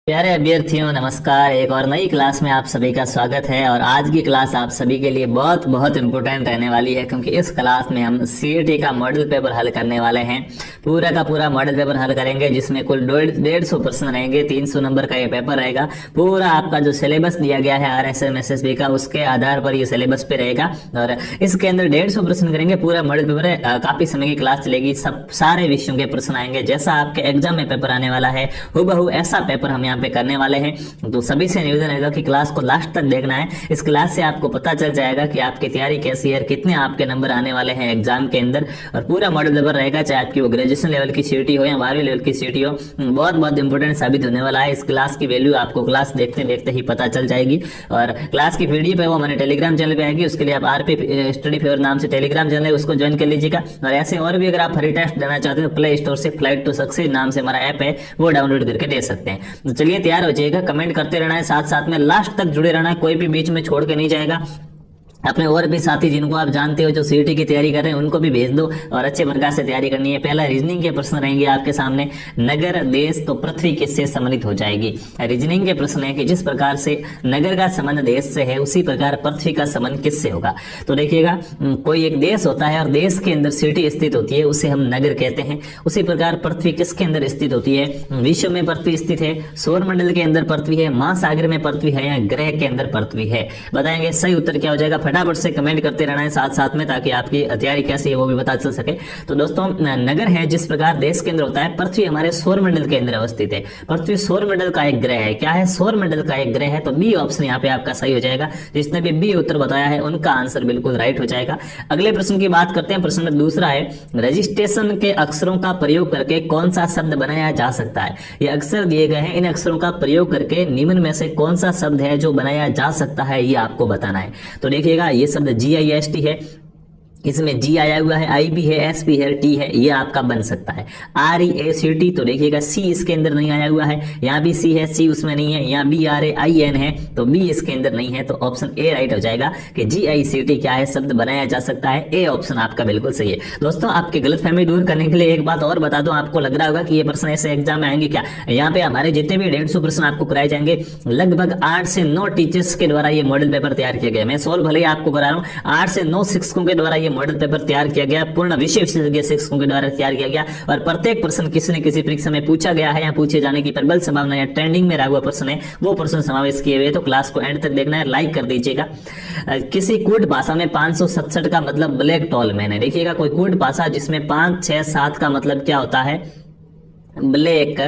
प्यारे अभ्यर्थियों नमस्कार। एक और नई क्लास में आप सभी का स्वागत है। और आज की क्लास आप सभी के लिए बहुत बहुत इम्पोर्टेंट रहने वाली है, क्योंकि इस क्लास में हम सीईटी का मॉडल पेपर हल करने वाले हैं। पूरा का पूरा मॉडल पेपर हल करेंगे, जिसमें कुल 150 प्रश्न रहेंगे। 300 नंबर का ये पेपर रहेगा। पूरा आपका जो सिलेबस दिया गया है RSM SSB का, उसके आधार पर ये सिलेबस पे रहेगा। और इसके अंदर 150 प्रश्न करेंगे। पूरा मॉडल पेपर है, काफी समय की क्लास चलेगी। सब सारे विषयों के प्रश्न आएंगे। जैसा आपके एग्जाम में पेपर आने वाला है हूबहू ऐसा पेपर हम यहाँ पे करने वाले हैं। तो सभी से निवेदन रहेगा कि क्लास को लास्ट तक देखना है। इस क्लास से आपको पता चल जाएगा कि आपकी तैयारी कैसी है, कितने आपके नंबर आने वाले हैं एग्जाम के अंदर। और पूरा मॉडल पेपर रहेगा, चाहे आपकी वो ग्रेजुएशन लेवल की सीईटी हो या 12वीं लेवल की सीईटी हो। बहुत बहुत इंपॉर्टेंट साबित होने वाला है। इस क्लास की वैल्यू आपको क्लास देखते देखते ही पता चल जाएगी। और क्लास की पीडीएफ है वो हमारे टेलीग्राम चैनल पे आएगी। उसके लिए आप RP स्टडी फेवर नाम से टेलीग्राम चैनल है, उसको ज्वाइन कर लीजिएगा। और ऐसे और भी अगर आप फ्री टेस्ट देना चाहते हो तो प्ले स्टोर से फ्लाइट टू सक्सेस नाम से हमारा ऐप है, वो डाउनलोड करके दे सकते हैं। तो चलिए तैयार हो जाइएगा। कमेंट करते रहना है, साथ साथ में लास्ट तक जुड़े रहना है। कोई भी बीच में छोड़ के नहीं जाएगा। अपने और भी साथी जिनको आप जानते हो जो सीईटी की तैयारी कर रहे हैं, उनको भी भेज दो और अच्छे प्रकार से तैयारी करनी है। पहला रीजनिंग के प्रश्न रहेंगे आपके सामने। नगर, देश तो पृथ्वी किससे सम्मिलित हो जाएगी। रीजनिंग के प्रश्न है कि जिस प्रकार से नगर का संबंध देश से है, उसी प्रकार पृथ्वी का संबंध किससे होगा। तो देखिएगा, कोई एक देश होता है और देश के अंदर सिटी स्थित होती है, उसे हम नगर कहते हैं। उसी प्रकार पृथ्वी किसके अंदर स्थित होती है। विश्व में पृथ्वी स्थित है, सौर मंडल के अंदर पृथ्वी है, महासागर में पृथ्वी है, या ग्रह के अंदर पृथ्वी है। बताएंगे सही उत्तर क्या हो जाएगा। फटाफट से कमेंट करते रहना है साथ साथ में, ताकि आपकी तैयारी कैसी है वो भी पता चल सके। तो दोस्तों, नगर है जिस प्रकार देश के अंदर होता है। पृथ्वी हमारे सौर मंडल के अंदर अवस्थित है। पृथ्वी सौर मंडल का एक ग्रह है। क्या है? सौर मंडल का एक ग्रह है। तो बी ऑप्शन यहाँ पे आपका सही हो जाएगा। जिसने भी बी उत्तर बताया है उनका आंसर बिल्कुल राइट हो जाएगा। अगले प्रश्न की बात करते हैं। प्रश्न नंबर दूसरा है, रजिस्ट्रेशन के अक्षरों का प्रयोग करके कौन सा शब्द बनाया जा सकता है। ये अक्षर दिए गए हैं, इन अक्षरों का प्रयोग करके निम्न में से कौन सा शब्द है जो बनाया जा सकता है, ये आपको बताना है। तो देखिएगा, ये शब्द GIST है, इसमें G आया हुआ है, I भी है, S भी है, T है, ये आपका बन सकता है। REACT, तो देखिएगा C इसके अंदर नहीं आया हुआ है। यहाँ भी C है, C उसमें नहीं है। यहाँ BRAIN है, तो B इसके अंदर नहीं है। तो ऑप्शन A राइट हो जाएगा कि GICT क्या है, शब्द बनाया जा सकता है। A ऑप्शन आपका बिल्कुल सही है। दोस्तों, आपकी गलतफहमी दूर करने के लिए एक बात और बता दूं। आपको लग रहा होगा कि ये प्रश्न ऐसे एग्जाम में आएंगे क्या। यहाँ पे हमारे जितने भी 150 प्रश्न आपको कराए जाएंगे, लगभग 8 से 9 टीचर्स के द्वारा ये मॉडल पेपर तैयार किया गया। मैं सोल्व भले ही आपको करा रहा हूँ, 8 से 9 शिक्षकों के द्वारा मॉडल पेपर तैयार किया गया, पूर्ण विषय विशेषज्ञ शिक्षकों के द्वारा तैयार किया गया। और प्रत्येक प्रश्न किसी न किसी परीक्षा में पूछा गया है या पूछे जाने की प्रबल संभावना या ट्रेंडिंग में रहा हुआ प्रश्न है, वो प्रश्न समावेश किए हुए। तो क्लास को एंड तक देखना है, लाइक कर दीजिएगा। किसी कूट भाषा में 567 का मतलब ब्लैक टॉल मैन है। देखिएगा, कोई कूट भाषा जिसमें 5, 6, 7 का मतलब क्या होता है, black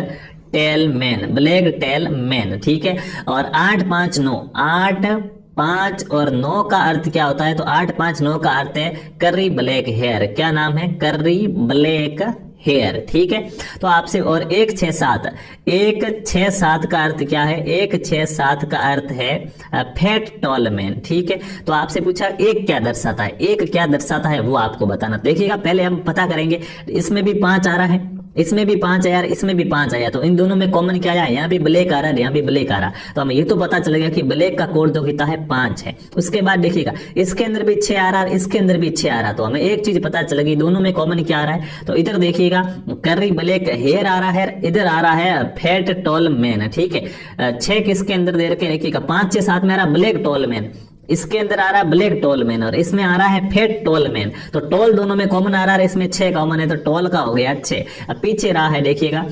tell man, black tell man, ठीक है। और 8, 5, 9, 8, 5 और 9 का अर्थ क्या होता है। तो 8, 5, 9 का अर्थ है कररी ब्लैक हेयर। क्या नाम है? कररी ब्लैक हेयर, ठीक है। तो आपसे, और 1, 6, 7, 1, 6, 7 का अर्थ क्या है? 1, 6, 7 का अर्थ है फैट टॉल मैन, ठीक है। तो आपसे पूछा एक क्या दर्शाता है, एक क्या दर्शाता है, वो आपको बताना। देखिएगा, पहले हम पता करेंगे। इसमें भी 5 आ रहा है, इसमें भी 5 आया, इसमें भी 5 आया, तो इन दोनों में कॉमन क्या आया? यहाँ भी ब्लैक आ रहा है, यहाँ भी ब्लैक आ रहा। तो हमें ये तो पता चलेगा कि ब्लैक का कोड जो कितना है, 5 है। उसके बाद देखिएगा, इसके अंदर भी 6 आ रहा है, इसके अंदर भी 6 आ रहा। तो हमें एक चीज पता चलेगी, दोनों में कॉमन क्या आ रहा है। तो इधर देखिएगा, कररी ब्लैक हेयर आ रहा है, इधर आ रहा है फैट टॉल मैन, ठीक है। 6 किसके अंदर दे रखे, देखिएगा 5, 6, 7 में आ रहा ब्लैक टॉल मैन, इसके अंदर आ रहा है ब्लैक टॉल मैन, और इसमें आ रहा है फैट टॉल मैन। तो टॉल दोनों में कॉमन आ रहा है, इसमें 6 कॉमन है, तो टॉल का हो गया 6। अब पीछे रहा है, देखिएगा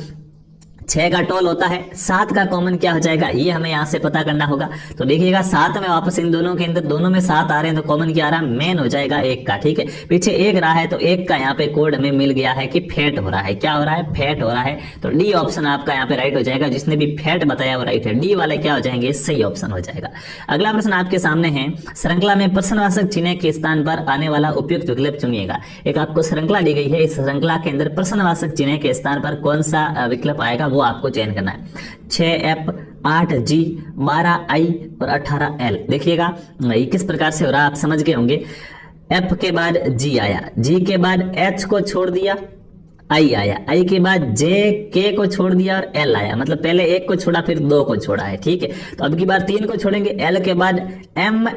6 का टॉल होता है, 7 का कॉमन क्या हो जाएगा, ये हमें यहाँ से पता करना होगा। तो देखिएगा 7 में वापस इन दोनों के अंदर, दोनों में 7 आ रहे हैं, तो कॉमन क्या आ रहा है, मैन हो जाएगा 1 का, ठीक है। पीछे 1 रहा है, तो 1 का यहाँ पे कोड हमें मिल गया है कि फैट हो रहा है। क्या हो रहा है? फैट हो रहा है। तो डी ऑप्शन आपका यहाँ पे राइट हो जाएगा। जिसने भी फैट बताया वो राइट है। डी वाले क्या हो जाएंगे, सही ऑप्शन हो जाएगा। अगला प्रश्न आपके सामने है, श्रृंखला में प्रश्नवाचक चिन्ह के स्थान पर आने वाला उपयुक्त विकल्प चुनिएगा। एक आपको श्रृंखला दी गई है, इस श्रृंखला के अंदर प्रश्नवाचक चिन्ह के स्थान पर कौन सा विकल्प आएगा, वो आपको चयन करना है। 6F, 8G, 12I और 18L। देखिएगा ये किस प्रकार से हो रहा है, आप समझ गए होंगे। F के बाद G आया, G के बाद H को छोड़ दिया, I आया, I के बाद J, K को छोड़ दिया और L आया। मतलब पहले 1 को छोड़ा, फिर 2 को छोड़ा है, ठीक है। तो अब की बार 3 को छोड़ेंगे, L के बाद M,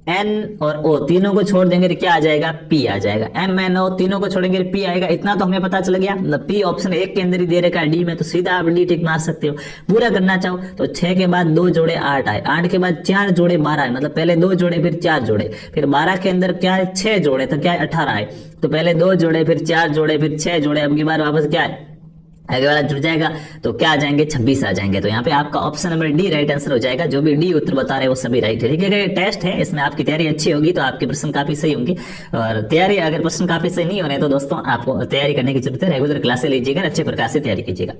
एन और ओ तीनों को छोड़ देंगे तो क्या आ जाएगा, पी आ जाएगा। एम एन ओ तीनों को छोड़ेंगे पी आएगा। इतना तो हमें पता चल गया, मतलब पी ऑप्शन एक के अंदर ही दे रखा है डी में, तो सीधा आप डी टिक मार सकते हो। पूरा करना चाहो तो 6 के बाद 2 जोड़े 8 आए, 8 के बाद 4 जोड़े 12 आए, मतलब पहले 2 जोड़े फिर 4 जोड़े, फिर 12 के अंदर क्या है 6 जोड़े, तो क्या है 18 आए, तो पहले 2 जोड़े फिर 4 जोड़े फिर 6 जोड़े, अब की बार वापस क्या है आगे वाला जुड़ जाएगा, तो क्या आ जाएंगे 26 आ जाएंगे। तो यहाँ पे आपका option number D right answer हो जाएगा। जो भी डी उत्तर बता रहे हैं वो सभी राइट है। ठीक है, टेस्ट है, इसमें आपकी तैयारी अच्छी होगी तो आपके प्रश्न काफी सही होंगे। और तैयारी अगर प्रश्न काफी सही नहीं हो रहे तो दोस्तों आपको तैयारी करने की जरूरत है, रेगुलर क्लासे लीजिएगा, अच्छे प्रकार से तैयारी कीजिएगा।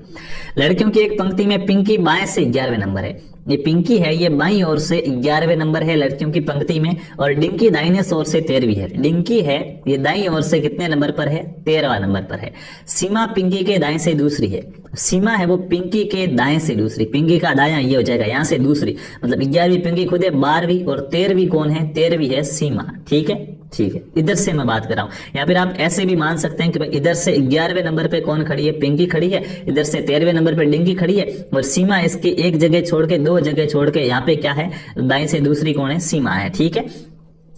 लड़कियों की एक पंक्ति में पिंकी बाएं से 11वें नंबर है। ये पिंकी है, ये बाईं ओर से 11वें नंबर है लड़कियों की पंक्ति में, और डिंकी दाहिने ओर से 13वीं है। डिंकी है ये दाईं ओर से कितने नंबर पर है, 13वां नंबर पर है। सीमा पिंकी के दाएं से दूसरी है। सीमा है वो पिंकी के दाएं से दूसरी, पिंकी का दायां ये हो जाएगा, यहाँ से दूसरी, मतलब 11वीं पिंकी खुद है, 12वीं और 13वीं कौन है, 13वीं है सीमा। ठीक है, ठीक है, इधर से मैं बात कर रहा हूँ। या फिर आप ऐसे भी मान सकते हैं कि भाई इधर से 11वें नंबर पे कौन खड़ी है, पिंकी खड़ी है, इधर से 13वें नंबर पे डिंकी खड़ी है, और सीमा इसकी एक जगह छोड़ के 2 जगह छोड़ के यहाँ पे क्या है, दाएं से दूसरी कौन है, सीमा है। ठीक है,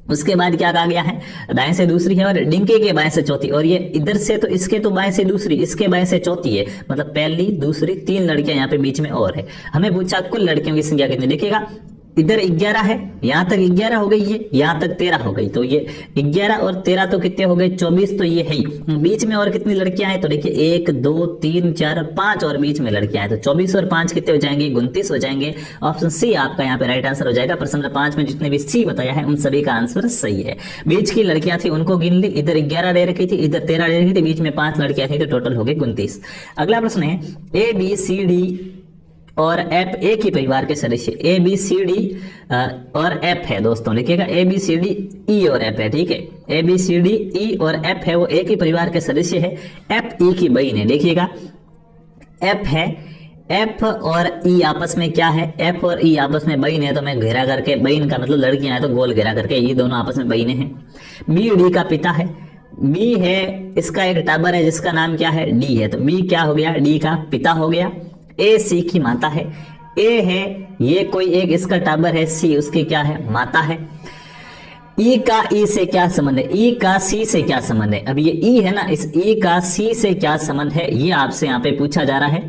उसके बाद क्या कहा गया है, दाएं से दूसरी है और डिंके के बाएं से चौथी, और ये इधर से तो इसके तो बाएं से दूसरी, इसके बाएं से चौथी है, मतलब पहली दूसरी 3 लड़कियां यहाँ पे बीच में और है। हमें पूछा कुल लड़कियों की संख्या कितनी, देखिएगा इधर 11 है, यहां तक 11 हो गई है, यहां तक 13 हो गई, तो ये 11 और 13 तो कितने हो गए 24, तो ये है ही। बीच में और कितनी लड़कियां हैं, तो देखिए 1 2 3 4 5 और बीच में लड़कियां हैं, तो 24 और 5 कितने हो जाएंगे, 29 हो जाएंगे। ऑप्शन सी आपका यहाँ पे राइट आंसर हो जाएगा। प्रश्न नंबर 5 में जितने भी सी बताया है उन सभी का आंसर सही है। बीच की लड़कियां थी उनको गिन ली, इधर 11 ले रखी थी, इधर 13 ले रखी थी, बीच में 5 लड़कियां थी, तो टोटल हो गए 29। अगला प्रश्न है ए बी सी डी और एफ एक ही परिवार के सदस्य, ए बी सी डी और एफ है दोस्तों, लिखिएगा A B C D E और एफ है। ठीक है, A B C D E और एफ है, वो एक ही परिवार के सदस्य है। एफ ई की बहन है, देखिएगा एफ है, एफ और ई आपस में क्या है, एफ और ई आपस में बहन है, तो मैं घेरा करके, बहन का मतलब लड़कियां हैं तो गोल घेरा करके ये दोनों आपस में बहने हैं। बी डी का पिता है, बी है इसका एक टाबर है जिसका नाम क्या है, डी है, तो बी क्या हो गया, डी का पिता हो गया। ए सी की माता है, ए है ये कोई एक इसका टाबर है, सी उसकी क्या है, माता है। ई का ई से क्या संबंध है, ई का सी से क्या संबंध है, अब ये ई है ना, इस ई का सी से क्या संबंध है, ये आपसे यहाँ पे पूछा जा रहा है।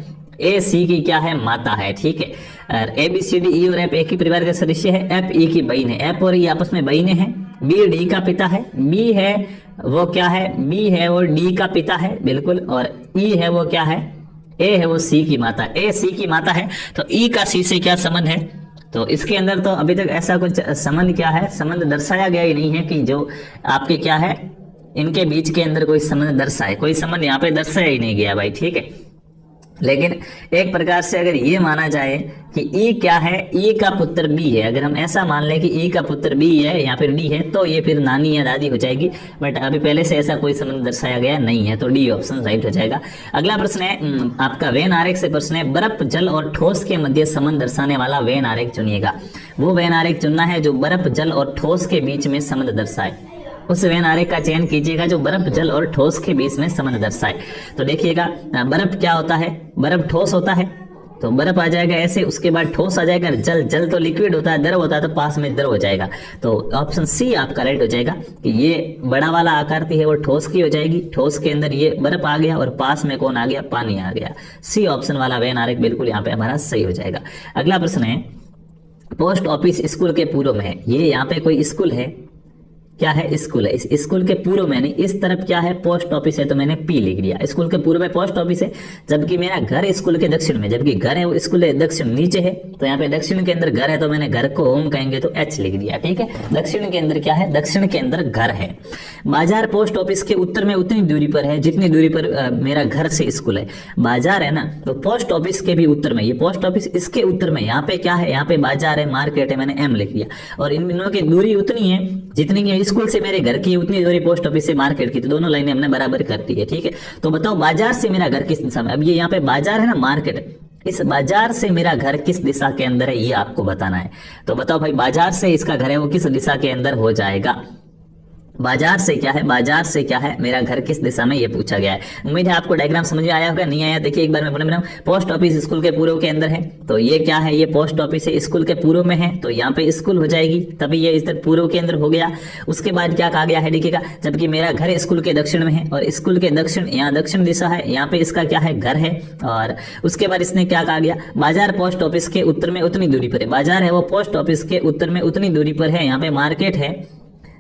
ए सी की क्या है, माता है। ठीक है, और A B C D E और एफ एक ही परिवार का सदस्य है, एफ ई की बहन है, एफ और ई आपस में बहने हैं। बी डी का पिता है, बी है वो क्या है, बी है वो डी का पिता है बिल्कुल, और ई है वो क्या है, ए है वो सी की माता, ए सी की माता है, तो ई का सी से क्या संबंध है, तो इसके अंदर तो अभी तक ऐसा कुछ संबंध क्या है, संबंध दर्शाया गया ही नहीं है कि जो आपके क्या है इनके बीच के अंदर कोई संबंध दर्शाए, कोई संबंध यहाँ पे दर्शाया ही नहीं गया भाई। ठीक है, लेकिन एक प्रकार से अगर ये माना जाए कि ई क्या है, ई का पुत्र बी है, अगर हम ऐसा मान लें कि ई का पुत्र बी है या फिर डी है, तो ये फिर नानी या दादी हो जाएगी, बट अभी पहले से ऐसा कोई संबंध दर्शाया गया नहीं है, तो डी ऑप्शन राइट हो जाएगा। अगला प्रश्न है आपका वेन आरेख से प्रश्न है, बर्फ जल और ठोस के मध्य संबंध दर्शाने वाला वेन आरेख चुनिएगा। वो वेन आरेख चुनना है जो बर्फ जल और ठोस के बीच में संबंध दर्शाए, उस वेन आरेख का चयन कीजिएगा जो बर्फ जल और ठोस के बीच में संबंध दर्शाए। तो देखिएगा बर्फ क्या होता है, बर्फ ठोस होता है, तो बर्फ आ जाएगा ऐसे, उसके बाद ठोस आ जाएगा, जल, जल तो लिक्विड होता है, द्रव होता है, तो पास में द्रव हो जाएगा, तो ऑप्शन सी आपका राइट हो जाएगा कि ये बड़ा वाला आकृति है वो ठोस की हो जाएगी, ठोस के अंदर ये बर्फ आ गया और पास में कौन आ गया, पानी आ गया। सी ऑप्शन वाला वेन आरेख बिल्कुल यहाँ पे हमारा सही हो जाएगा। अगला प्रश्न है पोस्ट ऑफिस स्कूल के पूर्व में है, ये यहाँ पे कोई स्कूल है, क्या है, स्कूल है, इस स्कूल के पूर्व में नहीं, इस तरफ क्या है, पोस्ट ऑफिस है, तो मैंने पी लिख दिया। स्कूल के पूर्व में पोस्ट ऑफिस है, जबकि मेरा घर स्कूल के दक्षिण में, जबकि घर है वो स्कूल दक्षिण नीचे है, तो यहाँ पे दक्षिण के अंदर घर है, तो मैंने घर को होम कहेंगे तो एच लिख दिया। ठीक है, दक्षिण के अंदर क्या है, दक्षिण के अंदर घर है। बाजार पोस्ट ऑफिस के उत्तर में उतनी दूरी पर है जितनी दूरी पर मेरा घर से स्कूल है। बाजार है ना, तो पोस्ट ऑफिस के भी उत्तर में, ये पोस्ट ऑफिस इसके उत्तर में, यहाँ पे क्या है, यहाँ पे बाजार है, मार्केट है, मैंने एम लिख दिया, और इन दोनों की दूरी उतनी है जितनी की स्कूल से मेरे घर की उतनी दूरी पोस्ट ऑफिस से मार्केट की, तो दोनों लाइनें हमने बराबर कर दी है। ठीक है, तो बताओ बाजार से मेरा घर किस दिशा में, अब ये यहाँ पे बाजार है ना, मार्केट, इस बाजार से मेरा घर किस दिशा के अंदर है ये आपको बताना है। तो बताओ भाई बाजार से इसका घर है वो किस दिशा के अंदर हो जाएगा, बाजार से क्या है, बाजार से क्या है, मेरा घर किस दिशा में, ये पूछा गया है। उम्मीद है आपको डायग्राम समझ में आया होगा। नहीं आया देखिए एक बार मैं बोल रहा हूँ, पोस्ट ऑफिस स्कूल के पूर्व के अंदर है, तो ये क्या है, ये पोस्ट ऑफिस है, स्कूल के पूर्व में है, तो यहाँ पे स्कूल हो जाएगी, तभी ये इधर पूर्व के अंदर हो गया। उसके बाद क्या कहा गया है देखिएगा, जबकि मेरा घर स्कूल के दक्षिण में है, और स्कूल के दक्षिण, यहाँ दक्षिण दिशा है, यहाँ पे इसका क्या है, घर है। और उसके बाद इसने क्या कहा गया, बाजार पोस्ट ऑफिस के उत्तर में उतनी दूरी पर है, बाजार है वो पोस्ट ऑफिस के उत्तर में उतनी दूरी पर है, यहाँ पे मार्केट है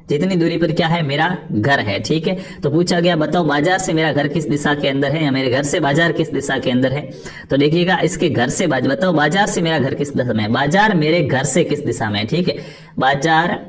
जितनी दूरी पर क्या है, मेरा घर है। ठीक है, तो पूछा गया बताओ बाजार से मेरा घर किस दिशा के अंदर है, या मेरे घर से बाजार किस दिशा के अंदर है। तो देखिएगा इसके घर से बताओ बाजार से मेरा घर किस दिशा में है, बाजार मेरे घर से किस दिशा में है। ठीक है, बाजार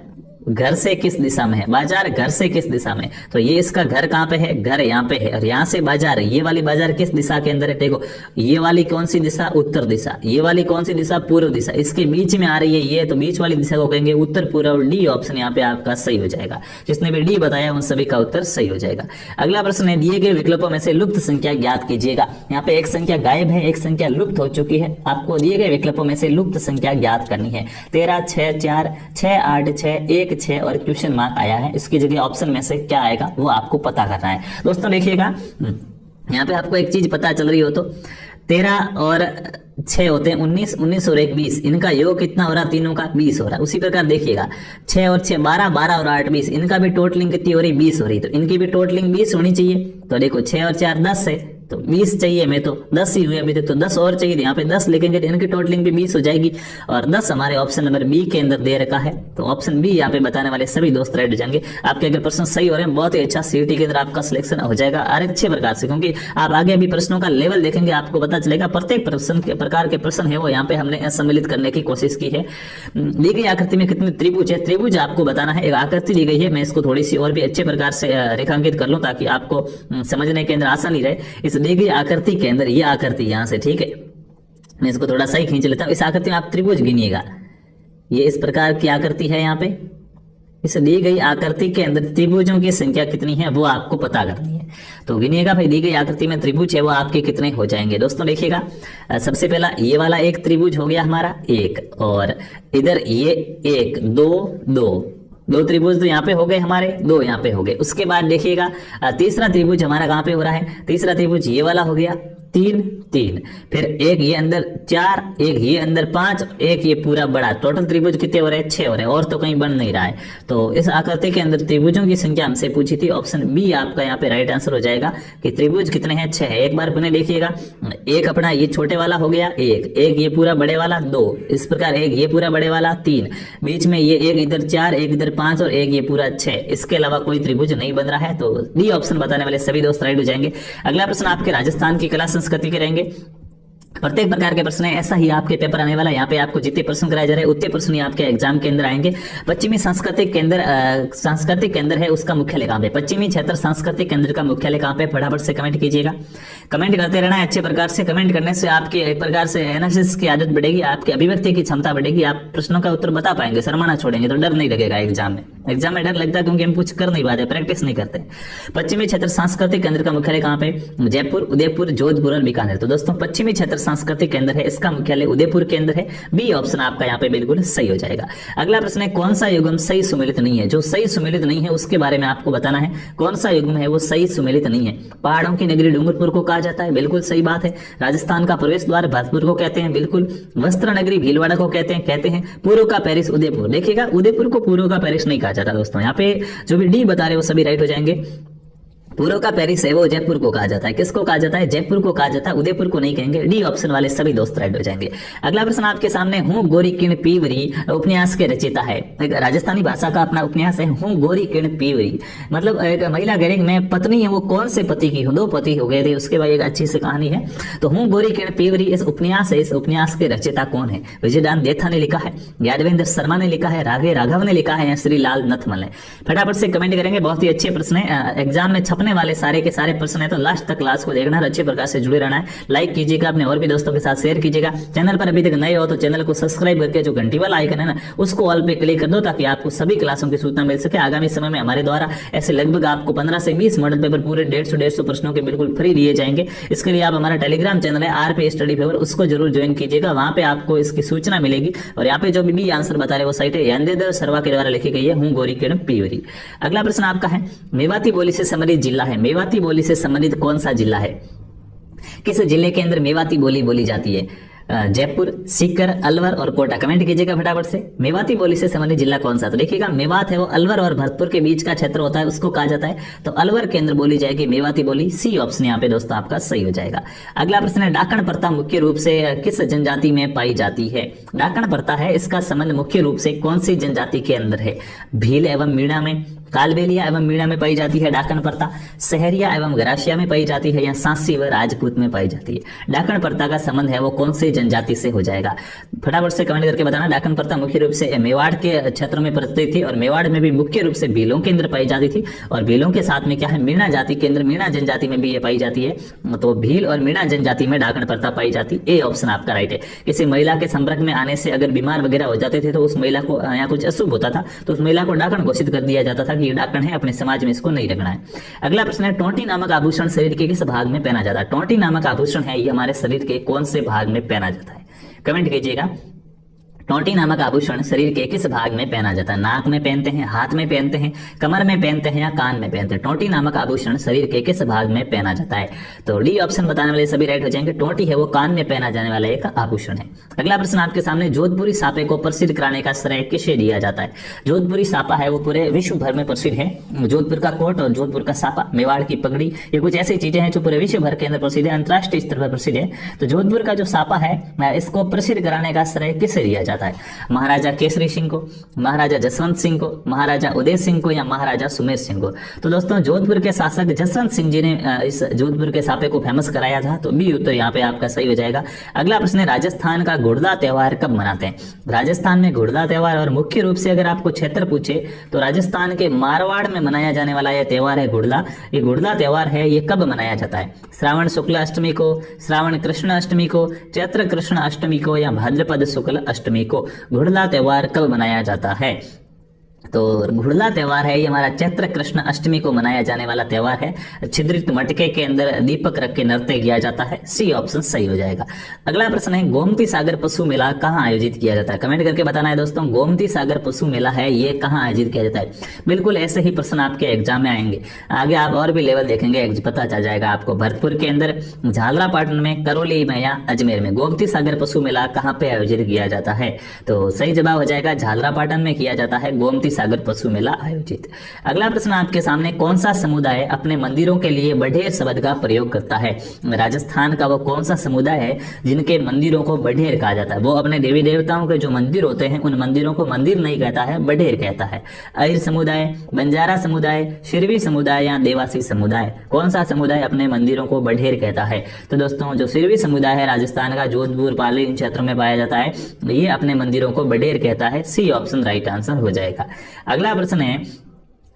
घर से किस दिशा में है, बाजार घर से किस दिशा में, तो ये इसका घर कहाँ पे है, घर यहाँ पे है, और यहाँ से बाजार, ये वाली बाजार किस दिशा के अंदर है, देखो ये वाली कौन सी दिशा, उत्तर दिशा, ये वाली कौन सी दिशा, पूर्व दिशा, इसके बीच में आ रही है ये, तो बीच वाली दिशा को कहेंगे उत्तर पूर्व, और डी ऑप्शन यहाँ पे आपका सही हो जाएगा। जिसने भी डी बताया उन सभी का उत्तर सही हो जाएगा। अगला प्रश्न है, दिए गए विकल्पों में से लुप्त संख्या ज्ञात कीजिएगा। यहाँ पे एक संख्या गायब है, एक संख्या लुप्त हो चुकी है, आपको दिए गए विकल्पों में से लुप्त संख्या ज्ञात करनी है। 13, 6, 4, 6, 8, 6, 1, 6 और क्वेश्चन मार्क आया है, इसकी जगह ऑप्शन में से क्या आएगा वो आपको पता करना है। दोस्तों देखिएगा यहाँ पे आपको एक चीज पता चल रही हो तो 13 और 6 होते हैं 19, 19 और 1 20, इनका योग कितना हो रहा, तीनों का 20 हो रहा है। उसी प्रकार देखिएगा 6 और 6 12, 12 और 8 20, इनका भी टोटलिंग कितनी हो रही, 20 हो रही, तो इनकी भी टोटलिंग 20 होनी चाहिए। तो देखो 6 और 4 10 है, तो 20 चाहिए, मैं तो 10 ही हुए अभी तक, तो 10 और चाहिए, यहाँ पे 10 लिखेंगे तो इनकी टोटलिंग भी 20 हो जाएगी, और 10 हमारे ऑप्शन नंबर बी के अंदर दे रखा है, तो ऑप्शन बी यहाँ पे बताने वाले सभी दोस्त राइट हो जाएंगे। आपके अगर प्रश्न सही हो रहे हैं, बहुत ही अच्छा सीईटी के अंदर आपका सिलेक्शन हो जाएगा, और अच्छे प्रकार से, क्योंकि आप आगे अभी प्रश्नों का लेवल देखेंगे आपको पता चलेगा, प्रत्येक प्रश्न के प्रकार के प्रश्न है वो यहाँ पे हमने सम्मिलित करने की कोशिश की है। दी गई आकृति में कितने त्रिभुज है, त्रिभुज आपको बताना है। एक आकृति दी गई है, मैं इसको थोड़ी सी और भी अच्छे प्रकार से रेखांकित कर लूं ताकि आपको समझने के अंदर आसानी रहे। इस दी गई आकृति के अंदर ये आकृति यहाँ से, ठीक है, मैं इसको थोड़ा सही खींच लेता हूँ। इस आकृति में आप त्रिभुज गिनिएगा, ये इस प्रकार की आकृति है। यहाँ पे इस दी गई आकृति के अंदर त्रिभुजों की संख्या कितनी है वो आपको पता करनी है, तो गिनिएगा भाई, दी गई आकृति में त्रिभुज है वो आपके कितने हो जाएंगे। दोस्तों देखिएगा सबसे पहला ये वाला एक त्रिभुज हो गया हमारा एक, और इधर ये 1 2 दो त्रिभुज तो यहाँ पे हो गए हमारे, 2 यहाँ पे हो गए। उसके बाद देखिएगा तीसरा त्रिभुज हमारा कहाँ पे हो रहा है, तीसरा त्रिभुज ये वाला हो गया 3 3, फिर एक ये अंदर 4, एक ये अंदर 5, एक ये पूरा बड़ा, टोटल त्रिभुज कितने हो रहे हैं, 6 हो रहे हैं, और तो कहीं बन नहीं रहा है। तो इस आकृति के अंदर त्रिभुजों की संख्या हमसे पूछी थी, ऑप्शन बी आपका यहाँ पे राइट आंसर हो जाएगा कि त्रिभुज कितने हैं, 6 है। एक बार पुनः देखिएगा, एक अपना ये छोटे वाला हो गया 1, एक ये पूरा बड़े वाला 2, इस प्रकार एक ये पूरा बड़े वाला 3, बीच में ये एक इधर 4, एक इधर 5 और एक ये पूरा 6, इसके अलावा कोई त्रिभुज नहीं बन रहा है, तो डी ऑप्शन बताने वाले सभी दोस्त राइट हो जाएंगे। अगला प्रश्न आपके राजस्थान की कला संस्कृति के रहेंगे। प्रत्येक प्रकार के प्रश्न है, ऐसा ही आपके पेपर आने वाला है। यहाँ पे आपको जितने प्रश्न कराए जा रहे हैं उतने प्रश्न ही आपके एग्जाम के अंदर आएंगे। पश्चिमी सांस्कृतिक केंद्र है उसका मुख्यालय कहाँ पे, पश्चिमी क्षेत्र सांस्कृतिक केंद्र का मुख्यालय कहाँ पे, फटाफट से कमेंट कीजिएगा। कमेंट करते रहना है अच्छे प्रकार से, कमेंट करने से आपकी एक प्रकार से एनालिसिस की आदत बढ़ेगी, आपकी अभिव्यक्ति की क्षमता बढ़ेगी, आप प्रश्नों का उत्तर बता पाएंगे, शर्माना छोड़ेंगे, तो डर नहीं लगेगा एग्जाम में। एग्जाम में डर लगता है क्योंकि हम कुछ कर नहीं पाते, प्रैक्टिस नहीं करते। पश्चिमी क्षेत्र सांस्कृतिक केंद्र का मुख्यालय कहाँ पे, जयपुर, उदयपुर, जोधपुर और बीकानेर। तो दोस्तों पश्चिमी क्षेत्र सांस्कृतिक केंद्र है, इसका मुख्यालय उदयपुर के अंदर है, बी ऑप्शन आपका यहाँ पे बिल्कुल सही हो जाएगा। अगला प्रश्न है, कौन सा युग्म सही सुमेलित नहीं है। जो सही सुमेलित नहीं है उसके बारे में आपको बताना है, कौन सा युग्म है वो सही सुमेलित नहीं है। पहाड़ों की नगरी डूंगरपुर को कहा जाता है, बिल्कुल सही बात है। राजस्थान का प्रवेश द्वार भरतपुर को कहते हैं, बिल्कुल। वस्त्र नगरी भीलवाड़ा को कहते हैं पूर्व का पेरिस उदयपुर। देखिएगा उदयपुर को पूर्व का पेरिस नहीं कहा जाता दोस्तों, यहाँ पे जो भी डी बता रहे हैं वो सभी राइट हो जाएंगे। पूर्व का पेरिस है वो जयपुर को कहा जाता है, किसको कहा जाता है, जयपुर को कहा जाता है, उदयपुर को नहीं कहेंगे। डी ऑप्शन वाले सभी दोस्त राइट हो जाएंगे। अगला प्रश्न आपके सामने, हूँ गोरी किण पीवरी उपन्यास के रचयिता है। एक राजस्थानी भाषा का अपना उपन्यास है, हूँ गोरी किण पीवरी, मतलब एक महिला गैरिंग में पत्नी है, वो कौन से पति की हो, 2 पति हो गए थे, उसके बाद एक अच्छी सी कहानी है। तो हूँ गोरी किण पीवरी इस उपन्यास है, इस उपन्यास के रचयिता कौन है। विजयदान देथा ने लिखा है, यादवेंद्र शर्मा ने लिखा है, राघव ने लिखा है, या श्री लाल नथमल ने। फटाफट से कमेंट करेंगे, बहुत ही अच्छे प्रश्न है, एग्जाम में छपने छपने वाले सारे के सारे प्रश्न है तो लास्ट तक क्लास को देखना है, अच्छे प्रकार से जुड़े रहना है। लाइक कीजिएगा, अपने और भी दोस्तों के साथ शेयर कीजिएगा। चैनल पर अभी तक नए हो तो चैनल को सब्सक्राइब करके जो घंटी वाला आइकन है ना उसको ऑल पे क्लिक कर दो, ताकि आपको सभी क्लासों की सूचना मिल सके। आगामी समय में हमारे द्वारा ऐसे लगभग आपको 15 से 20 मॉडल पेपर पूरे 150 प्रश्नों के बिल्कुल फ्री दिए जाएंगे। इसके लिए आप हमारा टेलीग्राम चैनल है RP स्टडी फेवर, उसको जरूर ज्वाइन कीजिएगा। वहां पे आपको इसकी सूचना मिलेगी। और यहाँ पे जो भी आंसर बता रहे वो साइट है यंदेदेव सर्वा के द्वारा लिखी गई है, हूँ गौरी किरण पीवरी। अगला प्रश्न आपका है, मेवाती बोली से संबंधित जिला है। मेवाती बोली से संबंधित कौन सा जिला है? किस जिले के अंदर मेवाती बोली बोली जाती है? जयपुर, सीकर, अलवर और कोटा। कमेंट कीजिएगा फटाफट से। मेवाती बोली से संबंधित जिला कौन सा? तो देखिएगा मेवात है वो अलवर और भरतपुर के बीच का क्षेत्र होता है, उसको कहा जाता है। तो अलवर के अंदर बोली जाएगी मेवाती बोली। सी ऑप्शन यहाँ पे दोस्तों आपका सही हो जाएगा। अगला प्रश्न है, डाकण प्रथा मुख्य रूप से किस जनजाति में पाई जाती है? डाकण प्रथा है, इसका संबंध मुख्य रूप से कौन सी जनजाति के अंदर है? भील एवं मीणा में, कालबेलिया एवं मीणा में पाई जाती है डाकण प्रथा, सहरिया एवं गरासिया में पाई जाती है, या सांसी व राजपूत में पाई जाती है? डाकण प्रथा का संबंध है वो कौन सी जनजाति से हो जाएगा? फटाफट से कमेंट करके बताना। डाकण प्रथा मुख्य रूप से मेवाड़ के क्षेत्र में प्रचलित थी, और मेवाड़ में भी मुख्य रूप से भीलों के अंदर पाई जाती थी, और भीलों के साथ में क्या है, मीणा जाति के अंदर, मीणा जनजाति में भी ये पाई जाती है। तो भील और मीणा जनजाति में डाकण प्रथा पाई जाती। ए ऑप्शन आपका राइट है। किसी महिला के संपर्क में आने से अगर बीमार वगैरह हो जाते थे तो उस महिला को या कुछ अशुभ होता था तो उस महिला को डाकण घोषित कर दिया जाता था कि ये डाकण है, अपने समाज में इसको नहीं रखना है। अगला प्रश्न है, टोंटी नामक आभूषण शरीर के किस भाग में पहना जाता है? टोंटी नामक आभूषण है ये हमारे शरीर के कौन से भाग में पहना जाता है? कमेंट कीजिएगा। टोंटी नामक आभूषण शरीर के किस भाग में पहना जाता है? नाक में पहनते हैं, हाथ में पहनते हैं, कमर में पहनते हैं, या कान में पहनते हैं? टोंटी नामक आभूषण शरीर के किस भाग में पहना जाता है? तो डी ऑप्शन बताने वाले सभी राइट हो जाएंगे। टोंटी है वो कान में पहना जाने वाला एक आभूषण है। अगला प्रश्न आपके सामने, जोधपुरी सापे को प्रसिद्ध कराने का श्रेय किसे दिया जाता है? जोधपुरी सापा है वो पूरे विश्व भर में प्रसिद्ध है। जोधपुर का कोट और जोधपुर का सापा, मेवाड़ की पगड़ी, ये कुछ ऐसी चीजें हैं जो पूरे विश्व भर के अंदर प्रसिद्ध है, अंतर्राष्ट्रीय स्तर पर प्रसिद्ध है। तो जोधपुर का जो सापा है इसको प्रसिद्ध कराने का श्रेय किसे दिया जाता है? महाराजा केसरी सिंह को, महाराजा जसवंत सिंह को, महाराजा उदय सिंह को, या महाराजा सुमेर सिंह को? तो दोस्तों जोधपुर के शासक जसवंत सिंह जी ने इस जोधपुर के सापे को फेमस कराया था। तो बी उत्तर यहाँ पे आपका सही हो जाएगा। अगला प्रश्न है, राजस्थान का घुड़दा त्योहार कब मनाते हैं? राजस्थान में घुड़दा त्योहार, और मुख्य रूप से अगर आपको क्षेत्र पूछे तो राजस्थान के मारवाड़ में मनाया जाने वाला यह त्योहार है घुड़दा। ये घुड़दा त्योहार है ये कब मनाया जाता है? श्रावण शुक्ल अष्टमी को, श्रावण कृष्ण अष्टमी को, चैत्र कृष्ण अष्टमी को, या भाद्रपद शुक्ल अष्टमी को? घुड़दा त्योहार कब मनाया जाता है? तो घुड़दा त्योहार है ये हमारा चैत्र कृष्ण अष्टमी को मनाया जाने वाला त्योहार है। छिद्रित मटके के अंदर दीपक रख के नृत्य किया जाता है। सी ऑप्शन सही हो जाएगा। अगला प्रश्न है, गोमती सागर पशु मेला कहाँ आयोजित किया जाता है? कमेंट करके बताना है दोस्तों, गोमती सागर पशु मेला है ये कहाँ आयोजित किया जाता है? बिल्कुल ऐसे ही प्रश्न आपके एग्जाम में आएंगे। आगे आप और भी लेवल देखेंगे, पता चल जाएगा आपको। भरतपुर के अंदर, झालरापाटन में, करौली में, या अजमेर में? गोमती सागर पशु मेला कहाँ पे आयोजित किया जाता है? तो सही जवाब हो जाएगा झालरापाटन में किया जाता है गोमती सागर पशु मेला आयोजित। अगला प्रश्न आपके सामने, कौन सा समुदाय अपने मंदिरों के लिए बढेर शब्द का प्रयोग करता है? राजस्थान का वो कौन सा समुदाय है जिनके मंदिरों को बढेर कहा जाता है? वो अपने देवी देवताओं के जो मंदिर होते हैं उन मंदिरों को मंदिर नहीं कहता है, बढेर कहता है। अहिर समुदाय, बंजारा समुदाय, शिरवी समुदाय, या देवासी समुदाय? कौन सा समुदाय अपने मंदिरों को बढेर कहता है? तो दोस्तों जो शिरवी समुदाय है राजस्थान का, जोधपुर पाली इन क्षेत्रों में पाया जाता है, ये अपने मंदिरों को बढेर कहता है। सी ऑप्शन राइट आंसर हो जाएगा। अगला प्रश्न है,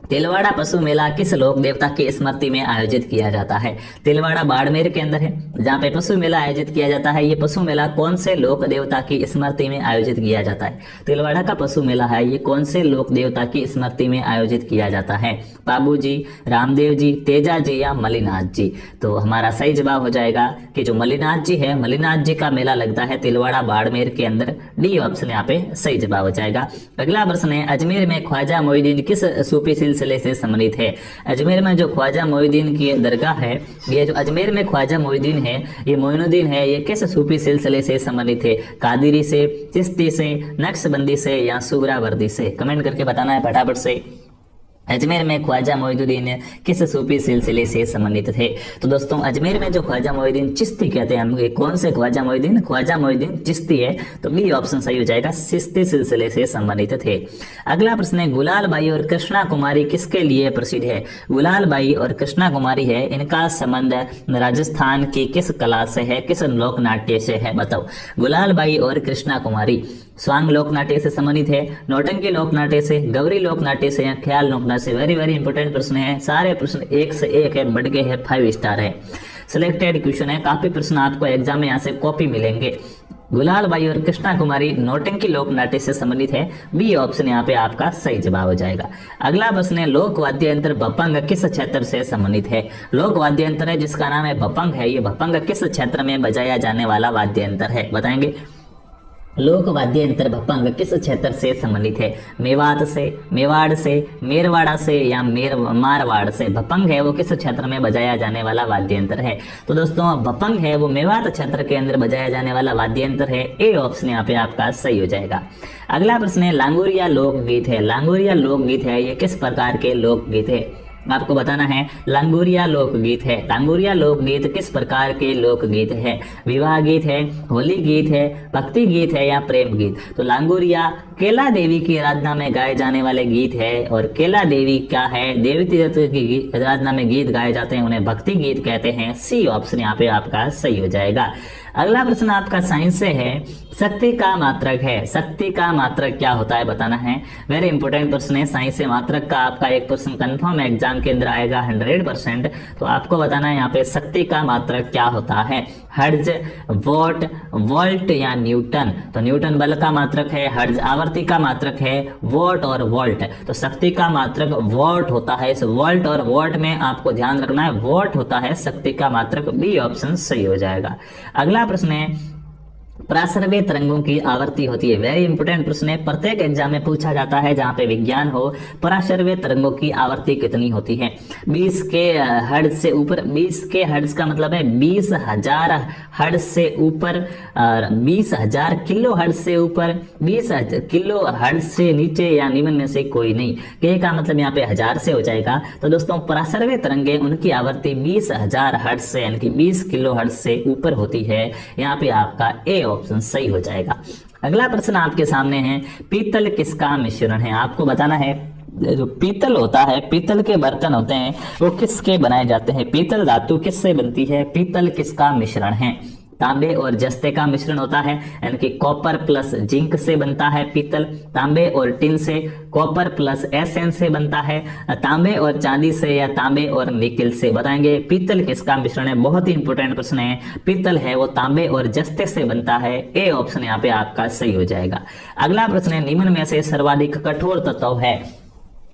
तिलवाड़ा पशु मेला किस लोक देवता की स्मृति में आयोजित किया जाता है? तिलवाड़ा बाड़मेर के अंदर है जहाँ पे पशु मेला आयोजित किया जाता है। ये पशु मेला कौन से लोक देवता की स्मृति में आयोजित किया जाता है? तिलवाड़ा का पशु मेला है ये कौन से लोक देवता की स्मृति में आयोजित किया जाता है? बाबू जी, रामदेव जी, तेजा जी, या मलिनाथ जी? तो हमारा सही जवाब हो जाएगा कि जो मलिनाथ जी है, मलिनाथ जी का मेला लगता है तिलवाड़ा बाड़मेर के अंदर। डी ऑप्शन यहाँ पे सही जवाब हो जाएगा। अगला प्रश्न है, अजमेर में ख्वाजा मोइनुद्दीन किस सूफी सिलसिले से संबंधित है? अजमेर में जो ख्वाजा मोइनुद्दीन की दरगाह है, ये जो अजमेर में ख्वाजा मोइनुद्दीन है, ये मोइनुद्दीन है, ये किस सूफी सिलसिले से संबंधित है? कादिरी से, चिश्ती से, नक्शबंदी से, या सुहरावर्दी से? कमेंट करके बताना है फटाफट से। अजमेर में ख्वाजा मोइनुद्दीन किस सूफी सिलसिले से संबंधित थे? तो दोस्तों अजमेर में जो ख्वाजा मोइनुद्दीन चिश्ती कहते हैं हम, कौन से ख्वाजा मोइनुद्दीन? ख्वाजा मोइनुद्दीन चिश्ती है। तो बी ऑप्शन सही हो जाएगा, चिश्ती सिलसिले से संबंधित थे। अगला प्रश्न है, गुलाल बाई और कृष्णा कुमारी किसके लिए प्रसिद्ध है? गुलाल बाई और कृष्णा कुमारी है, इनका संबंध राजस्थान की किस कला से है, किस लोक नाट्य से है? बताओ। गुलाल बाई और कृष्णा कुमारी स्वांग लोक नाट्य से संबंधित है, नौटंकी लोक नाट्य से, गौरी लोक नाट्य से या ख्याल लोक नाट्य से। वेरी वेरी इंपॉर्टेंट प्रश्न है, सारे प्रश्न एक से एक है, बढ़ के है, 5 स्टार है। सिलेक्टेड क्वेश्चन है, काफी प्रश्न आपको एग्जाम में यहाँ से कॉपी मिलेंगे। गुलाल बाई और कृष्णा कुमारी नौटंकी लोक नाट्य से संबंधित है, बी ऑप्शन यहाँ पे आपका सही जवाब हो जाएगा। अगला प्रश्न है, लोक वाद्य यंत्र भपंग किस क्षेत्र से संबंधित है? लोक वाद्य यंत्र है जिसका नाम है भपंग है, ये भपंग किस क्षेत्र में बजाया जाने वाला वाद्य यंत्र है? बताएंगे। लोक वाद्य यंत्र भपंग किस क्षेत्र से संबंधित है? मेवात से, मेवाड़ से, मेरवाड़ा से या मारवाड़ से? भपंग है वो किस क्षेत्र में बजाया जाने वाला वाद्य यंत्र है? तो दोस्तों भपंग है वो मेवात क्षेत्र के अंदर बजाया जाने वाला वाद्य यंत्र है, ए ऑप्शन यहाँ पे आपका सही हो जाएगा। अगला प्रश्न है, लांगुरिया लोकगीत है, लांगुरिया लोकगीत है, ये किस प्रकार के लोकगीत है? आपको बताना है। लांगुरिया लोकगीत है, लांगुरिया लोकगीत किस प्रकार के लोकगीत है? विवाह गीत है, होली गीत है, भक्ति गीत है या प्रेम गीत? तो लांगुरिया केला देवी की आराधना में गाए जाने वाले गीत है, और केला देवी क्या है? देवी तीर्थ की आराधना में गीत गाए जाते हैं, उन्हें भक्ति गीत कहते हैं, सी ऑप्शन यहाँ पे आपका सही हो जाएगा। अगला प्रश्न आपका साइंस से है, शक्ति का मात्रक है, शक्ति का मात्रक क्या होता है बताना है। वेरी इंपॉर्टेंट प्रश्न है, साइंस से मात्रक का आपका एक प्रश्न कंफर्म एग्जाम के अंदर आएगा 100%। तो आपको बताना है यहाँ पे शक्ति का मात्रक क्या होता है, हर्ट्ज, वॉट, वोल्ट या न्यूटन? तो न्यूटन बल का मात्रक है, हर्ट्ज आवर्ती का मात्रक है, वॉट और वोल्ट। तो शक्ति का मात्रक वॉट होता है, इस वोल्ट और वॉट में आपको ध्यान रखना है, वॉट होता है शक्ति का मात्रक, बी ऑप्शन सही हो जाएगा। अगला प्रश्न है, प्रासरवे तरंगों की आवर्ती होती है, वेरी इंपोर्टेंट प्रश्न है, प्रत्येक एग्जाम में पूछा जाता है जहां पे विज्ञान हो। प्रासरवे तरंगों की आवर्ती कितनी होती है? 20 के हर्ट्ज से ऊपर, 20 के हर्ट्ज का मतलब है 20,000 हर्ट्ज से ऊपर, 20,000 किलो हर्ट्ज से ऊपर, 20,000 किलो हर्ट्ज से नीचे या निम्न में से कोई नहीं। के का मतलब यहाँ पे 1000 से हो जाएगा। तो दोस्तों प्रासरवे तरंगे उनकी आवर्ती 20,000 हर्ट्ज से यानी कि 20 किलो हर्ट्ज से ऊपर होती है, यहाँ पे आपका ए ऑप्शन सही हो जाएगा। अगला प्रश्न आपके सामने है, पीतल किसका मिश्रण है? आपको बताना है, जो पीतल होता है, पीतल के बर्तन होते हैं वो किसके बनाए जाते हैं? पीतल धातु किससे बनती है? पीतल किसका मिश्रण है? तांबे और जस्ते का मिश्रण होता है, यानी कि कॉपर प्लस जिंक से बनता है पीतल। तांबे और टिन से, कॉपर प्लस एसएन से बनता है। तांबे और चांदी से या तांबे और निकिल से? बताएंगे पीतल किसका मिश्रण है, बहुत ही इंपॉर्टेंट प्रश्न है। पीतल है वो तांबे और जस्ते से बनता है, ए ऑप्शन यहाँ पे आपका सही हो जाएगा। अगला प्रश्न है, निम्न में से सर्वाधिक कठोर तत्व है,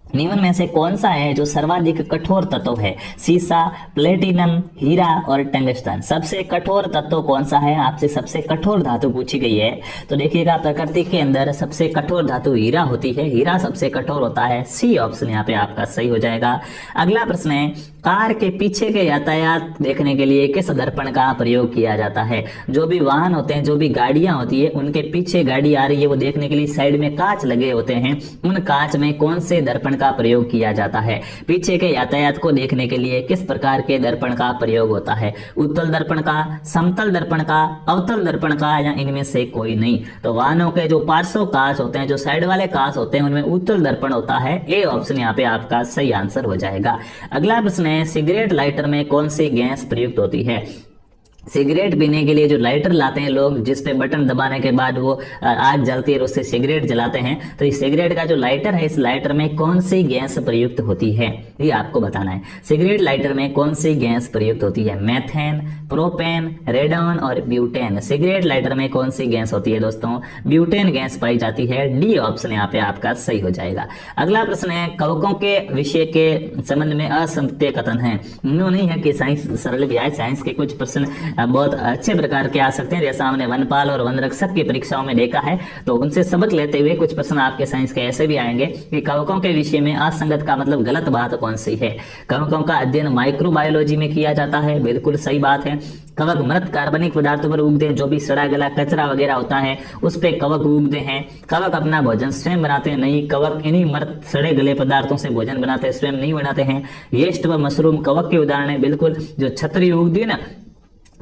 निम्न में से कौन सा है जो सर्वाधिक कठोर तत्व है? सीसा, प्लेटिनम, हीरा और टंगस्टन। सबसे कठोर तत्व कौन सा है? आपसे सबसे कठोर धातु पूछी गई है, तो देखिएगा प्रकृति के अंदर सबसे कठोर धातु हीरा होती है, हीरा सबसे कठोर होता है, सी ऑप्शन यहाँ पे आपका सही हो जाएगा। अगला प्रश्न है, कार के पीछे के यातायात देखने के लिए किस दर्पण का प्रयोग किया जाता है? जो भी वाहन होते हैं, जो भी गाड़ियां होती है, उनके पीछे गाड़ी आ रही है वो देखने के लिए साइड में कांच लगे होते हैं, उन कांच में कौन से दर्पण का प्रयोग किया जाता है? पीछे के यातायात को देखने के लिए किस प्रकार के दर्पण का प्रयोग होता है? उत्तल दर्पण का, समतल दर्पण का, अवतल दर्पण का या इनमें से कोई नहीं? तो वाहनों के जो पार्श्व कांच होते हैं, जो साइड वाले कांच होते हैं, उनमें उत्तल दर्पण होता है, ए ऑप्शन यहाँ पे आपका सही आंसर हो जाएगा। अगला प्रश्न है, सिगरेट लाइटर में कौन सी गैस प्रयुक्त होती है? सिगरेट पीने के लिए जो लाइटर लाते हैं लोग, जिस पे बटन दबाने के बाद वो आग जलती है और उससे सिगरेट जलाते हैं, तो इस सिगरेट का जो लाइटर है, इस लाइटर में कौन सी गैस प्रयुक्त होती है, ये आपको बताना है। सिगरेट लाइटर में कौन सी गैस प्रयुक्त होती है? मेथेन, प्रोपेन, रेडॉन और ब्यूटेन। सिगरेट लाइटर में कौन सी गैस होती है दोस्तों? ब्यूटेन गैस पाई जाती है, डी ऑप्शन यहाँ पे आपका सही हो जाएगा। अगला प्रश्न है, कवकों के विषय के संबंध में असत्य कथन है। नहीं है कि साइंस सरल भी है, साइंस के कुछ प्रश्न बहुत अच्छे प्रकार के आ सकते हैं, जैसा हमने वनपाल और वनरक्षक की परीक्षाओं में देखा है, तो उनसे सबक लेते हुए कुछ प्रश्न आपके साइंस के ऐसे भी आएंगे कि कवकों के विषय में असंगत का मतलब गलत बात कौन सी है? कवकों का अध्ययन माइक्रोबायोलॉजी में किया जाता है, बिल्कुल सही बात है। कवक मृत कार्बनिक पदार्थों पर उगते हैं, जो भी सड़ा गला कचरा वगैरह होता है उस पे कवक उगते हैं। कवक अपना भोजन स्वयं बनाते हैं? नहीं, कवक इन्हीं मृत सड़े गले पदार्थों से भोजन बनाते हैं, स्वयं नहीं बनाते हैं। येस्ट व मशरूम कवक के उदाहरण है, बिल्कुल। जो छतरी उगती है ना,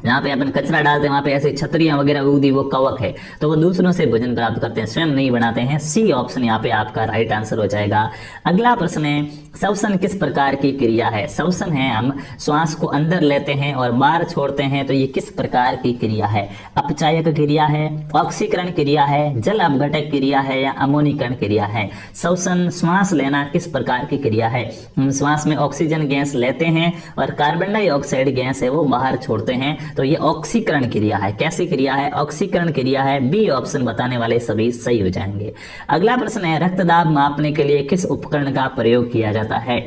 जहाँ पे अपन कचरा डालते हैं वहाँ पे ऐसे छतरियां वगैरह उगती, वो कवक है, तो वो दूसरों से भोजन प्राप्त करते हैं, स्वयं नहीं बनाते हैं। सी ऑप्शन यहाँ पे आपका राइट आंसर हो जाएगा। अगला प्रश्न है, श्वसन किस प्रकार की क्रिया है? श्वसन है हम श्वास को अंदर लेते हैं और बाहर छोड़ते हैं, तो ये किस प्रकार की क्रिया है? अपचायक क्रिया है, ऑक्सीकरण क्रिया है, जल अपघटक क्रिया है, या अमोनीकरण क्रिया है? श्वसन श्वास लेना किस प्रकार की क्रिया है? हम श्वास में ऑक्सीजन गैस लेते हैं और कार्बन डाइऑक्साइड गैस है वो बाहर छोड़ते हैं, तो ये ऑक्सीकरण क्रिया है। कैसी क्रिया है? ऑक्सीकरण क्रिया है। बी ऑप्शन बताने वाले सभी सही हो जाएंगे। अगला प्रश्न है, रक्त दाब मापने के लिए किस उपकरण का प्रयोग किया जाता है?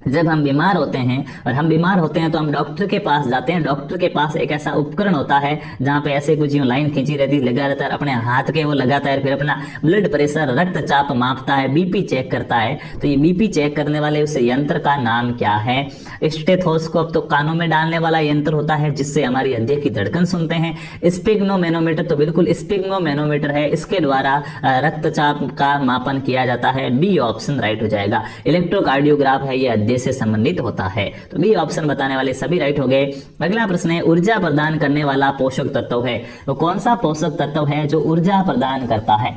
जब हम बीमार होते हैं और हम बीमार होते हैं तो हम डॉक्टर के पास जाते हैं। डॉक्टर के पास एक ऐसा उपकरण होता है जहाँ पे ऐसे कुछ यूं लाइन खींची रहती है, लगा रहता है, अपने हाथ के वो लगाता है, फिर अपना ब्लड प्रेशर रक्तचाप मापता है, बीपी चेक करता है। तो ये बीपी चेक करने वाले उस यंत्र का नाम क्या है? स्टेथोस्कोप तो कानों में डालने वाला यंत्र होता है जिससे हमारी हृदय की धड़कन सुनते हैं। स्पिग्नोमेनोमीटर तो बिल्कुल स्पिग्नोमेनोमीटर है, इसके द्वारा रक्तचाप का मापन किया जाता है। बी ऑप्शन राइट हो जाएगा। इलेक्ट्रोकार्डियोग्राफ है, ये से संबंधित होता है, तो बी ऑप्शन बताने वाले सभी राइट हो गए। अगला प्रश्न है, ऊर्जा प्रदान करने वाला पोषक तत्व है, वो कौन सा पोषक तत्व है जो ऊर्जा प्रदान करता है?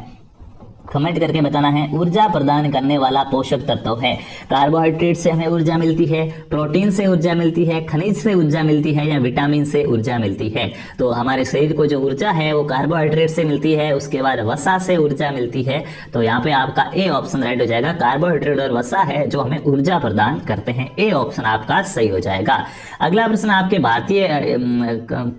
कमेंट करके बताना है। ऊर्जा प्रदान करने वाला पोषक तत्व है। कार्बोहाइड्रेट से हमें ऊर्जा मिलती है, प्रोटीन से ऊर्जा मिलती है, खनिज से ऊर्जा मिलती है, या विटामिन से ऊर्जा मिलती है? तो हमारे शरीर को जो ऊर्जा है वो कार्बोहाइड्रेट से मिलती है, उसके बाद वसा से ऊर्जा मिलती है। तो यहाँ पे आपका ए ऑप्शन राइट हो जाएगा। कार्बोहाइड्रेट और वसा है जो हमें ऊर्जा प्रदान करते हैं। ए ऑप्शन आपका सही हो जाएगा। अगला प्रश्न आपके भारतीय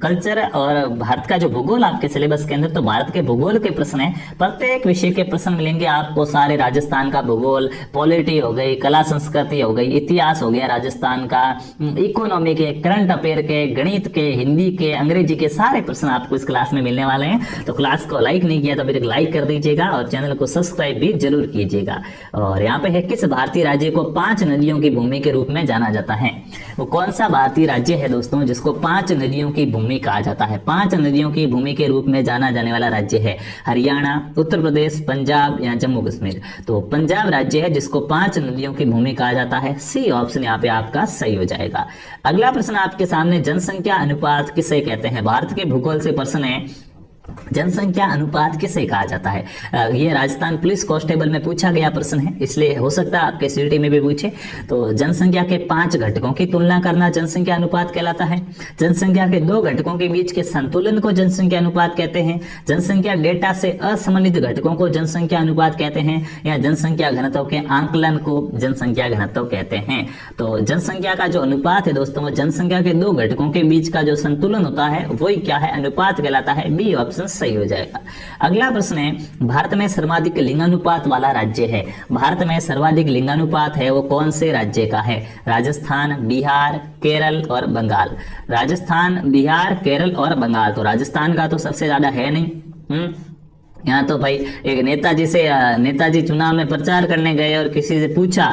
कल्चर और भारत का जो भूगोल आपके सिलेबस के अंदर, तो भारत के भूगोल के प्रश्न है। प्रत्येक विषय के प्रश्न मिलेंगे आपको सारे। राजस्थान का भूगोल, पॉलिटी हो गई, कला संस्कृति हो गई, इतिहास हो गया राजस्थान का, इकोनॉमी के, करंट अफेयर के, गणित के, हिंदी के, अंग्रेजी के सारे प्रश्न आपको इस क्लास में मिलने वाले हैं। तो क्लास को लाइक नहीं किया तो फिर लाइक कर दीजिएगा और चैनल को सब्सक्राइब भी जरूर कीजिएगा। और यहाँ पे है, किस भारतीय राज्य को 5 नदियों की भूमि के रूप में जाना जाता है? वो कौन सा भारतीय राज्य है दोस्तों जिसको 5 नदियों की भूमि कहा जाता है? 5 नदियों की भूमि के रूप में जाना जाने वाला राज्य है हरियाणा, उत्तर प्रदेश, पंजाब या जम्मू कश्मीर? तो पंजाब राज्य है जिसको 5 नदियों की भूमि कहा जाता है। सी ऑप्शन यहाँ पे आपका सही हो जाएगा। अगला प्रश्न आपके सामने, जनसंख्या अनुपात किसे कहते हैं? भारत के भूगोल से प्रश्न है, जनसंख्या अनुपात किसे कहा जाता है? ये राजस्थान पुलिस कांस्टेबल में पूछा गया प्रश्न है, इसलिए हो सकता है आपके सीटी में भी पूछे। तो जनसंख्या के 5 घटकों की तुलना करना जनसंख्या अनुपात कहलाता है। जनसंख्या के 2 घटकों के बीच के संतुलन को जनसंख्या अनुपात कहते हैं। जनसंख्या डेटा से असंबंधित घटकों को जनसंख्या अनुपात कहते हैं, या जनसंख्या घनत्व के आंकलन को जनसंख्या घनत्व कहते हैं। तो जनसंख्या का जो अनुपात है दोस्तों, वो जनसंख्या के 2 घटकों के बीच का जो संतुलन होता है वही क्या है? अनुपात कहलाता है। बी ऑप्शन सही हो जाएगा। अगला प्रश्न है, भारत में सर्वाधिक लिंगानुपात वाला राज्य है। भारत में सर्वाधिक लिंगानुपात है वो कौन से राज्य का है? राजस्थान, बिहार, केरल और बंगाल? राजस्थान, बिहार, केरल और बंगाल। तो राजस्थान का तो सबसे ज्यादा है नहीं। यहाँ तो भाई एक नेताजी चुनाव में प्रचार करने गए और किसी से पूछा,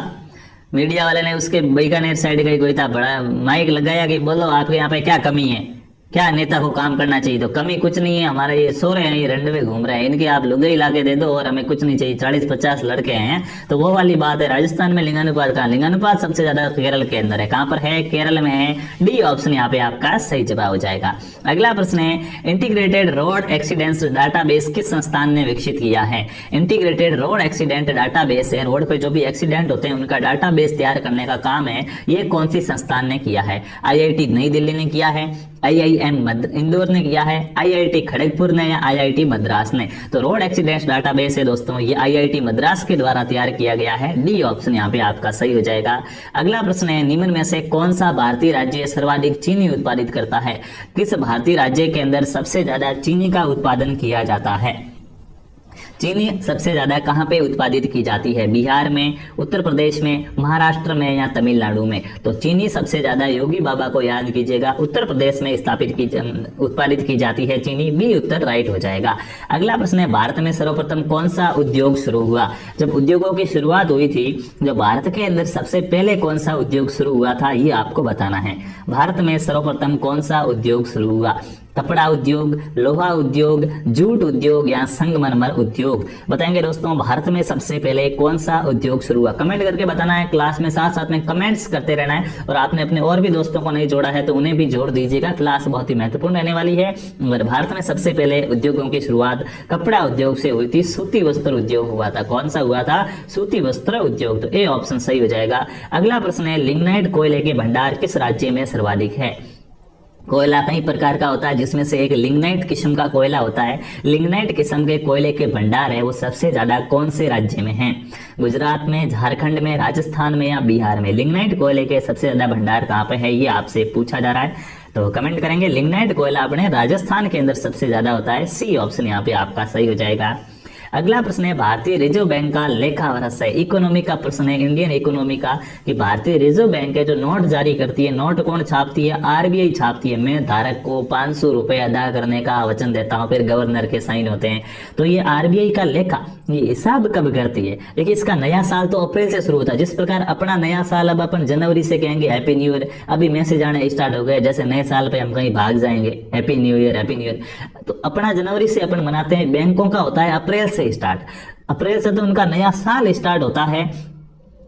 मीडिया वाले ने उसके बीकानेर साइड का कोई था, बड़ा माइक लगाया कि बोलो आपके यहाँ पे क्या कमी है, क्या नेता को काम करना चाहिए? तो कमी कुछ नहीं है, हमारे ये सो रहे हैं, ये रंडवे घूम रहे हैं, इनके आप लुगाई ला के दे दो और हमें कुछ नहीं चाहिए। 40-50 लड़के हैं, तो वो वाली बात है। राजस्थान में लिंगानुपात का, लिंगानुपात सबसे ज्यादा केरल के अंदर है। कहां पर है? केरल में है। डी ऑप्शन यहाँ पे आपका सही जवाब हो जाएगा। अगला प्रश्न है, इंटीग्रेटेड रोड एक्सीडेंट्स डाटाबेस किस संस्थान ने विकसित किया है? इंटीग्रेटेड रोड एक्सीडेंट डाटाबेस है, रोड पे जो भी एक्सीडेंट होते हैं उनका डाटाबेस तैयार करने का काम है, ये कौन सी संस्थान ने किया है? IIT नई दिल्ली ने किया है, IIM इंदौर ने किया है, IIT खड़गपुर ने, या IIT मद्रास ने? तो रोड एक्सीडेंट्स डाटाबेस है दोस्तों, ये IIT मद्रास के द्वारा तैयार किया गया है। डी ऑप्शन यहाँ पे आपका सही हो जाएगा। अगला प्रश्न है, निम्न में से कौन सा भारतीय राज्य सर्वाधिक चीनी उत्पादित करता है? किस भारतीय राज्य के अंदर सबसे ज्यादा चीनी का उत्पादन किया जाता है? चीनी सबसे ज्यादा कहाँ पे उत्पादित की जाती है? बिहार में, उत्तर प्रदेश में, महाराष्ट्र में, या तमिलनाडु में? तो चीनी सबसे ज्यादा, योगी बाबा को याद कीजिएगा, उत्तर प्रदेश में उत्पादित की जाती है चीनी। बी उत्तर राइट हो जाएगा। अगला प्रश्न है, भारत में सर्वप्रथम कौन सा उद्योग शुरू हुआ? जब उद्योगों की शुरुआत हुई थी, जो भारत के अंदर सबसे पहले कौन सा उद्योग शुरू हुआ था, ये आपको बताना है। भारत में सर्वप्रथम कौन सा उद्योग शुरू हुआ? कपड़ा उद्योग, लोहा उद्योग, जूट उद्योग या संगमरमर उद्योग। बताएंगे दोस्तों भारत में सबसे पहले कौन सा उद्योग शुरू हुआ। कमेंट करके बताना है, क्लास में साथ साथ में कमेंट्स करते रहना है। और आपने अपने और भी दोस्तों को नहीं जोड़ा है तो उन्हें भी जोड़ दीजिएगा, क्लास बहुत ही महत्वपूर्ण रहने वाली है। और भारत में सबसे पहले उद्योगों की शुरुआत कपड़ा उद्योग से हुई थी, सूती वस्त्र उद्योग हुआ था। कौन सा हुआ था? सूती वस्त्र उद्योग। तो ए ऑप्शन सही हो जाएगा। अगला प्रश्न है लिग्नाइट कोयले के भंडार किस राज्य में सर्वाधिक है। कोयला कई प्रकार का होता है जिसमें से एक लिग्नाइट किस्म का कोयला होता है। लिग्नाइट किस्म के कोयले के भंडार है वो सबसे ज्यादा कौन से राज्य में है? गुजरात में, झारखंड में, राजस्थान में या बिहार में? लिग्नाइट कोयले के सबसे ज्यादा भंडार कहाँ पे है ये आपसे पूछा जा रहा है, तो कमेंट करेंगे। लिग्नाइट कोयला अपने राजस्थान के अंदर सबसे ज्यादा होता है। सी ऑप्शन यहाँ पे आपका सही हो जाएगा। अगला प्रश्न है भारतीय रिजर्व बैंक का लेखा वर्ष है। इकोनॉमी का प्रश्न है, इंडियन इकोनॉमी का, कि भारतीय रिजर्व बैंक है जो नोट जारी करती है, नोट कौन छापती है? आरबीआई छापती है। मैं धारक को 500 रुपए अदा करने का वचन देता हूँ, फिर गवर्नर के साइन होते हैं। तो ये आरबीआई का लेखा ये हिसाब कब करती है? देखिए इसका नया साल तो अप्रैल से शुरू होता है। जिस प्रकार अपना नया साल अब अपन जनवरी से कहेंगे हैप्पी न्यू ईयर, अभी मैसेज आने स्टार्ट हो गए, जैसे नए साल पे हम कहीं भाग जाएंगे happy new year happy new year, तो अपना जनवरी से अपन मनाते हैं। बैंकों का होता है अप्रैल से स्टार्ट, अप्रैल से तो उनका नया साल स्टार्ट होता है।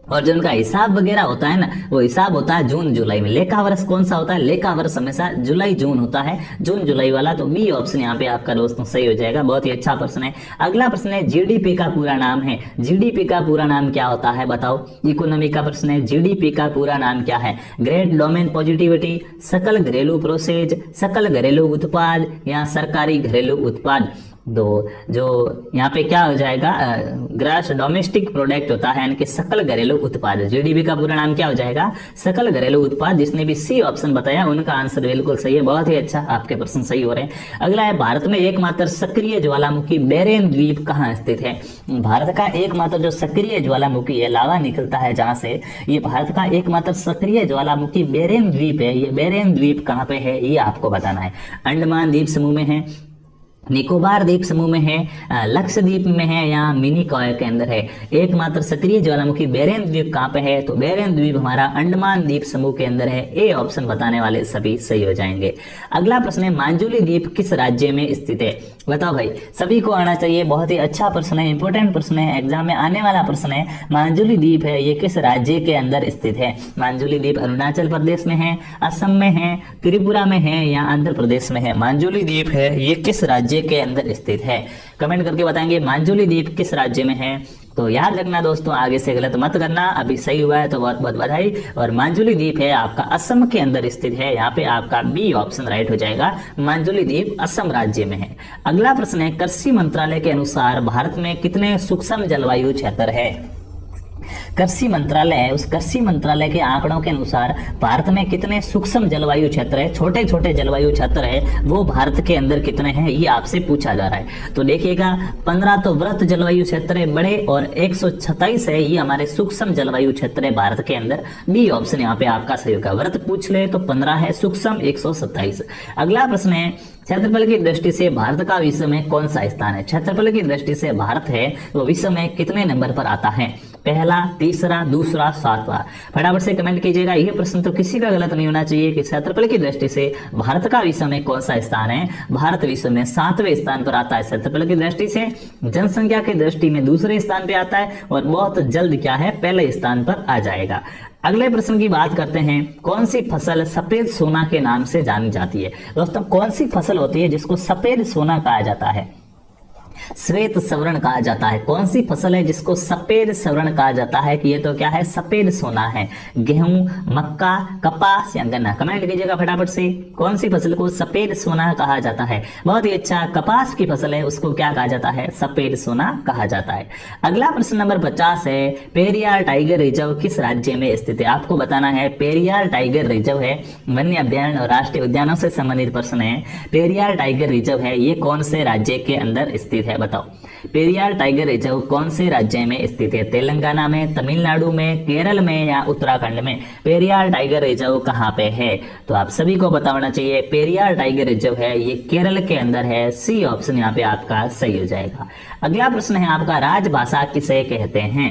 और जो उनका हिसाब वगैरह होता है ना, वो हिसाब होता है जून जुलाई में। लेखा वर्ष कौन सा होता है? लेखा वर्ष हमेशा जुलाई जून होता है, जून जुलाई वाला। तो बी ऑप्शन यहाँ पे आपका दोस्तों सही हो जाएगा। बहुत ही अच्छा प्रश्न है। अगला प्रश्न है जीडीपी का पूरा नाम है। जीडीपी का पूरा नाम क्या होता है बताओ। इकोनॉमी का प्रश्न है, जीडीपी का पूरा नाम क्या है? ग्रेट डोमेन पॉजिटिविटी, सकल घरेलू प्रोसेस, सकल घरेलू उत्पाद या सरकारी घरेलू उत्पाद। तो जो यहाँ पे क्या हो जाएगा, ग्रॉस डोमेस्टिक प्रोडक्ट होता है, यानी कि सकल घरेलू उत्पाद। जीडीपी का पूरा नाम क्या हो जाएगा? सकल घरेलू उत्पाद। जिसने भी सी ऑप्शन बताया उनका आंसर बिल्कुल सही है। बहुत ही अच्छा, आपके प्रश्न सही हो रहे हैं। अगला है भारत में एकमात्र सक्रिय ज्वालामुखी बेरेन द्वीप कहाँ स्थित है। भारत का एकमात्र जो सक्रिय ज्वालामुखी है, लावा निकलता है जहां से, ये भारत का एकमात्र सक्रिय ज्वालामुखी बेरेन द्वीप है। ये बेरेन द्वीप कहाँ पे है ये आपको बताना है। अंडमान द्वीप समूह में है, निकोबार द्वीप समूह में है, लक्षद्वीप में है या मिनिकॉय के अंदर है। एकमात्र सक्रिय ज्वालामुखी बेरेन द्वीप कहाँ पे है? तो बेरेन द्वीप हमारा अंडमान द्वीप समूह के अंदर है। ए ऑप्शन बताने वाले सभी सही हो जाएंगे। अगला प्रश्न है मांजुली द्वीप किस राज्य में स्थित है। बताओ भाई, सभी को आना चाहिए। बहुत ही अच्छा प्रश्न है, इंपॉर्टेंट प्रश्न है, एग्जाम में आने वाला प्रश्न है। मांजुली द्वीप है ये किस राज्य के अंदर स्थित है? मांजुली द्वीप अरुणाचल प्रदेश में है, असम में है, त्रिपुरा में है या आंध्र प्रदेश में है? मांजुली द्वीप है ये किस राज्य के अंदर स्थित है? कमेंट करके बताएंगे मांजुली द्वीप किस राज्य में है। तो याद रखना दोस्तों, आगे से गलत मत करना। अभी सही हुआ है तो बहुत बहुत बधाई। और मांजुली द्वीप है आपका असम के अंदर स्थित है। यहाँ पे आपका बी ऑप्शन राइट हो जाएगा। मांजुली द्वीप असम राज्य में है। अगला प्रश्न है कृषि मंत्रालय के अनुसार भारत में कितने सूक्ष्म जलवायु क्षेत्र है। कृषि मंत्रालय है, उस कृषि मंत्रालय के आंकड़ों के अनुसार भारत में कितने सूक्ष्म जलवायु क्षेत्र है, छोटे छोटे जलवायु क्षेत्र है, वो भारत के अंदर कितने हैं ये आपसे पूछा जा रहा है। तो देखिएगा 15 तो वृत्त जलवायु क्षेत्र है बड़े, और 126 है ये हमारे सूक्ष्म जलवायु क्षेत्र है भारत के अंदर। बी ऑप्शन यहाँ पे आपका सही होगा। वृत्त पूछ ले तो 15 है, सूक्ष्म 127। अगला प्रश्न है क्षेत्रफल की दृष्टि से भारत का विश्व में कौन सा स्थान है। क्षेत्रफल की दृष्टि से भारत है वो विश्व में कितने नंबर पर आता है? पहला, तीसरा, दूसरा, सातवां? फटाफट से कमेंट कीजिएगा। यह प्रश्न तो किसी का गलत नहीं होना चाहिए कि क्षेत्रफल की दृष्टि से भारत का विश्व में कौन सा स्थान है। भारत विश्व में 7वें स्थान पर आता है क्षेत्रफल की दृष्टि से। जनसंख्या की दृष्टि में दूसरे स्थान पे आता है, और बहुत जल्द क्या है पहले स्थान पर आ जाएगा। अगले प्रश्न की बात करते हैं, कौन सी फसल सफेद सोना के नाम से जानी जाती है। दोस्तों कौन सी फसल होती है जिसको सफेद सोना कहा जाता है, श्वेत स्वर्ण कहा जाता है? कौन सी फसल है जिसको सफेद स्वर्ण कहा जाता है कि ये तो क्या है सफेद सोना है? गेहूं, मक्का, कपास या गन्ना? कमेंट कीजिएगा फटाफट से। कौन सी फसल को सफेद सोना कहा जाता है? बहुत ही अच्छा, कपास की फसल है उसको क्या कहा जाता है? सफेद सोना कहा जाता है। अगला प्रश्न नंबर 50 है, पेरियार टाइगर रिजर्व किस राज्य में स्थित है? आपको बताना है। पेरियार टाइगर रिजर्व है वन्य अभ्यारण्य और राष्ट्रीय उद्यानों से संबंधित प्रश्न है। पेरियार टाइगर रिजर्व है ये कौन से राज्य के अंदर स्थित है? बताओ, पेरियार टाइगर रिजर्व कौन से राज्य में स्थित है? तेलंगाना में, तमिलनाडु में, केरल में या उत्तराखंड में? पेरियार टाइगर रिजर्व कहाँ पे है? तो आप सभी को पता होना चाहिए। पेरियार टाइगर रिजर्व है ये केरल के अंदर है। सी ऑप्शन यहाँ पे आपका सही हो जाएगा। अगला प्रश्न है आपका, राजभाषा किसे कहते हैं?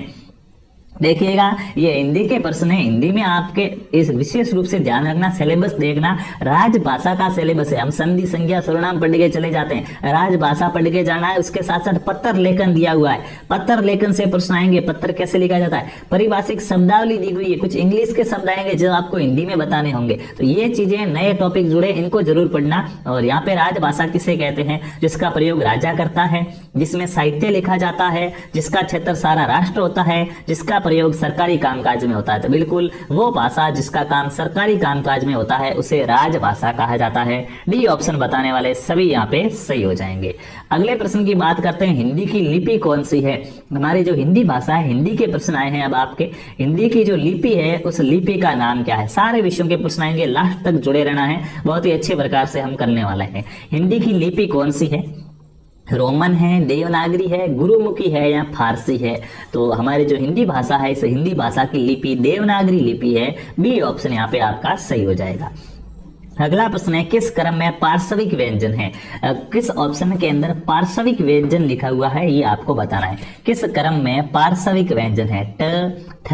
देखिएगा, ये हिंदी के प्रश्न है। हिंदी में आपके इस विशेष रूप से ध्यान रखना, सिलेबस देखना, राजभाषा का सिलेबस है। हम संधि संज्ञा सर्वनाम पढ़ के चले जाते हैं, राजभाषा पढ़ के जाना है। उसके साथ साथ पत्र लेखन दिया हुआ है, पत्र लेखन से प्रश्न आएंगे। पत्र कैसे लिखा जाता है, पारिभाषिक शब्दावली दी हुई है, कुछ इंग्लिश के शब्द आएंगे जो आपको हिंदी में बताने होंगे। तो ये चीजें नए टॉपिक जुड़े, इनको जरूर पढ़ना। और यहाँ पे राजभाषा किसे कहते हैं, जिसका प्रयोग राजा करता है, जिसमें साहित्य लिखा जाता है, जिसका क्षेत्र सारा राष्ट्र होता है, जिसका प्रयोग सरकारी कामकाज में होता है। तो बिल्कुल वो भाषा जिसका काम सरकारी कामकाज में होता है उसे राजभाषा कहा जाता है। डी ऑप्शन बताने वाले सभी यहाँ पे सही हो जाएंगे। अगले प्रश्न की बात करते हैं, हिंदी की लिपि कौन सी है। हमारी जो हिंदी भाषा है, हिंदी के प्रश्न आए हैं। अब आपके हिंदी की जो लिपि है उस लिपि का नाम क्या है। सारे विषयों के प्रश्न आएंगे, लास्ट तक जुड़े रहना है, बहुत ही अच्छे प्रकार से हम करने वाले हैं। हिंदी की लिपि कौन सी है, रोमन है, देवनागरी है, गुरुमुखी है या फारसी है। तो हमारी जो हिंदी भाषा है, इस हिंदी भाषा की लिपि देवनागरी लिपि है। बी ऑप्शन यहाँ पे आपका सही हो जाएगा। अगला प्रश्न है, किस क्रम में पार्श्विक व्यंजन है। किस ऑप्शन के अंदर पार्श्विक व्यंजन लिखा हुआ है ये आपको बताना है। किस क्रम में पार्श्विक व्यंजन है, ट, ठ,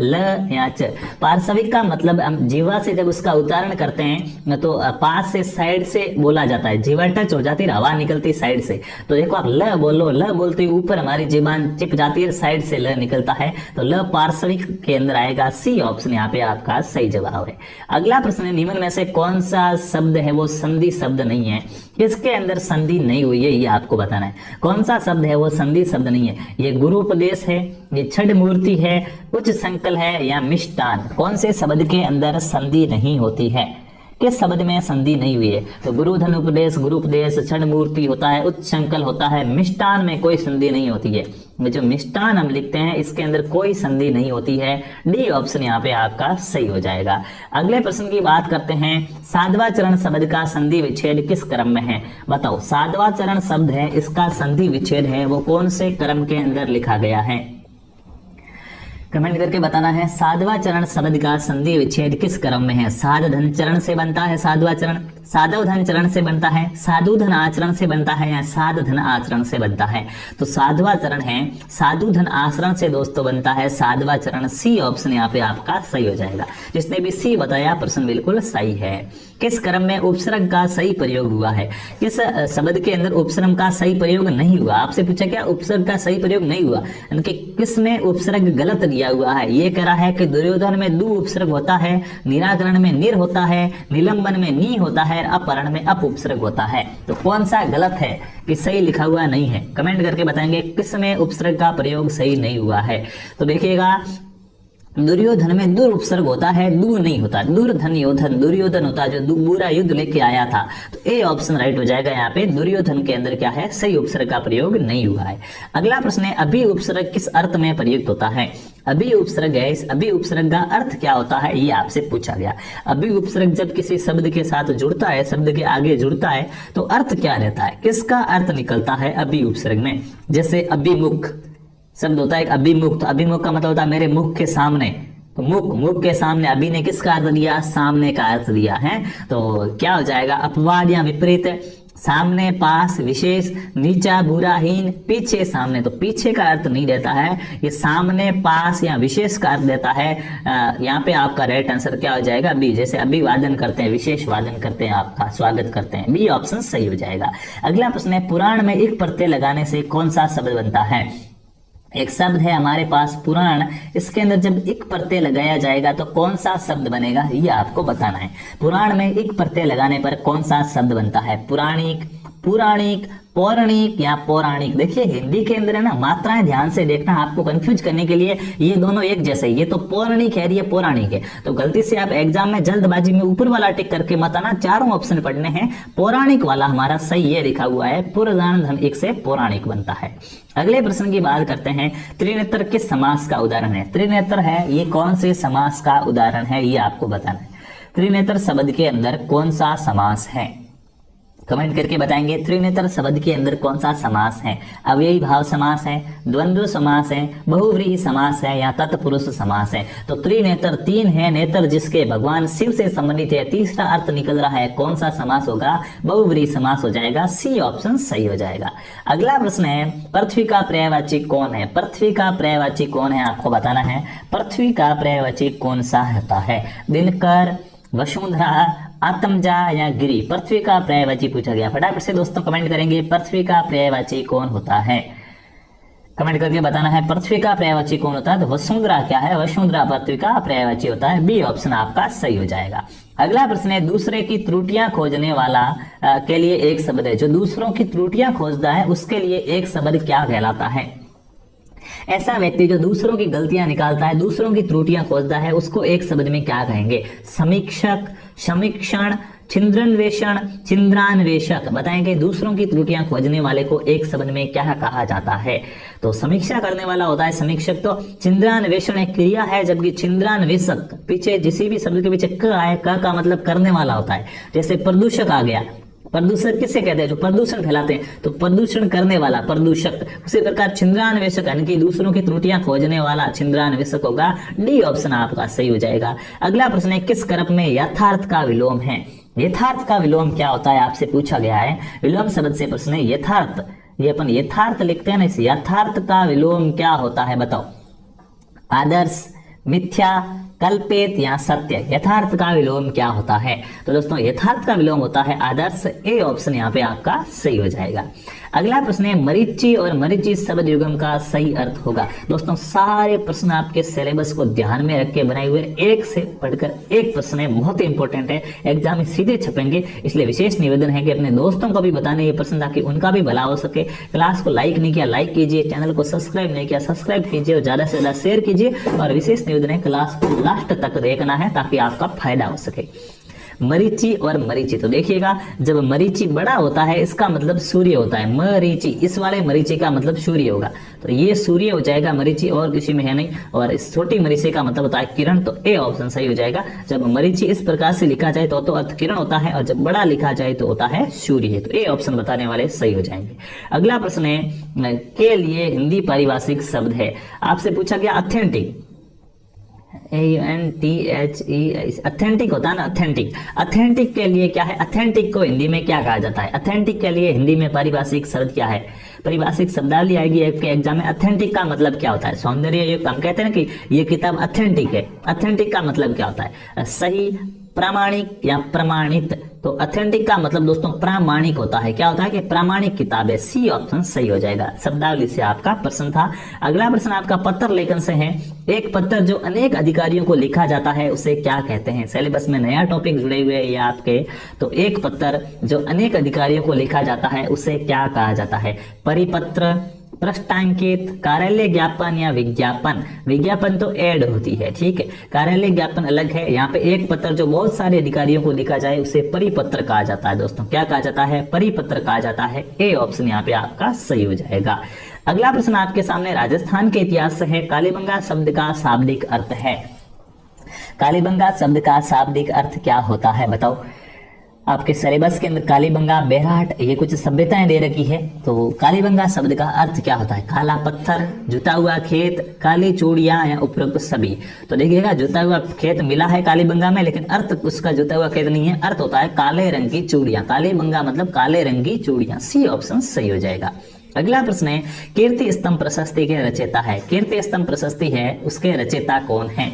ल या च। पार्श्विक का मतलब हम जीवा से जब उसका उच्चारण करते हैं तो पास से साइड से बोला जाता है, जीवा टच हो जाती है, हवा निकलती है साइड से। तो देखो आप ल बोलो, ल बोलते ही ऊपर हमारी जीवान चिप जाती है, साइड से ल निकलता है। तो ल पार्श्विक के अंदर आएगा। सी ऑप्शन यहाँ पे आपका सही जवाब है। अगला प्रश्न है, निम्न में से कौन सा शब्द है वो संधि शब्द नहीं है। किसके अंदर संधि नहीं हुई है ये आपको बताना है। कौन सा शब्द है वो संधि शब्द नहीं है। ये गुरुपदेश है, ये छठ मूर्ति है, उच्च संकल है या मिष्टान। कौन से शब्द के अंदर संधि नहीं होती है, किस शब्द में संधि नहीं हुई है। तो गुरुधन उपदेश, गुरुपदेश, छठ मूर्ति होता है, उच्च संकल होता है, मिष्टान में कोई संधि नहीं होती है। जो मिष्टान हम लिखते हैं इसके अंदर कोई संधि नहीं होती है। डी ऑप्शन यहाँ पे आपका सही हो जाएगा। अगले प्रश्न की बात करते हैं, साधवा चरण शब्द का संधि विच्छेद किस क्रम में है। बताओ, साधवा चरण शब्द है, इसका संधि विच्छेद है वो कौन से क्रम के अंदर लिखा गया है, कमेंट करके बताना है। साधवा चरण शब्द का संधि विच्छेद किस क्रम में है। साध धन चरण से बनता है साधवा चरण, साधव धन चरण से बनता है, साधु धन आचरण से बनता है या साध धन आचरण से बनता है। तो साधवा चरण है, साधु धन आचरण से दोस्तों बनता है साधवा चरण। सी ऑप्शन यहाँ पे आपका सही हो जाएगा। जिसने भी सी बताया प्रश्न बिल्कुल सही है। किस क्रम में उपसर्ग का सही प्रयोग हुआ है। किस शब्द के अंदर उपसर्ग का सही प्रयोग नहीं हुआ। आपसे पूछा क्या उपसर्ग का सही प्रयोग नहीं हुआ, यानी किस में उपसर्ग गलत दिया हुआ है। ये कह रहा है कि दुर्योधन में दु उपसर्ग होता है, निराकरण में निर होता है, निलंबन में नी होता है, अपहरण में अप उपसर्ग होता है। तो कौन सा गलत है कि सही लिखा हुआ नहीं है, कमेंट करके बताएंगे किस में उपसर्ग का प्रयोग सही नहीं हुआ है। तो देखिएगा, दुर्योधन में दुर उपसर्ग होता है, दू नहीं होता। दुर्धन योधन, दुर्योधन होता है जो बुरा युद्ध लेके आया था। तो ए ऑप्शन राइट हो जाएगा। यहाँ पे दुर्योधन के अंदर क्या है, सही उपसर्ग का प्रयोग नहीं हुआ है। अगला प्रश्न है, अभी उपसर्ग किस अर्थ में प्रयुक्त होता है। अभी उपसर्ग है, इस अभी उपसर्ग का अर्थ क्या होता है ये आपसे पूछा गया। अभी उपसर्ग जब किसी शब्द के साथ जुड़ता है, शब्द के आगे जुड़ता है तो अर्थ क्या रहता है, किसका अर्थ निकलता है अभी उपसर्ग में। जैसे अभिमुख शब्द होता है, अभिमुख। तो अभिमुख का मतलब होता है मेरे मुख के सामने। तो मुख के सामने, अभी ने किसका अर्थ दिया, सामने का अर्थ दिया है। तो क्या हो जाएगा, अपवाद या विपरीत। सामने पास विशेष, नीचा बुराहीन, पीछे सामने। तो पीछे का अर्थ नहीं देता है, ये सामने पास या विशेष का अर्थ देता है। यहाँ पे आपका राइट आंसर क्या हो जाएगा, बी। जैसे अभिवादन करते हैं, विशेष वादन करते हैं, आपका स्वागत करते हैं। बी ऑप्शन सही हो जाएगा। अगला प्रश्न है, पुराण में एक प्रत्यय लगाने से कौन सा शब्द बनता है। एक शब्द है हमारे पास पुराण, इसके अंदर जब एक प्रत्यय लगाया जाएगा तो कौन सा शब्द बनेगा ये आपको बताना है। पुराण में एक प्रत्यय लगाने पर कौन सा शब्द बनता है, पुराणिक, पुराणिक, पौराणिक या पौराणिक। देखिए हिंदी के अंदर है ना, मात्राएं ध्यान से देखना, आपको कंफ्यूज करने के लिए ये दोनों एक जैसे, ये तो पौराणिक है, ये पौराणिक है। तो गलती से आप एग्जाम में जल्दबाजी में ऊपर वाला टिक करके मत आना, चारों ऑप्शन पढ़ने हैं। पौराणिक वाला हमारा सही ये लिखा हुआ है, पुराण धन एक से पौराणिक बनता है। अगले प्रश्न की बात करते हैं, त्रिनेत्र किस समास का उदाहरण है। त्रिनेत्र है, ये कौन से समास का उदाहरण है ये आपको बताना है। त्रिनेत्र शब्द के अंदर कौन सा समास है। कमेंट करके बताएंगे त्रिनेत्र शब्द के अंदर कौन सा समास है, अव्ययी भाव समास है, द्वंद्व समास है, बहुव्रीहि समास है या तत्पुरुष समास है। तो त्रिनेत्र तीन है, नेत्र जिसके भगवान शिव से संबंधित है, तीसरा अर्थ निकल रहा है, कौन सा समास होगा, बहुव्रीहि समास हो जाएगा, सी ऑप्शन सही हो जाएगा। अगला प्रश्न है पृथ्वी का पर्यायवाची कौन है, पृथ्वी का पर्यायवाची कौन है आपको बताना है। पृथ्वी का पर्यायवाची कौन सा होता है, दिनकर, वसुंधरा, आत्मजा या गिरी। पृथ्वी का पर्यायवाची पूछा गया, फटाफट से दोस्तों कमेंट करेंगे पृथ्वी का पर्यायवाची कौन होता है, कमेंट करके बताना है पृथ्वी का पर्यायवाची कौन होता है। तो वसुंधरा क्या है, वसुंधरा पृथ्वी का पर्यायवाची होता है, बी ऑप्शन आपका सही हो जाएगा। अगला प्रश्न है दूसरे की त्रुटियां खोजने वाला के लिए एक शब्द है, जो दूसरों की त्रुटियां खोजता है उसके लिए एक शब्द क्या कहलाता है। ऐसा व्यक्ति जो दूसरों की गलतियां निकालता है, दूसरों की त्रुटियां खोजता है, उसको एक शब्द में क्या कहेंगे, समीक्षक, समीक्षण, छिंद्रान्वेषण, छिंद्रान्वेषक। बताएंगे दूसरों की त्रुटियां खोजने वाले को एक शब्द में क्या कहा जाता है। तो समीक्षा करने वाला होता है समीक्षक। तो छिंद्रान्वेषण एक क्रिया है, जबकि छिंद्रान्वेषक पीछे किसी भी शब्द के पीछे क आए, क का मतलब करने वाला होता है। जैसे प्रदूषक आ गया, प्रदूषक किसे कहते हैं, जो प्रदूषण फैलाते हैं, तो प्रदूषण करने वाला प्रदूषक। उसी प्रकार छिंद्रान्वेषक यानी कि दूसरों की त्रुटियां खोजने वाला छिंद्रान्वेषक होगा, डी ऑप्शन आपका सही हो जाएगा। अगला प्रश्न है किस कर्म में यथार्थ का विलोम है। यथार्थ का विलोम क्या होता है आपसे पूछा गया है, विलोम शब्द से प्रश्न है यथार्थ, ये अपन यथार्थ लिखते हैं ना, इस यथार्थ का विलोम क्या होता है बताओ। आदर्श, मिथ्या, कल्पित या सत्य। यथार्थ का विलोम क्या होता है, तो दोस्तों यथार्थ का विलोम होता है आदर्श, ए ऑप्शन यहाँ पे आपका सही हो जाएगा। अगला प्रश्न है मरीचि और मरीचि शब्द युगम का सही अर्थ होगा। दोस्तों सारे प्रश्न आपके सिलेबस को ध्यान में रख के बनाए हुए, एक से पढ़कर एक प्रश्न है, बहुत ही इंपॉर्टेंट है, एग्जाम में सीधे छपेंगे, इसलिए विशेष निवेदन है कि अपने दोस्तों को भी बताने ये प्रश्न ताकि उनका भी भला हो सके। क्लास को लाइक नहीं किया लाइक कीजिए, चैनल को सब्सक्राइब नहीं किया सब्सक्राइब कीजिए और ज्यादा से ज्यादा शेयर कीजिए। और विशेष निवेदन है क्लास को लास्ट तक देखना है ताकि आपका फायदा हो सके। मरीचि और मरीचि, तो देखिएगा जब मरीचि बड़ा होता है इसका मतलब सूर्य होता है, मरीचि, इस वाले मरीचि का मतलब सूर्य होगा, तो ये सूर्य हो जाएगा, मरीचि और किसी में है नहीं। और इस छोटी मरीचि का मतलब होता है किरण, तो ए ऑप्शन सही हो जाएगा। जब मरीचि इस प्रकार से लिखा जाए तो अर्थ किरण होता है, और जब बड़ा लिखा जाए तो होता है सूर्य, तो ए ऑप्शन बताने वाले सही हो जाएंगे। अगला प्रश्न है के लिए हिंदी पारिभाषिक शब्द है, आपसे पूछा गया ऑथेंटिक, AUNTHE, ऑथेंटिक होता है ना, ऑथेंटिक। ऑथेंटिक के लिए क्या है, ऑथेंटिक को हिंदी में क्या कहा जाता है, ऑथेंटिक के लिए हिंदी में पारिभाषिक शब्द क्या है, पारिभाषिक शब्दावली आएगी आपके एग्जाम में। ऑथेंटिक का मतलब क्या होता है, सौंदर्य युक्त, हम कहते हैं ना कि ये किताब ऑथेंटिक है, ऑथेंटिक का मतलब क्या होता है, सही, प्रामाणिक या प्रमाणित। तो ऑथेंटिक का मतलब दोस्तों प्रामाणिक होता है, क्या होता है कि प्रामाणिक किताब है, सी ऑप्शन सही हो जाएगा। शब्दावली से आपका प्रश्न था। अगला प्रश्न आपका पत्र लेखन से है, एक पत्र जो अनेक अधिकारियों को लिखा जाता है उसे क्या कहते हैं। सिलेबस में नया टॉपिक जुड़े हुए हैं ये आपके, तो एक पत्र जो अनेक अधिकारियों को लिखा जाता है उसे क्या कहा जाता है, परिपत्र, पृष्ठांकित, कार्यालय ज्ञापन या विज्ञापन। विज्ञापन तो ऐड होती है, ठीक है, कार्यालय ज्ञापन अलग है। यहाँ पे एक पत्र जो बहुत सारे अधिकारियों को लिखा जाए उसे परिपत्र कहा जाता है। दोस्तों क्या कहा जाता है, परिपत्र कहा जाता है, ए ऑप्शन यहाँ पे आपका सही हो जाएगा। अगला प्रश्न आपके सामने राजस्थान के इतिहास से है, कालीबंगा शब्द का शाब्दिक अर्थ है। कालीबंगा शब्द का शाब्दिक अर्थ क्या होता है बताओ। आपके सिलेबस के अंदर कालीबंगा, बेरहाट, ये कुछ सभ्यताएं दे रखी है। तो कालीबंगा शब्द का अर्थ क्या होता है, काला पत्थर, जुता हुआ खेत, काली चूड़ियां या उपरोक्त सभी। तो देखिएगा जुता हुआ खेत मिला है कालीबंगा में, लेकिन अर्थ उसका जुता हुआ खेत नहीं है, अर्थ होता है काले रंग की चूड़ियां। कालीबंगा मतलब काले रंग की चूड़ियां, सी ऑप्शन सही हो जाएगा। अगला प्रश्न है कीर्ति स्तंभ प्रशस्ति के रचयिता है। कीर्ति स्तंभ प्रशस्ति है, उसके रचयिता कौन है।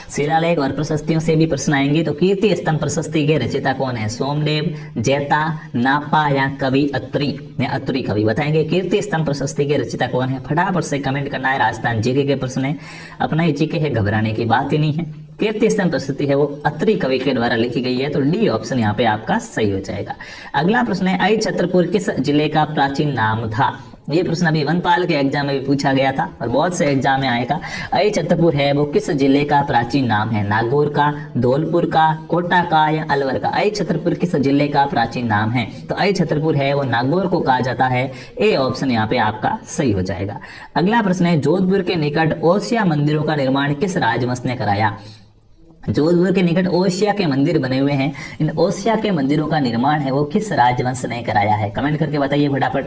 शिलालेख और प्रशस्तियों से भी प्रश्न आएंगे, तो कीर्ति स्तंभ प्रशस्ति के रचयिता कौन है, सोमदेव, जैता, नापा या कवि अत्रि या अत्रि कवि। बताएंगे कीर्ति स्तंभ प्रशस्ति के रचयिता कौन है, फटाफट से कमेंट करना है। राजस्थान जीके के प्रश्न है, अपना ही जीके है, घबराने की बात ही नहीं है। कीर्ति स्तंभ प्रशस्ति है वो अत्रि कवि के द्वारा लिखी गई है, तो डी ऑप्शन यहाँ पे आपका सही हो जाएगा। अगला प्रश्न है आई छत्रपुर किस जिले का प्राचीन नाम था। ये प्रश्न अभी वनपाल के एग्जाम में भी पूछा गया था और बहुत से एग्जाम में आएगा। आई छत्रपुर है वो किस जिले का प्राचीन नाम है, नागौर का, धौलपुर का, कोटा का या अलवर का। आई छत्रपुर किस जिले का प्राचीन नाम है, तो आई छत्रपुर है वो नागौर को कहा जाता है, ए ऑप्शन यहाँ पे आपका सही हो जाएगा। अगला प्रश्न है जोधपुर के निकट ओसिया मंदिरों का निर्माण किस राजवंश ने कराया। जोधपुर के निकट ओसिया के मंदिर बने हुए हैं। इन ओसिया के मंदिरों का निर्माण है वो किस राजवंश ने कराया है? कमेंट करके बताइए फटाफट।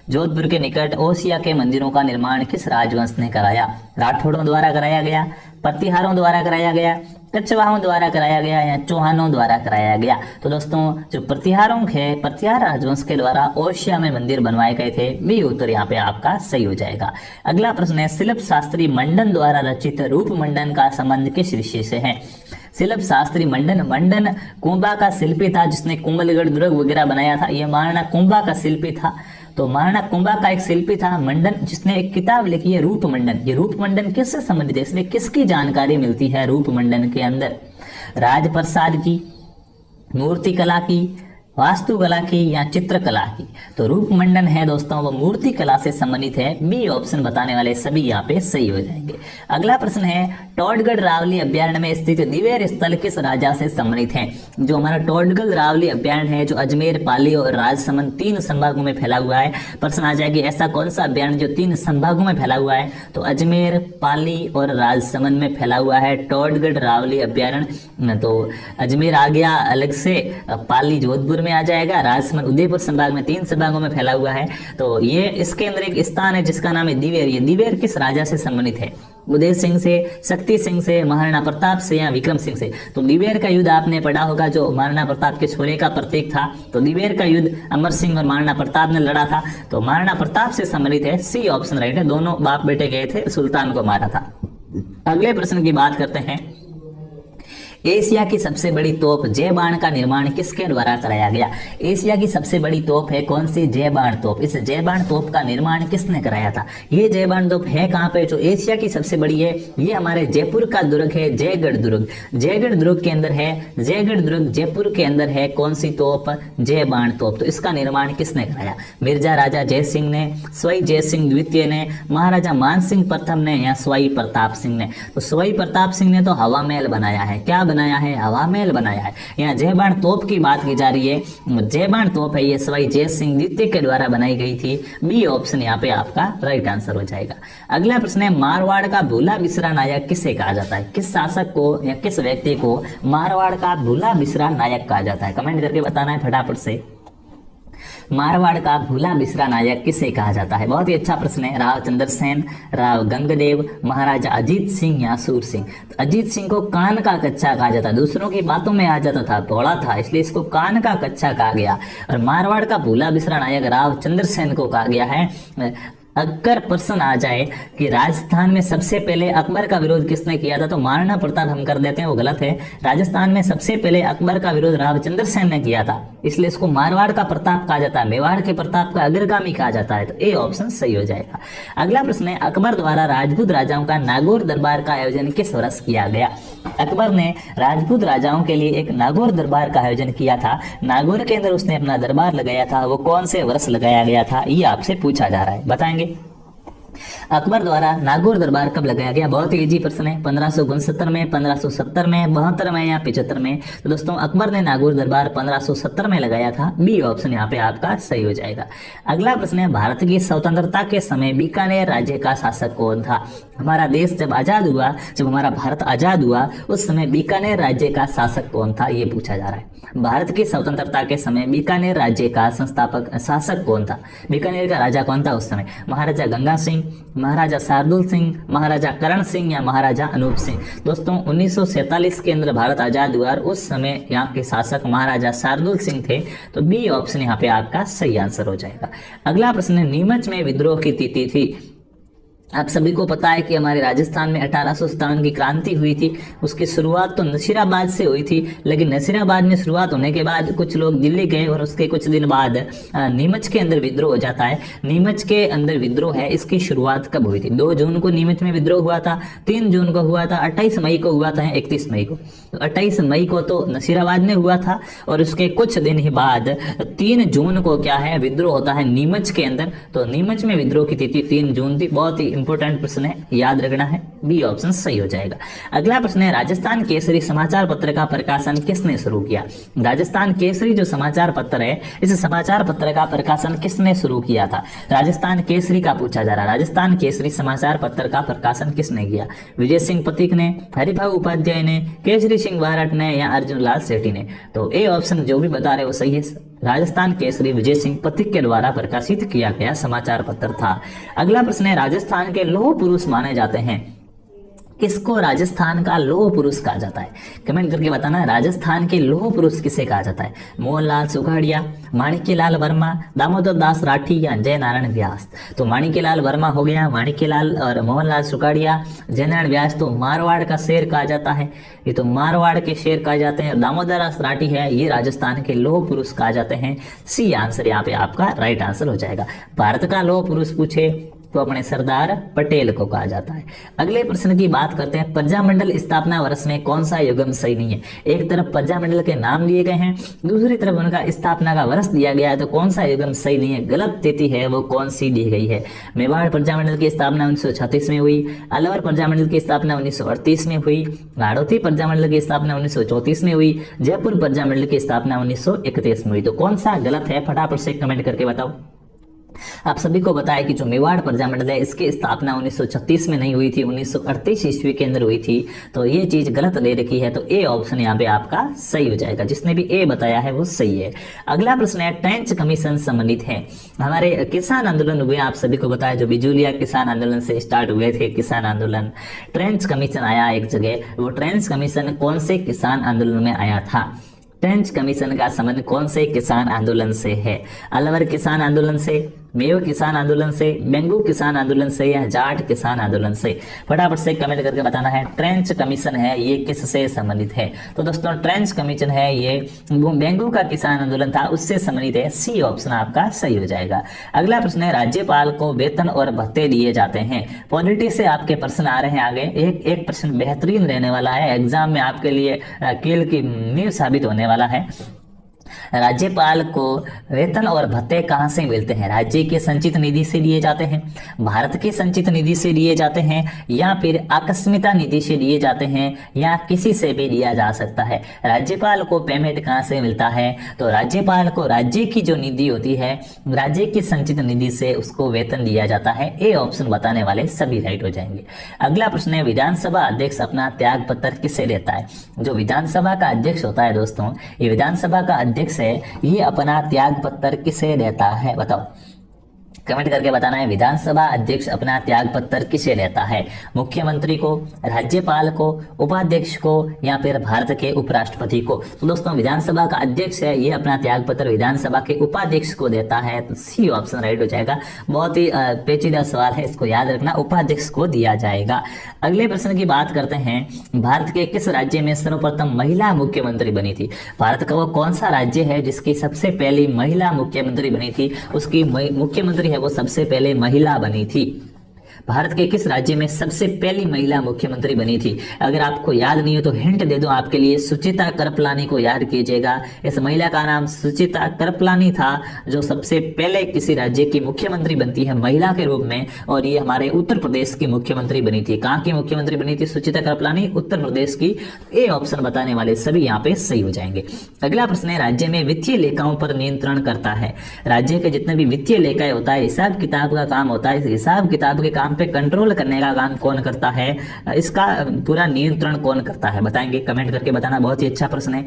जोधपुर के निकट ओसिया के मंदिरों का निर्माण किस राजवंश ने कराया? राठौड़ों द्वारा कराया गया, प्रतिहारों द्वारा कराया गया, कछवाहों द्वारा कराया गया या चौहानों द्वारा कराया गया? तो दोस्तों जो प्रतिहारों है, प्रतिहार राजवंश के द्वारा ओसिया में मंदिर बनवाए गए थे। बी उत्तर यहाँ पे आपका सही हो जाएगा। अगला प्रश्न है, शिल्प शास्त्री मंडन द्वारा रचित रूप मंडन का संबंध किस विषय से है? शिल्प शास्त्री मंडन कुंभा का शिल्पी था जिसने कुंभलगढ़ दुर्ग वगैरह बनाया था। ये महाराणा कुंभा का शिल्पी था। तो महाराणा कुंभा का एक शिल्पी था मंडन, जिसने एक किताब लिखी है रूप मंडन। ये रूप मंडन किससे संबंधित है? इसमें किसकी जानकारी मिलती है रूप मंडन के अंदर? राजप्रसाद की, मूर्ति कला की, वास्तुकला की या चित्रकला की? तो रूप मंडन है दोस्तों वो मूर्ति कला से संबंधित है। बी ऑप्शन बताने वाले सभी यहाँ पे सही हो जाएंगे। अगला प्रश्न है, टोडगढ़ रावली अभ्यारण्य में स्थित दिवेर स्थल किस राजा से संबंधित है? जो हमारा टोडगढ़ रावली अभ्यारण्य है जो अजमेर, पाली और राजसमंद 3 संभागों में फैला हुआ है। प्रश्न आ जाएगी ऐसा कौन सा अभ्यारण्य जो 3 संभागों में फैला हुआ है? तो अजमेर, पाली और राजसमंद में फैला हुआ है टोडगढ़ रावली अभ्यारण्य। तो अजमेर आ गया अलग से, पाली जोधपुर में आ जाएगा, राजसमंद उदयपुर संभाग में 3 संभागों में फैला हुआ है। तो ये इसके अंदर एक स्थान है जिसका नाम है दिवेर। ये दिवेर किस राजा से संबंधित है? उदय सिंह से, शक्ति सिंह से, महाराणा प्रताप से या विक्रम सिंह से? तो दिवेर का युद्ध आपने पढ़ा होगा जो महाराणा प्रताप के छोरे का प्रतीक था। तो दिवेर का युद्ध अमर सिंह और महाराणा प्रताप ने लड़ा था। तो महाराणा प्रताप से संबंधित है। सी ऑप्शन राइट है। दोनों बाप बेटे गए थे, सुल्तान को मारा था। अगले प्रश्न की बात करते हैं, एशिया की सबसे बड़ी तोप जय बाण का निर्माण किसके द्वारा कराया गया? एशिया की सबसे बड़ी तोप है कौन सी? जय बाण तोप। इस जय बाण तोप का निर्माण किसने कराया था? ये जय बाण तोप है कहाँ पे? जो एशिया की सबसे बड़ी है ये हमारे जयपुर का दुर्ग है, जयगढ़ दुर्ग। जयगढ़ दुर्ग के अंदर है, जयगढ़ दुर्ग जयपुर के अंदर है। कौन सी तोप? जय बाण तोप। तो इसका निर्माण किसने कराया? मिर्जा राजा जय सिंह ने, स्वाई जय सिंह द्वितीय ने, महाराजा मान सिंह प्रथम ने या स्वाई प्रताप सिंह ने? तो स्वाई प्रताप सिंह ने तो हवा महल बनाया है। क्या बनाया है? हवा महल बनाया है। यहाँ जय बाण तोप की बात की जा रही है। जय बाण तोप है ये स्वाई जय सिंह द्वितीय के द्वारा बनाई गई थी। बी ऑप्शन यहाँ पे आपका राइट आंसर हो जाएगा। अगला प्रश्न है, मारवाड़ का भूला बिसरा नायक किसे कहा जाता है? किस शासक को या किस व्यक्ति को मारवाड़ का भूला बिसरा नायक कहा जाता है? कमेंट करके बताना है फटाफट से। मारवाड़ का भूला बिसरा नायक किसे कहा जाता है? बहुत ही अच्छा प्रश्न है। राव चंद्रसेन, राव गंगदेव, महाराजा अजीत सिंह या सूर सिंह? तो अजीत सिंह को कान का कच्चा कहा जाता है। दूसरों की बातों में आ जाता था, थोड़ा था, इसलिए इसको कान का कच्चा कहा गया। और मारवाड़ का भूला बिसरा नायक राव चंद्रसेन को कहा गया है। अगर प्रश्न आ जाए कि राजस्थान में सबसे पहले अकबर का विरोध किसने किया था? तो महाराणा प्रताप हम कर देते हैं, वो गलत है। राजस्थान में सबसे पहले अकबर का विरोध राव चंद्रसेन ने किया था, इसलिए इसको मारवाड़ का प्रताप कहा जाता है। मेवाड़ के प्रताप का अग्रगामी कहा जाता है। तो ए ऑप्शन सही हो जाएगा। अगला प्रश्न है, अकबर द्वारा राजपूत राजाओं का नागौर दरबार का आयोजन किस वर्ष किया गया? अकबर ने राजपूत राजाओं के लिए एक नागौर दरबार का आयोजन किया था। नागौर के अंदर उसने अपना दरबार लगाया था, वो कौन से वर्ष लगाया गया था ये आपसे पूछा जा रहा है, बताएंगे। अकबर द्वारा नागौर दरबार कब लगाया गया? बहुत ही इजी प्रश्न है। 1569 में, 1570 में, 72 में या 75 में? तो दोस्तों अकबर ने नागौर दरबार 1570 में लगाया था। बी ऑप्शन यहाँ पे आपका सही हो जाएगा। अगला प्रश्न है, भारत की स्वतंत्रता के समय बीकानेर राज्य का शासक कौन था? हमारा देश जब आजाद हुआ, जब हमारा भारत आजाद हुआ उस समय बीकानेर राज्य का शासक कौन था ये पूछा जा रहा है। भारत की स्वतंत्रता के समय बीकानेर राज्य का संस्थापक शासक कौन था? बीकानेर का राजा कौन था उस समय? महाराजा गंगा सिंह, महाराजा शार्दुल सिंह, महाराजा करण सिंह या महाराजा अनूप सिंह? दोस्तों 1947 के अंदर भारत आजाद हुआ और उस समय यहाँ के शासक महाराजा शार्दुल सिंह थे। तो बी ऑप्शन यहाँ पे आपका सही आंसर हो जाएगा। अगला प्रश्न है, नीमच में विद्रोह की तिथि थी। आप सभी को पता है कि हमारे राजस्थान में 1857 की क्रांति हुई थी। उसकी शुरुआत तो नसीराबाद से हुई थी, लेकिन नसीराबाद में शुरुआत होने के बाद कुछ लोग दिल्ली गए और उसके कुछ दिन बाद नीमच के अंदर विद्रोह हो जाता है। नीमच के अंदर विद्रोह है, इसकी शुरुआत कब हुई थी? 2 जून को नीमच में विद्रोह हुआ था, 3 जून को हुआ था, 28 मई को हुआ था, 31 मई को। तो 28 मई को तो नसीराबाद में हुआ था और उसके कुछ दिन ही बाद 3 जून को क्या है विद्रोह होता है नीमच के अंदर। तो नीमच में विद्रोह की तिथि 3 जून थी। बहुत ही इंपॉर्टेंट प्रश्न है, याद रखना है। बी ऑप्शन सही हो जाएगा। अगला प्रश्न है, राजस्थान केसरी समाचार पत्र का प्रकाशन किसने शुरू किया? राजस्थान केसरी जो समाचार पत्र है, इस समाचार पत्र का प्रकाशन किसने शुरू किया था? राजस्थान केसरी का पूछा जा रहा है। राजस्थान केसरी समाचार पत्र का प्रकाशन किसने किया? विजय सिंह पथिक ने, हरिभाऊ उपाध्याय ने, केसरी सिंह बारट ने या अर्जुन लाल सेठी ने? तो ए ऑप्शन जो भी बता रहे वो सही है। राजस्थान केसरी विजय सिंह पथिक के द्वारा प्रकाशित किया गया समाचार पत्र था। अगला प्रश्न है, राजस्थान के लौह पुरुष माने जाते हैं, किसको राजस्थान का लौह पुरुष कहा जाता है? कमेंट करके बताना, राजस्थान के लौह पुरुष किसे कहा जाता है? मोहनलाल सुखाड़िया, माणिक्यलाल वर्मा, दामोदर दास राठी या जय नारायण व्यास? तो माणिक्यलाल वर्मा हो गया, माणिक्यलाल और मोहनलाल सुखाड़िया, जय नारायण व्यास तो मारवाड़ का शेर कहा जाता है, ये तो मारवाड़ के शेर कहा जाते हैं। दामोदर दास राठी है, ये राजस्थान के लौह पुरुष कहा जाते हैं। सी आंसर यहाँ पे आपका राइट आंसर हो जाएगा। भारत का लौह पुरुष पूछे तो अपने सरदार पटेल को कहा जाता है। अगले प्रश्न की बात करते हैं, प्रजामंडल स्थापना वर्ष में कौन सा युग्म सही नहीं है? एक तरफ प्रजामंडल के नाम दिए गए हैं, दूसरी तरफ उनका स्थापना का वर्ष दिया गया है, तो कौन सा युग्म सही नहीं है? गलत तिथि है वो कौन सी दी गई है? मेवाड़ प्रजामंडल की स्थापना 1936 में हुई, अलवर प्रजामंडल की स्थापना 1938 में हुई, हाड़ौती प्रजामंडल की स्थापना 1934 में हुई, जयपुर प्रजामंडल की स्थापना 1931 में हुई। तो कौन सा गलत है? फटाफट से कमेंट करके बताओ। आप सभी को बताया कि जो मेवाड़ प्रजामंडल है इसकी स्थापना 1936 में नहीं हुई थी, 1938 ईस्वी के अंदर हुई थी। तो ये चीज गलत दे रखी है, तो ए ऑप्शन यहाँ पे आपका सही हो जाएगा। जिसने भी ए बताया है वो सही है। अगला प्रश्न है, ट्रेंच कमीशन संबंधित है। हमारे किसान आंदोलन हुए, आप सभी को बताया, जो बिजुलिया किसान आंदोलन से स्टार्ट हुए थे किसान आंदोलन, ट्रेंच कमीशन आया एक जगह। वो ट्रेंच कमीशन कौन से किसान आंदोलन में आया था? ट्रेंच कमीशन का संबंध कौन से किसान आंदोलन से है? अलवर किसान आंदोलन से, मेव किसान आंदोलन से, बेंगू किसान आंदोलन से या जाट किसान आंदोलन से? फटाफट से कमेंट करके बताना है। ट्रेंच कमीशन है ये किससे संबंधित है? तो दोस्तों ट्रेंच कमीशन है ये बेंगू का किसान आंदोलन था, उससे संबंधित है। सी ऑप्शन आपका सही हो जाएगा। अगला प्रश्न है, राज्यपाल को वेतन और भत्ते दिए जाते हैं। पॉलिटी से आपके प्रश्न आ रहे हैं आगे। एक प्रश्न बेहतरीन रहने वाला है, एग्जाम में आपके लिए कील की नींव साबित होने वाला है। राज्यपाल को वेतन और भत्ते कहां से मिलते हैं? राज्य के संचित निधि से दिए जाते हैं, भारत के संचित निधि से दिए जाते हैं, या फिर आकस्मिकता निधि से दिए जाते हैं, या किसी से भी दिया जा सकता है। राज्यपाल को पेमेंट कहां से मिलता है? तो राज्यपाल को राज्य की जो निधि होती है, राज्य की संचित निधि से उसको वेतन दिया जाता है। ए ऑप्शन बताने वाले सभी राइट हो जाएंगे। अगला प्रश्न है, विधानसभा अध्यक्ष अपना त्याग पत्र किसे देता है? जो विधानसभा का अध्यक्ष होता है दोस्तों, ये विधानसभा का अध्यक्ष है, ये अपना त्याग पत्र किसे देता है? बताओ, कमेंट करके बताना है। विधानसभा अध्यक्ष अपना त्याग पत्र किसे देता है? मुख्यमंत्री को, राज्यपाल को, उपाध्यक्ष को, या फिर भारत के उपराष्ट्रपति को? तो दोस्तों विधानसभा का अध्यक्ष है, ये अपना त्याग पत्र विधानसभा के उपाध्यक्ष को देता है। तो सी ऑप्शन राइट हो जाएगा। बहुत ही पेचीदा सवाल है, इसको याद रखना, उपाध्यक्ष को दिया जाएगा। अगले प्रश्न की बात करते हैं, भारत के किस राज्य में सर्वप्रथम महिला मुख्यमंत्री बनी थी? भारत का वो कौन सा राज्य है जिसकी सबसे पहली महिला मुख्यमंत्री बनी थी? उसकी मुख्यमंत्री वो सबसे पहले महिला बनी थी। भारत के किस राज्य में सबसे पहली महिला मुख्यमंत्री बनी थी? अगर आपको याद नहीं हो तो हिंट दे दूं आपके लिए, सुचिता कृपलानी को याद कीजिएगा। इस महिला का नाम सुचिता कृपलानी था, जो सबसे पहले किसी राज्य की मुख्यमंत्री बनती है महिला के रूप में, और ये हमारे उत्तर प्रदेश की मुख्यमंत्री बनी थी। कहाँ की मुख्यमंत्री बनी थी सुचिता कृपलानी? उत्तर प्रदेश की। ए ऑप्शन बताने वाले सभी यहाँ पे सही हो जाएंगे। अगला प्रश्न है, राज्य में वित्तीय लेखाओं पर नियंत्रण करता है। राज्य के जितने भी वित्तीय लेखाएं होता है, हिसाब किताब का काम होता है, हिसाब किताब के काम पे कंट्रोल करने का काम कौन करता है? इसका पूरा नियंत्रण कौन करता है? बताएंगे, कमेंट करके बताना। बहुत ही अच्छा प्रश्न है।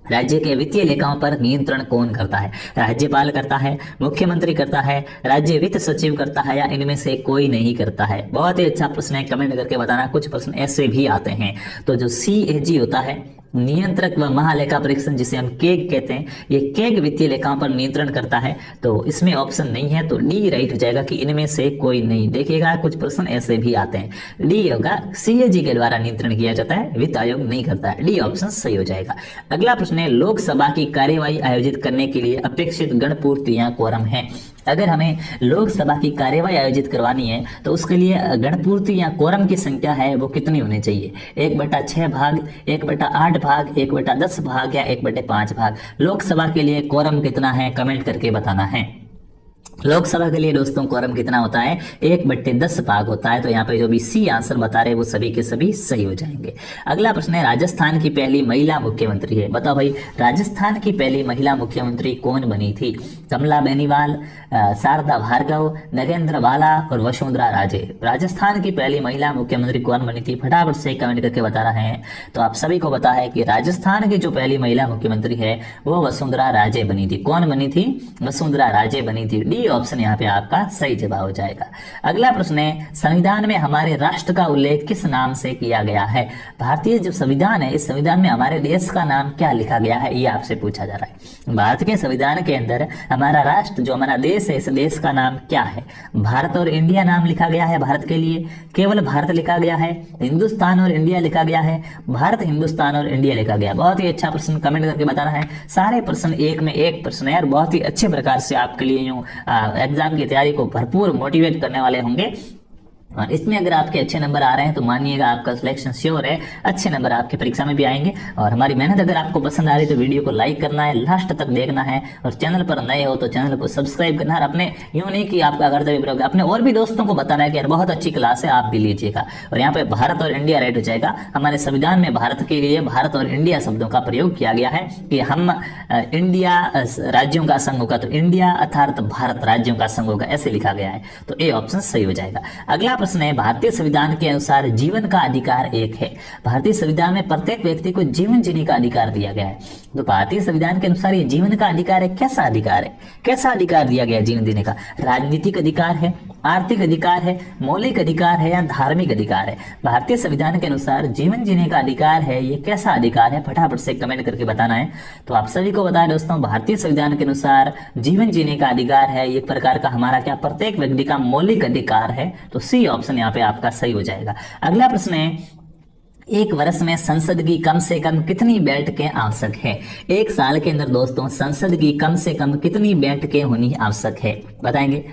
राज्य के वित्तीय लेखाओं पर नियंत्रण कौन करता है? राज्यपाल करता है, मुख्यमंत्री करता है, राज्य वित्त सचिव करता है, या इनमें से कोई नहीं करता है? बहुत ही अच्छा प्रश्न है, कमेंट करके बताना। कुछ प्रश्न ऐसे भी आते हैं। तो जो CAG होता है, नियंत्रक व महालेखा परीक्षण, जिसे हम केग कहते हैं, ये केग वित्तीय लेखाओं पर नियंत्रण करता है। तो इसमें ऑप्शन नहीं है, तो डी राइट हो जाएगा कि इनमें से कोई नहीं। देखिएगा कुछ प्रश्न ऐसे भी आते हैं। डी होगा, CAG के द्वारा नियंत्रण किया जाता है, वित्त आयोग नहीं करता है। डी ऑप्शन सही हो जाएगा। अगला प्रश्न है, लोकसभा की कार्यवाही आयोजित करने के लिए अपेक्षित गणपूर्ति या कोरम है। अगर हमें लोकसभा की कार्यवाही आयोजित करवानी है तो उसके लिए गणपूर्ति या कोरम की संख्या है वो कितनी होनी चाहिए? 1/6 भाग, 1/8 भाग, 1/10 भाग, या 1/5 भाग? लोकसभा के लिए कोरम कितना है? कमेंट करके बताना है। लोकसभा के लिए दोस्तों क्वारम कितना होता है, 1/10 भाग होता है। तो यहाँ पे जो भी सी आंसर बता रहे हैं वो सभी के सभी सही हो जाएंगे। अगला प्रश्न है, राजस्थान की पहली महिला मुख्यमंत्री है, बताओ भाई राजस्थान की पहली महिला मुख्यमंत्री कौन बनी थी? कमला बेनीवाल, शारदा भार्गव, नगेंद्र बाला और वसुंधरा राजे। राजस्थान की पहली महिला मुख्यमंत्री कौन बनी थी, फटाफट से कमेंट करके बता रहे हैं। तो आप सभी को पता है कि राजस्थान की जो पहली महिला मुख्यमंत्री है वो वसुंधरा राजे बनी थी। कौन बनी थी? वसुंधरा राजे बनी थी। डी ऑप्शन यहाँ पे आपका सही जवाब हो जाएगा। अगला प्रश्न है, संविधान में हमारे राष्ट्र का उल्लेख किस नाम से किया गया है? भारतीय जो संविधान है, इस संविधान में हमारे देश का नाम क्या लिखा गया है, ये आपसे पूछा जा रहा है। भारत के संविधान के अंदर हमारा राष्ट्र जो हमारा देश है, इस देश का नाम क्या है? भारत और इंडिया नाम लिखा गया है भारत के लिए, केवल भारत लिखा गया है, हिंदुस्तान और इंडिया लिखा गया है, भारत हिंदुस्तान और इंडिया लिखा गया। बहुत ही अच्छा प्रश्न, कमेंट करके बताना है। सारे प्रश्न एक में एक प्रश्न है और बहुत ही अच्छे प्रकार से आपके लिए यूं एग्जाम की तैयारी को भरपूर मोटिवेट करने वाले होंगे। और इसमें अगर आपके अच्छे नंबर आ रहे हैं तो मानिएगा आपका सिलेक्शन श्योर है, अच्छे नंबर आपकी परीक्षा में भी आएंगे। और हमारी मेहनत अगर आपको पसंद आ रही है तो वीडियो को लाइक करना है, लास्ट तक देखना है, और चैनल पर नए हो तो चैनल को सब्सक्राइब करना है। अपने यूं नहीं कि आपका कर्तव्य, अपने और भी दोस्तों को बताना है कि यार बहुत अच्छी क्लास है, आप भी लीजिएगा। और यहाँ पे भारत और इंडिया राइट हो जाएगा। हमारे संविधान में भारत के लिए भारत और इंडिया शब्दों का प्रयोग किया गया है कि हम इंडिया राज्यों का संघ होगा, तो इंडिया अर्थात भारत राज्यों का संघ होगा, ऐसे लिखा गया है। तो ए ऑप्शन सही हो जाएगा। अगला प्रश्न है, भारतीय संविधान के अनुसार जीवन का अधिकार एक है। भारतीय संविधान में प्रत्येक व्यक्ति को जीवन जीने का अधिकार दिया गया है। तो भारतीय संविधान के अनुसार ये जीवन का अधिकार है, कैसा अधिकार है, कैसा अधिकार दिया गया जीवन जीने का? राजनीतिक अधिकार है, आर्थिक अधिकार है, मौलिक अधिकार है या धार्मिक अधिकार है? भारतीय संविधान के अनुसार जीवन जीने का अधिकार है, ये कैसा अधिकार है? फटाफट से कमेंट करके बताना है। तो आप सभी को बताएं दोस्तों, भारतीय संविधान के अनुसार जीवन जीने का अधिकार है एक प्रकार का हमारा क्या, प्रत्येक व्यक्ति का मौलिक अधिकार है। तो सी ऑप्शन यहाँ पे आपका सही हो जाएगा। अगला प्रश्न है, एक वर्ष में संसद की कम से कम कितनी बैठकें आवश्यक है? एक साल के अंदर दोस्तों संसद की कम से कम कितनी बैठकें होनी आवश्यक है, बताएंगे?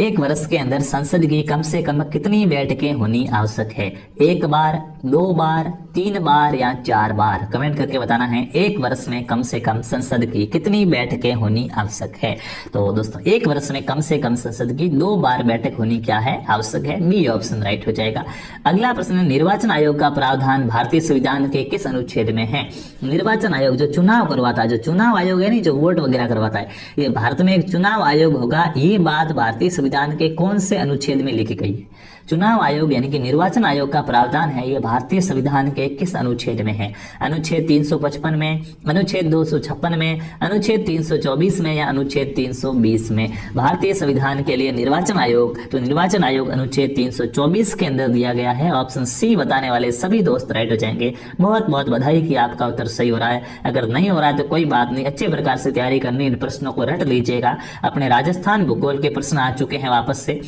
एक वर्ष के अंदर संसद की कम से कम कितनी बैठकें होनी आवश्यक है? 1 बार, 2 बार, 3 बार या 4 बार? कमेंट करके बताना है। एक वर्ष में कम से कम संसद की कितनी बैठकें होनी आवश्यक है? तो दोस्तों एक वर्ष में कम से कम संसद की 2 बार बैठक होनी क्या है, आवश्यक है। बी ऑप्शन राइट हो जाएगा। अगला प्रश्न, निर्वाचन आयोग का प्रावधान भारतीय संविधान के किस अनुच्छेद में है? निर्वाचन आयोग जो चुनाव करवाता है, जो चुनाव आयोग है नहीं, जो वोट वगैरह करवाता है, ये भारत में एक चुनाव आयोग होगा। ये बात भारतीय संविधान के कौन से अनुच्छेद में लिखी गई है? चुनाव आयोग यानी कि निर्वाचन आयोग का प्रावधान है, ये भारतीय संविधान के किस अनुच्छेद में है? अनुच्छेद 355 में, अनुच्छेद 256 में, अनुच्छेद 324 में या अनुच्छेद 320 में? भारतीय संविधान के लिए निर्वाचन आयोग, तो निर्वाचन आयोग अनुच्छेद 324 के अंदर दिया गया है। ऑप्शन सी बताने वाले सभी दोस्त राइट हो जाएंगे। बहुत बहुत बधाई कि आपका उत्तर सही हो रहा है। अगर नहीं हो रहा है तो कोई बात नहीं, अच्छे प्रकार से तैयारी करनी, इन प्रश्नों को रट लीजिएगा। अपने राजस्थान भूगोल के प्रश्न आ चुके हैं वापस से।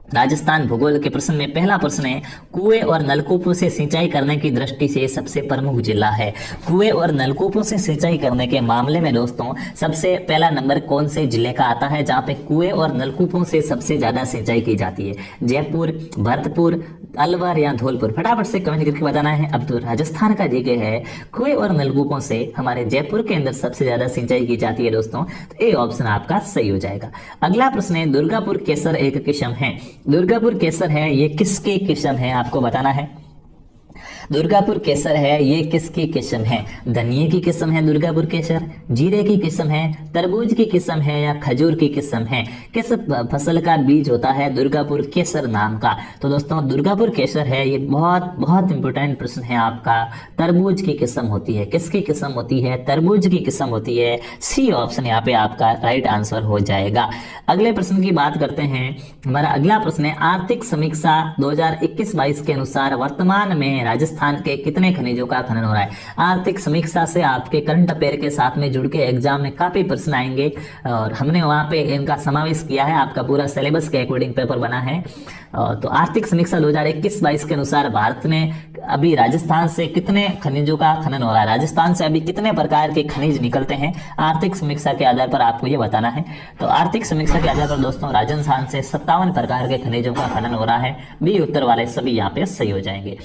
राजस्थान भूगोल के प्रश्न में पहला प्रश्न है, कुएं और नलकूपों से सिंचाई करने की दृष्टि से सबसे प्रमुख जिला है? कुएं और नलकूपों से सिंचाई करने के मामले में दोस्तों सबसे पहला नंबर कौन से जिले का आता है जहां पे कुएं और नलकूपों से सबसे ज्यादा सिंचाई की जाती है? जयपुर, भरतपुर, अलवर या धौलपुर? फटाफट से कमेंट करके बताना है। अब तो राजस्थान का जगह है, कुएं और नलकूपों से हमारे जयपुर के अंदर सबसे ज्यादा सिंचाई की जाती है दोस्तों। तो ए ऑप्शन आपका सही हो जाएगा। अगला प्रश्न है, दुर्गापुर केसर एक किस्म है। दुर्गापुर केसर है, ये किसकी किस्म है आपको बताना है। दुर्गापुर केसर है, ये किसकी किस्म है? धनिये की किस्म है दुर्गापुर केसर, जीरे की किस्म है, तरबूज की किस्म है या खजूर की किस्म है? किस फसल का बीज होता है दुर्गापुर केसर नाम का? तो दोस्तों दुर्गापुर केसर है, ये बहुत बहुत इंपॉर्टेंट प्रश्न है आपका। तरबूज की किस्म होती है। किसकी किस्म होती है? तरबूज की किस्म होती है। सी ऑप्शन यहाँ पे आपका राइट आंसर हो जाएगा। अगले प्रश्न की बात करते हैं। हमारा अगला प्रश्न है, आर्थिक समीक्षा 2021-22 के अनुसार वर्तमान में राजस्थान के कितने खनिजों का खनन हो रहा है? आर्थिक समीक्षा से आपके करंट अफेयर के साथ में जुड़ के एग्जाम में काफी प्रश्न आएंगे और हमने वहां पे इनका समावेश किया है। आपका पूरा सिलेबस के अकॉर्डिंग पेपर बना है। तो आर्थिक समीक्षा 2021-22 के अनुसार भारत में अभी राजस्थान से कितने खनिजों का खनन हो रहा है? राजस्थान से अभी कितने प्रकार के खनिज निकलते हैं? आर्थिक समीक्षा के आधार पर आपको ये बताना है। तो आर्थिक समीक्षा के आधार पर दोस्तों राजस्थान से 57 प्रकार के खनिजों का खनन हो रहा है। बी उत्तर वाले सभी यहाँ पे सही हो जाएंगे।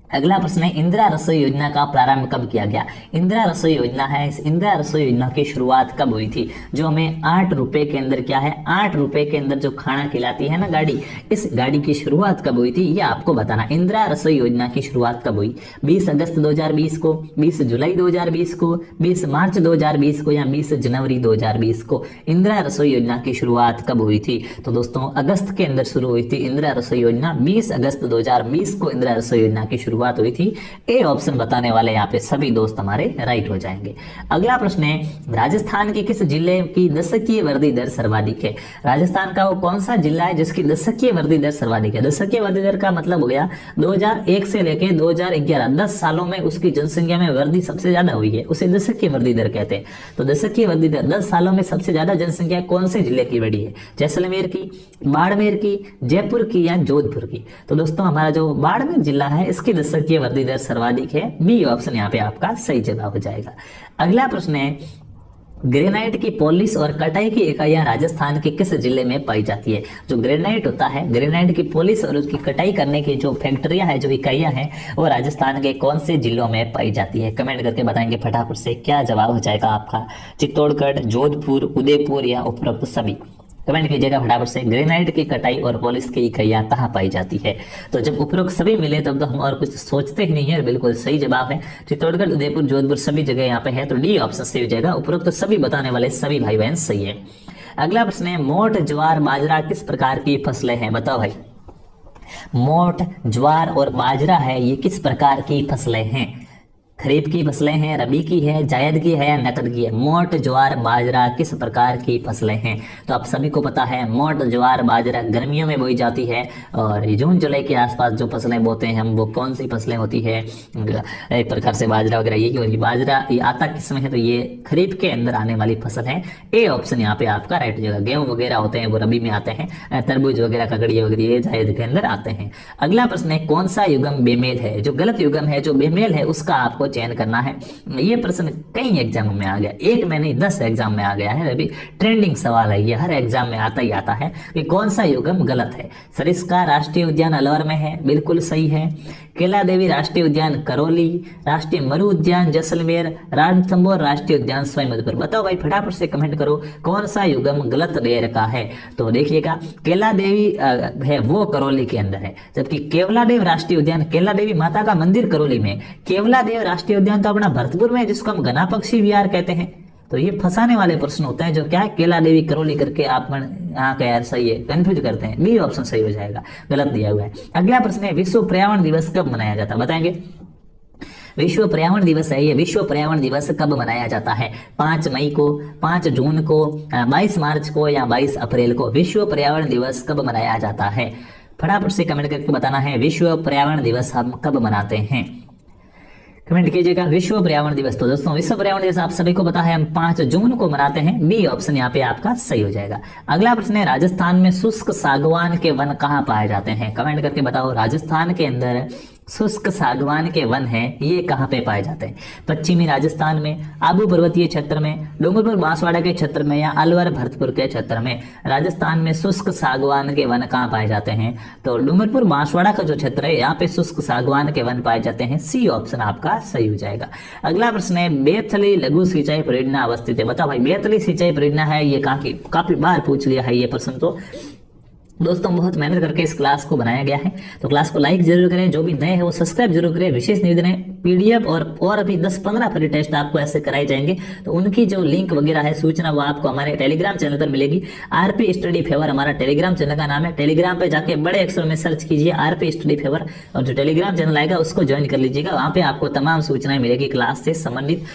अगला प्रश्न है, इंदिरा रसोई योजना का प्रारंभ कब किया गया। इंदिरा रसोई योजना है, इस इंदिरा रसोई योजना की शुरुआत कब हुई थी। जो हमें 8 रुपए के अंदर क्या है, 8 रुपए के अंदर जो खाना खिलाती है ना गाड़ी, इस गाड़ी की शुरुआत कब हुई थी ये आपको बताना। इंदिरा रसोई योजना की शुरुआत कब हुई, 20 अगस्त 2020 को, 20 जुलाई 2020 को, 20 मार्च 2020 को, या 20 जनवरी 2020 को इंदिरा रसोई योजना की शुरुआत कब हुई थी। तो दोस्तों अगस्त के अंदर शुरू हुई थी इंदिरा रसोई योजना, 20 अगस्त 2020 को इंदिरा रसोई योजना की शुरुआत हुई थी। ए ऑप्शन बताने वाले यहाँ पे सभी दोस्त हमारे राइट हो जाएंगे। अगला प्रश्न है, राजस्थान के किस जिले की दशकीय वृद्धि दर सर्वाधिक है। राजस्थान का वो कौन सा जिला है जिसकी दशकीय वृद्धि दर सर्वाधिक है। दशकीय वृद्धि दर का मतलब हो गया 2001 से लेके 2011 10 सालों में उसकी जनसंख्या में वृद्धि सबसे ज्यादा हुई है, उसे दशकीय वृद्धि दर कहते हैं। तो दशकीय वृद्धि दर 10 सालों में सबसे ज्यादा जनसंख्या कौन से जिले की बढ़ी है, जैसलमेर की, बाड़मेर की, जयपुर की, या जोधपुर की। तो दोस्तों हमारा जो बाड़मेर जिला है इसकी दशकीय वृद्धि दर सर्वाधिक है, बी ऑप्शन यहाँ पे आपका सही जवाब हो जाएगा। अगला प्रश्न है, ग्रेनाइट की पॉलिश और कटाई की इकाइयां राजस्थान के किस जिले में पाई जाती है। जो ग्रेनाइट होता है, ग्रेनाइट की पॉलिश और उसकी कटाई करने की जो फैक्ट्रियां है, जो इकाइयां हैं, वो राजस्थान के कौन से जिलों में पाई जाती है। कमेंट करके बताएंगे फटाफट से, क्या जवाब हो जाएगा आपका। चित्तौड़गढ़, जोधपुर, उदयपुर, या उपरोक्त सभी। कमेंट कीजिएगा फटाफट से, ग्रेनाइट की कटाई और पॉलिश की इकाइयां कहाँ पाई जाती है। तो जब उपरोक्त सभी मिले तब तो हम और कुछ सोचते ही नहीं है, बिल्कुल सही जवाब है। चित्तौड़गढ़, उदयपुर, जोधपुर सभी जगह यहाँ पे है, तो डी ऑप्शन सही हो जाएगा। उपरोक्त सभी बताने वाले सभी भाई बहन सही है। अगला प्रश्न है, मोठ, ज्वार, बाजरा किस प्रकार की फसलें हैं। बताओ भाई, मोठ, ज्वार और बाजरा है, ये किस प्रकार की फसलें हैं। खरीफ की फसलें हैं, रबी की है, जायद की है, या नकद की है। मोठ, ज्वार, बाजरा किस प्रकार की फसलें हैं। तो आप सभी को पता है मोठ, ज्वार, बाजरा गर्मियों में बोई जाती है, और जून जुलाई के आसपास जो फसलें बोते हैं हम, वो कौन सी फसलें होती है। एक प्रकार से बाजरा वगैरह ये, और ये बाजरा ये आता किस में है, तो ये खरीफ के अंदर आने वाली फसल है। ए ऑप्शन यहाँ पे आपका राइट हो जाएगा। गेहूं वगैरह होते हैं वो रबी में आते हैं, तरबूज वगैरह, ककड़ी वगैरह ये जायद के अंदर आते हैं। अगला प्रश्न है, कौन सा युगम बेमेल है। जो गलत युगम है, जो बेमेल है, उसका आपको चयन करना है। ये प्रश्न कई एग्जाम में आ गया, एक में नहीं 10 एग्जाम में आ गया है। अभी ट्रेंडिंग सवाल है ये, हर एग्जाम में आता ही आता है कि कौन सा युगम गलत है। सरिस्का राष्ट्रीय उद्यान अलवर में है, बिल्कुल सही है। केला देवी राष्ट्रीय उद्यान करौली, राष्ट्रीय मरु उद्यान जैसलमेर, रणथंभौर राष्ट्रीय उद्यान सवाईमाधोपुर। बताओ भाई फटाफट से कमेंट करो कौन सा युगम गलत रेयर का है। तो देखिएगा केला देवी है वो करौली के अंदर है, जबकि केवलादेव राष्ट्रीय उद्यान, केला देवी माता का मंदिर करौली में, केवलादेव राष्ट्रीय उद्यान तो अपना भरतपुर में है, जिसको हम घना पक्षी विहार कहते हैं। तो ये फंसाने वाले प्रश्न होते हैं, जो क्या है केला देवी करौली करके आप यहाँ का यार सही है कंफ्यूज करते हैं। बी ऑप्शन सही हो जाएगा, गलत दिया हुआ है। अगला प्रश्न है, विश्व पर्यावरण दिवस कब मनाया जाता है। बताएंगे। विश्व पर्यावरण दिवस है ये, विश्व पर्यावरण दिवस कब मनाया जाता है। 5 मई को, 5 जून को, 22 मार्च को, या 22 अप्रैल को। विश्व पर्यावरण दिवस कब मनाया जाता है, फटाफट से कमेंट करके बताना है। विश्व पर्यावरण दिवस हम कब मनाते हैं, कमेंट कीजिएगा। विश्व पर्यावरण दिवस, तो दोस्तों विश्व पर्यावरण दिवस आप सभी को पता है हम 5 जून को मनाते हैं। बी ऑप्शन यहाँ पे आपका सही हो जाएगा। अगला प्रश्न है, राजस्थान में शुष्क सागवान के वन कहाँ पाए जाते हैं। कमेंट करके बताओ, राजस्थान के अंदर शुष्क सागवान के वन हैं, ये कहाँ पे पाए जाते हैं। पश्चिमी राजस्थान में, आबू पर्वतीय क्षेत्र में, डूंगरपुर बांसवाड़ा के क्षेत्र में, या अलवर भरतपुर के क्षेत्र में। राजस्थान में शुष्क सागवान के वन कहाँ पाए जाते हैं, तो डूंगरपुर बांसवाड़ा का जो क्षेत्र है यहाँ पे शुष्क सागवान के वन पाए जाते हैं। सी ऑप्शन आपका सही हो जाएगा। अगला प्रश्न है, बेतली लघु सिंचाई परियोजना अवस्थित है। बताओ भाई बेतली सिंचाई परियोजना है ये काफी बार पूछ लिया है ये प्रश्न। तो दोस्तों बहुत मेहनत करके इस क्लास को बनाया गया है, तो क्लास को लाइक जरूर करें, जो भी नए हैं वो सब्सक्राइब जरूर करें। विशेष निवेदन है, पीडीएफ और अभी 10-15 फ्री टेस्ट आपको ऐसे कराए जाएंगे, तो उनकी जो लिंक वगैरह है सूचना वो आपको हमारे टेलीग्राम चैनल पर मिलेगी। आरपी स्टडी फेवर हमारा टेलीग्राम चैनल का नाम है। टेलीग्राम पे जाके बड़े अक्षर में सर्च कीजिए आरपी स्टडी फेवर, और जो टेलीग्राम चैनल आएगा उसको ज्वाइन कर लीजिएगा। वहाँ पे आपको तमाम सूचनाएं मिलेगी क्लास से संबंधित,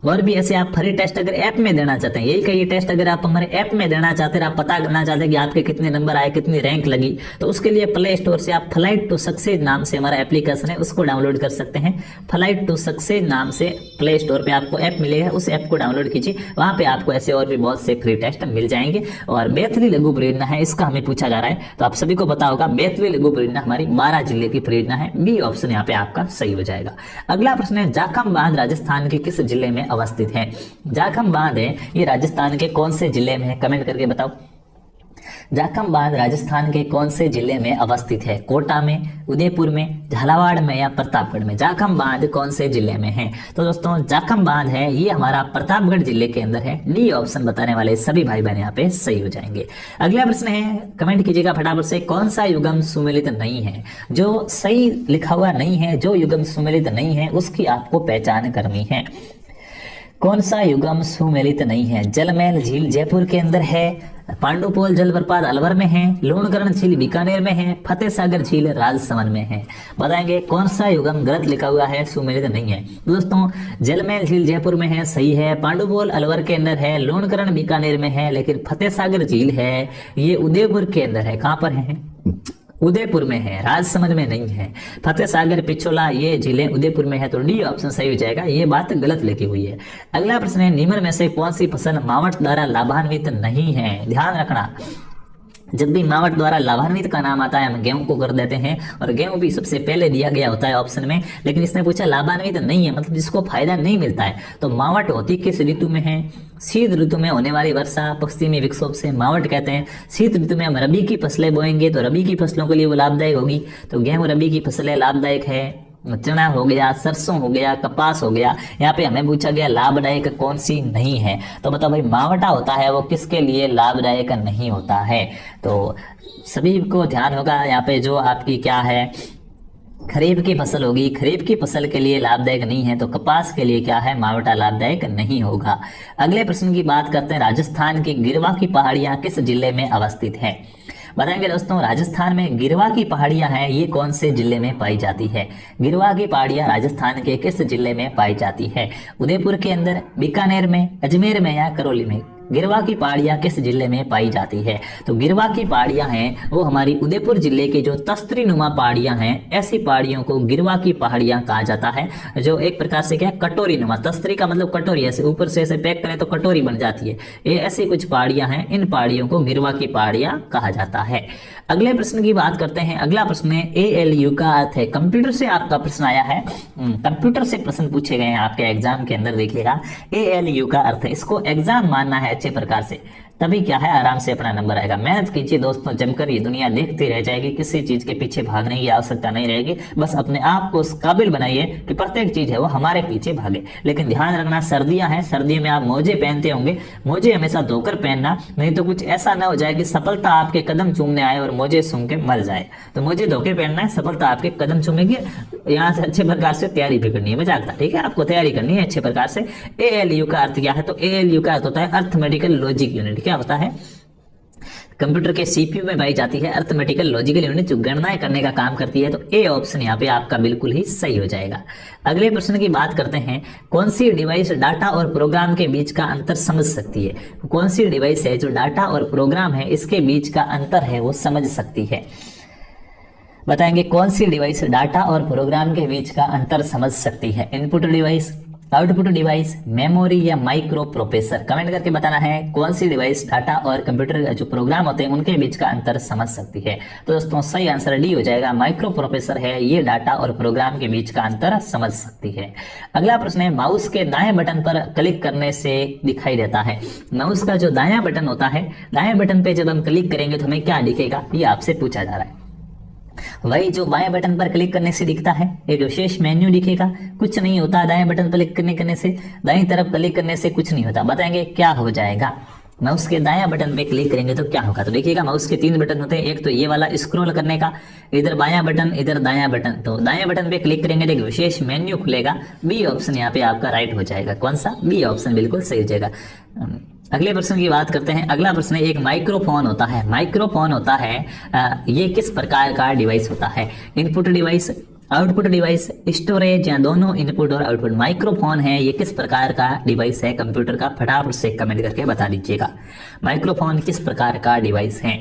और भी ऐसे आप फ्री टेस्ट अगर ऐप में देना चाहते हैं, यही कई टेस्ट अगर आप हमारे ऐप में देना चाहते हैं, आप पता करना चाहते हैं कि आपके कितने नंबर आए, कितनी रैंक लगी, तो उसके लिए प्ले स्टोर से आप फ्लाइट टू सक्सेस नाम से हमारा एप्लीकेशन है उसको डाउनलोड कर सकते हैं। फ्लाइट टू सक्सेस नाम से प्ले स्टोर पे आपको ऐप मिलेगा, उस ऐप को डाउनलोड कीजिए, वहां पे आपको ऐसे और भी बहुत से फ्री टेस्ट मिल जाएंगे। और बेतली लघु परियोजना है, इसका हमें पूछा जा रहा है, तो आप सभी को पता होगा बेतली लघु परियोजना हमारी 12 जिले की परियोजना है। बी ऑप्शन यहाँ पे आपका सही हो जाएगा। अगला प्रश्न है, जाखम बांध राजस्थान के किस जिले में अवस्थित है। जाखम बांध है ये राजस्थान के कौन से जिले में है, कमेंट करके बताओ। जाखम बांध राजस्थान के कौन से जिले में अवस्थित है? कोटा में, उदयपुर में, झालावाड़ में या प्रतापगढ़ में? जाखम बांध कौन से जिले में है? तो दोस्तों जाखम बांध है ये हमारा प्रतापगढ़ जिले के अंदर है। डी ऑप्शन बताने वाले सभी भाई बहन यहाँ पे सही हो जाएंगे। अगला प्रश्न है, कमेंट कीजिएगा फटाफट से, कौन सा युग्म सुमेलित नहीं है? जो सही लिखा हुआ नहीं है, जो युग्म सुमेलित नहीं है उसकी आपको पहचान करनी है। कौन सा युग्म सुमेलित नहीं है? जलमहल झील जयपुर के अंदर है, पांडुपोल जलप्रपात अलवर में है, लूणकरण झील बीकानेर में है, फतेह सागर झील राजसमंद में है। बताएंगे कौन सा युग्म गलत लिखा हुआ है, सुमेलित नहीं है? दोस्तों जलमहल झील जयपुर में है, सही है। पांडुपोल अलवर के अंदर है, लूणकरण बीकानेर में है, लेकिन फतेह सागर झील है ये उदयपुर के अंदर है। कहां पर है? उदयपुर में है, राजसमंद में नहीं है। फतेह सागर, पिछोला ये जिले उदयपुर में है, तो डी ऑप्शन सही हो जाएगा। ये बात गलत लिखी हुई है। अगला प्रश्न है, निम्न में से कौन सी फसल मावठ द्वारा लाभान्वित नहीं है? ध्यान रखना, जब भी मावठ द्वारा लाभान्वित का नाम आता है हम गेहूं को कर देते हैं, और गेहूं भी सबसे पहले दिया गया होता है ऑप्शन में, लेकिन इसने पूछा लाभान्वित नहीं है, मतलब जिसको फायदा नहीं मिलता है। तो मावठ होती किस ऋतु में है? शीत ऋतु में होने वाली वर्षा, पश्चिमी विक्षोभ से मावठ कहते हैं। शीत ऋतु में हम रबी की फसलें बोएंगे तो रबी की फसलों के लिए वो लाभदायक होगी, तो गेहूं रबी की फसलें लाभदायक है। चना हो गया, सरसों हो गया, कपास हो गया। यहाँ पे हमें पूछा गया लाभदायक कौन सी नहीं है, तो बताओ भाई मावठा होता है वो किसके लिए लाभदायक नहीं होता है? तो सभी को ध्यान होगा यहाँ पे, जो आपकी क्या है खरीफ की फसल होगी, खरीफ की फसल के लिए लाभदायक नहीं है, तो कपास के लिए क्या है? मावठा लाभदायक नहीं होगा। अगले प्रश्न की बात करते हैं, राजस्थान की गिरवा की पहाड़ियां किस जिले में अवस्थित है? बताएंगे दोस्तों, राजस्थान में गिरवा की पहाड़ियां हैं ये कौन से जिले में पाई जाती है? गिरवा की पहाड़ियां राजस्थान के किस जिले में पाई जाती है? उदयपुर के अंदर, बीकानेर में, अजमेर में या करौली में? गिरवा की पहाड़ियां किस जिले में पाई जाती है? तो गिरवा की पहाड़ियां हैं वो हमारी उदयपुर जिले की जो तस्तरी नुमा पहाड़ियां हैं, ऐसी पहाड़ियों को गिरवा की पहाड़ियां कहा जाता है। जो एक प्रकार से क्या कटोरी नुमा, तस्तरी का मतलब कटोरी, ऐसे ऊपर से ऐसे पैक करें तो कटोरी बन जाती है, ये ऐसी कुछ पहाड़ियां हैं, इन पहाड़ियों को गिरवा की पहाड़ियां कहा जाता है। अगले प्रश्न की बात करते हैं। अगला प्रश्न है, ALU का अर्थ है। कंप्यूटर से आपका प्रश्न आया है, कंप्यूटर से प्रश्न पूछे गए हैं आपके एग्जाम के अंदर। देखिएगा ALU का अर्थ है, इसको एग्जाम मानना है अच्छे प्रकार से, तभी क्या है आराम से अपना नंबर आएगा। मेहनत कीजिए दोस्तों जमकर, ये दुनिया देखती रह जाएगी, किसी चीज के पीछे भागने की आवश्यकता नहीं रहेगी। बस अपने आप को उस काबिल बनाइए कि प्रत्येक चीज है वो हमारे पीछे भागे। लेकिन ध्यान रखना सर्दियां हैं, सर्दियों में आप मोजे पहनते होंगे, मोजे हमेशा धोकर पहनना, नहीं तो कुछ ऐसा ना हो जाए कि सफलता आपके कदम चूमने आए और मोजे सूंघ के मर जाए। तो मोजे धोके पहनना है, सफलता आपके कदम चूमेगी। यहाँ से अच्छे प्रकार से तैयारी भी करनी है, मजाक था, ठीक है, आपको तैयारी करनी है अच्छे प्रकार से। ALU का अर्थ क्या है? तो ALU का अर्थ होता है अर्थमेटिकल लॉजिक यूनिट। क्या होता है? कंप्यूटर के CPU में पाई जाती है अर्थमेटिकल लॉजिकल यूनिट, जो गणनाएं करने का काम करती है। तो ए ऑप्शन यहाँ पे आपका बिल्कुल ही सही हो जाएगा। अगले प्रश्न की बात करते हैं, कौन सी डिवाइस डाटा और प्रोग्राम के बीच का अंतर समझ सकती है? कौन सी डिवाइस है जो डाटा और प्रोग्राम है इसके बीच का अंतर है वो समझ सकती है? बताएंगे कौन सी डिवाइस डाटा और प्रोग्राम के बीच का अंतर समझ सकती है? Input device, output device, memory या माइक्रो प्रोसेसर? कमेंट करके बताना है कौन सी डिवाइस डाटा और कंप्यूटर जो प्रोग्राम होते हैं उनके बीच का अंतर समझ सकती है। तो दोस्तों सही आंसर डी हो जाएगा, माइक्रो प्रोसेसर है ये डाटा और प्रोग्राम के बीच का अंतर समझ सकती है। अगला प्रश्न है, माउस के दाएं बटन पर क्लिक करने से दिखाई देता है। माउस का जो दायां बटन होता है, दाएं बटन पे जब हम क्लिक करेंगे तो हमें क्या दिखेगा, ये आपसे पूछा जा रहा है। वही जो बाएं बटन पर क्लिक करने से दिखता है, एक विशेष मेन्यू दिखेगा, कुछ नहीं होता। दाएं बटन पर क्लिक करने से, दाईं तरफ क्लिक करने से कुछ नहीं होता। बताएंगे क्या हो जाएगा? माउस के दायां बटन पे क्लिक करेंगे तो क्या होगा? तो देखिएगा माउस के 3 बटन होते हैं, एक तो ये वाला स्क्रॉल करने का, इधर बायां बटन, इधर दायां बटन। तो दायां बटन पे क्लिक करेंगे तो एक विशेष मेन्यू खुलेगा। बी ऑप्शन यहाँ पे आपका राइट हो जाएगा। कौन सा? बी ऑप्शन बिल्कुल सही हो जाएगा। अगले प्रश्न की बात करते हैं। अगला प्रश्न है, एक माइक्रोफोन होता है। माइक्रोफोन होता है ये किस प्रकार का डिवाइस होता है? Input device, output device, storage या दोनों इनपुट और आउटपुट? माइक्रोफोन है ये किस प्रकार का डिवाइस है कंप्यूटर का? फटाफट से कमेंट करके बता दीजिएगा। माइक्रोफोन किस प्रकार का डिवाइस है?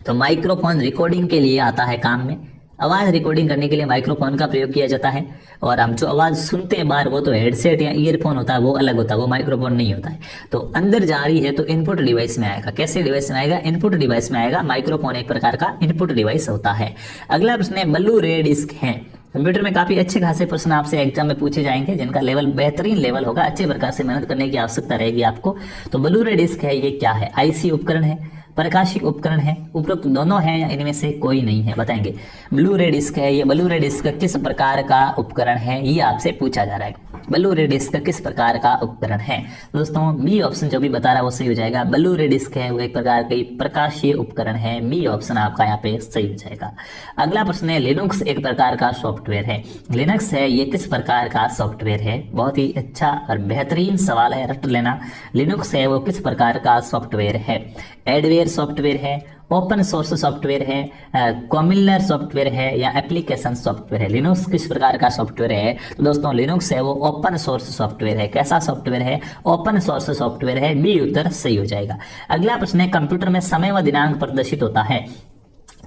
तो माइक्रोफोन रिकॉर्डिंग के लिए आता है काम में, आवाज रिकॉर्डिंग करने के लिए माइक्रोफोन का प्रयोग किया जाता है। और हम जो आवाज सुनते हैं बाहर वो तो हेडसेट या ईयरफोन होता है, वो अलग होता है, वो माइक्रोफोन नहीं होता है। तो अंदर जा रही है तो इनपुट डिवाइस में आएगा। कैसे डिवाइस में आएगा? इनपुट डिवाइस में आएगा। माइक्रोफोन एक प्रकार का इनपुट डिवाइस होता है। अगला प्रश्न है, ब्लू रे डिस्क है। कंप्यूटर में काफी अच्छे खासे प्रश्न आपसे एग्जाम में पूछे जाएंगे, जिनका लेवल बेहतरीन लेवल होगा, अच्छे प्रकार से मेहनत करने की आवश्यकता रहेगी आपको। तो ब्लू रे डिस्क है ये क्या है? आईसी उपकरण है, प्रकाशिक उपकरण है, उपरोक्त दोनों है या इनमें से कोई नहीं है, बताएंगे। ब्लू रे डिस्क है, ये ब्लू रे डिस्क किस प्रकार का उपकरण है, ये आपसे पूछा जा रहा है। ब्लू रे डिस्क किस प्रकार का उपकरण है? तो दोस्तों बी ऑप्शन जो भी बता रहा है वो सही हो जाएगा। ब्लू रे डिस्क है वो एक प्रकार की प्रकाशीय उपकरण है, बी ऑप्शन आपका यहाँ पे सही हो जाएगा। अगला प्रश्न है, लिनक्स एक प्रकार का सॉफ्टवेयर है। लिनक्स है ये किस प्रकार का सॉफ्टवेयर है? बहुत ही अच्छा और बेहतरीन सवाल है, रट लेना। लिनक्स है वो किस प्रकार का सॉफ्टवेयर है? एडवेयर सॉफ्टवेयर है, ओपन सोर्स सॉफ्टवेयर है, कॉमिलर सॉफ्टवेयर है या एप्लीकेशन सॉफ्टवेयर है? लिनक्स किस प्रकार का सॉफ्टवेयर है? तो दोस्तों लिनक्स है वो ओपन सोर्स सॉफ्टवेयर है। कैसा सॉफ्टवेयर है? ओपन सोर्स सॉफ्टवेयर है, बी उत्तर सही हो जाएगा। अगला प्रश्न है, कंप्यूटर में समय व दिनांक प्रदर्शित होता है।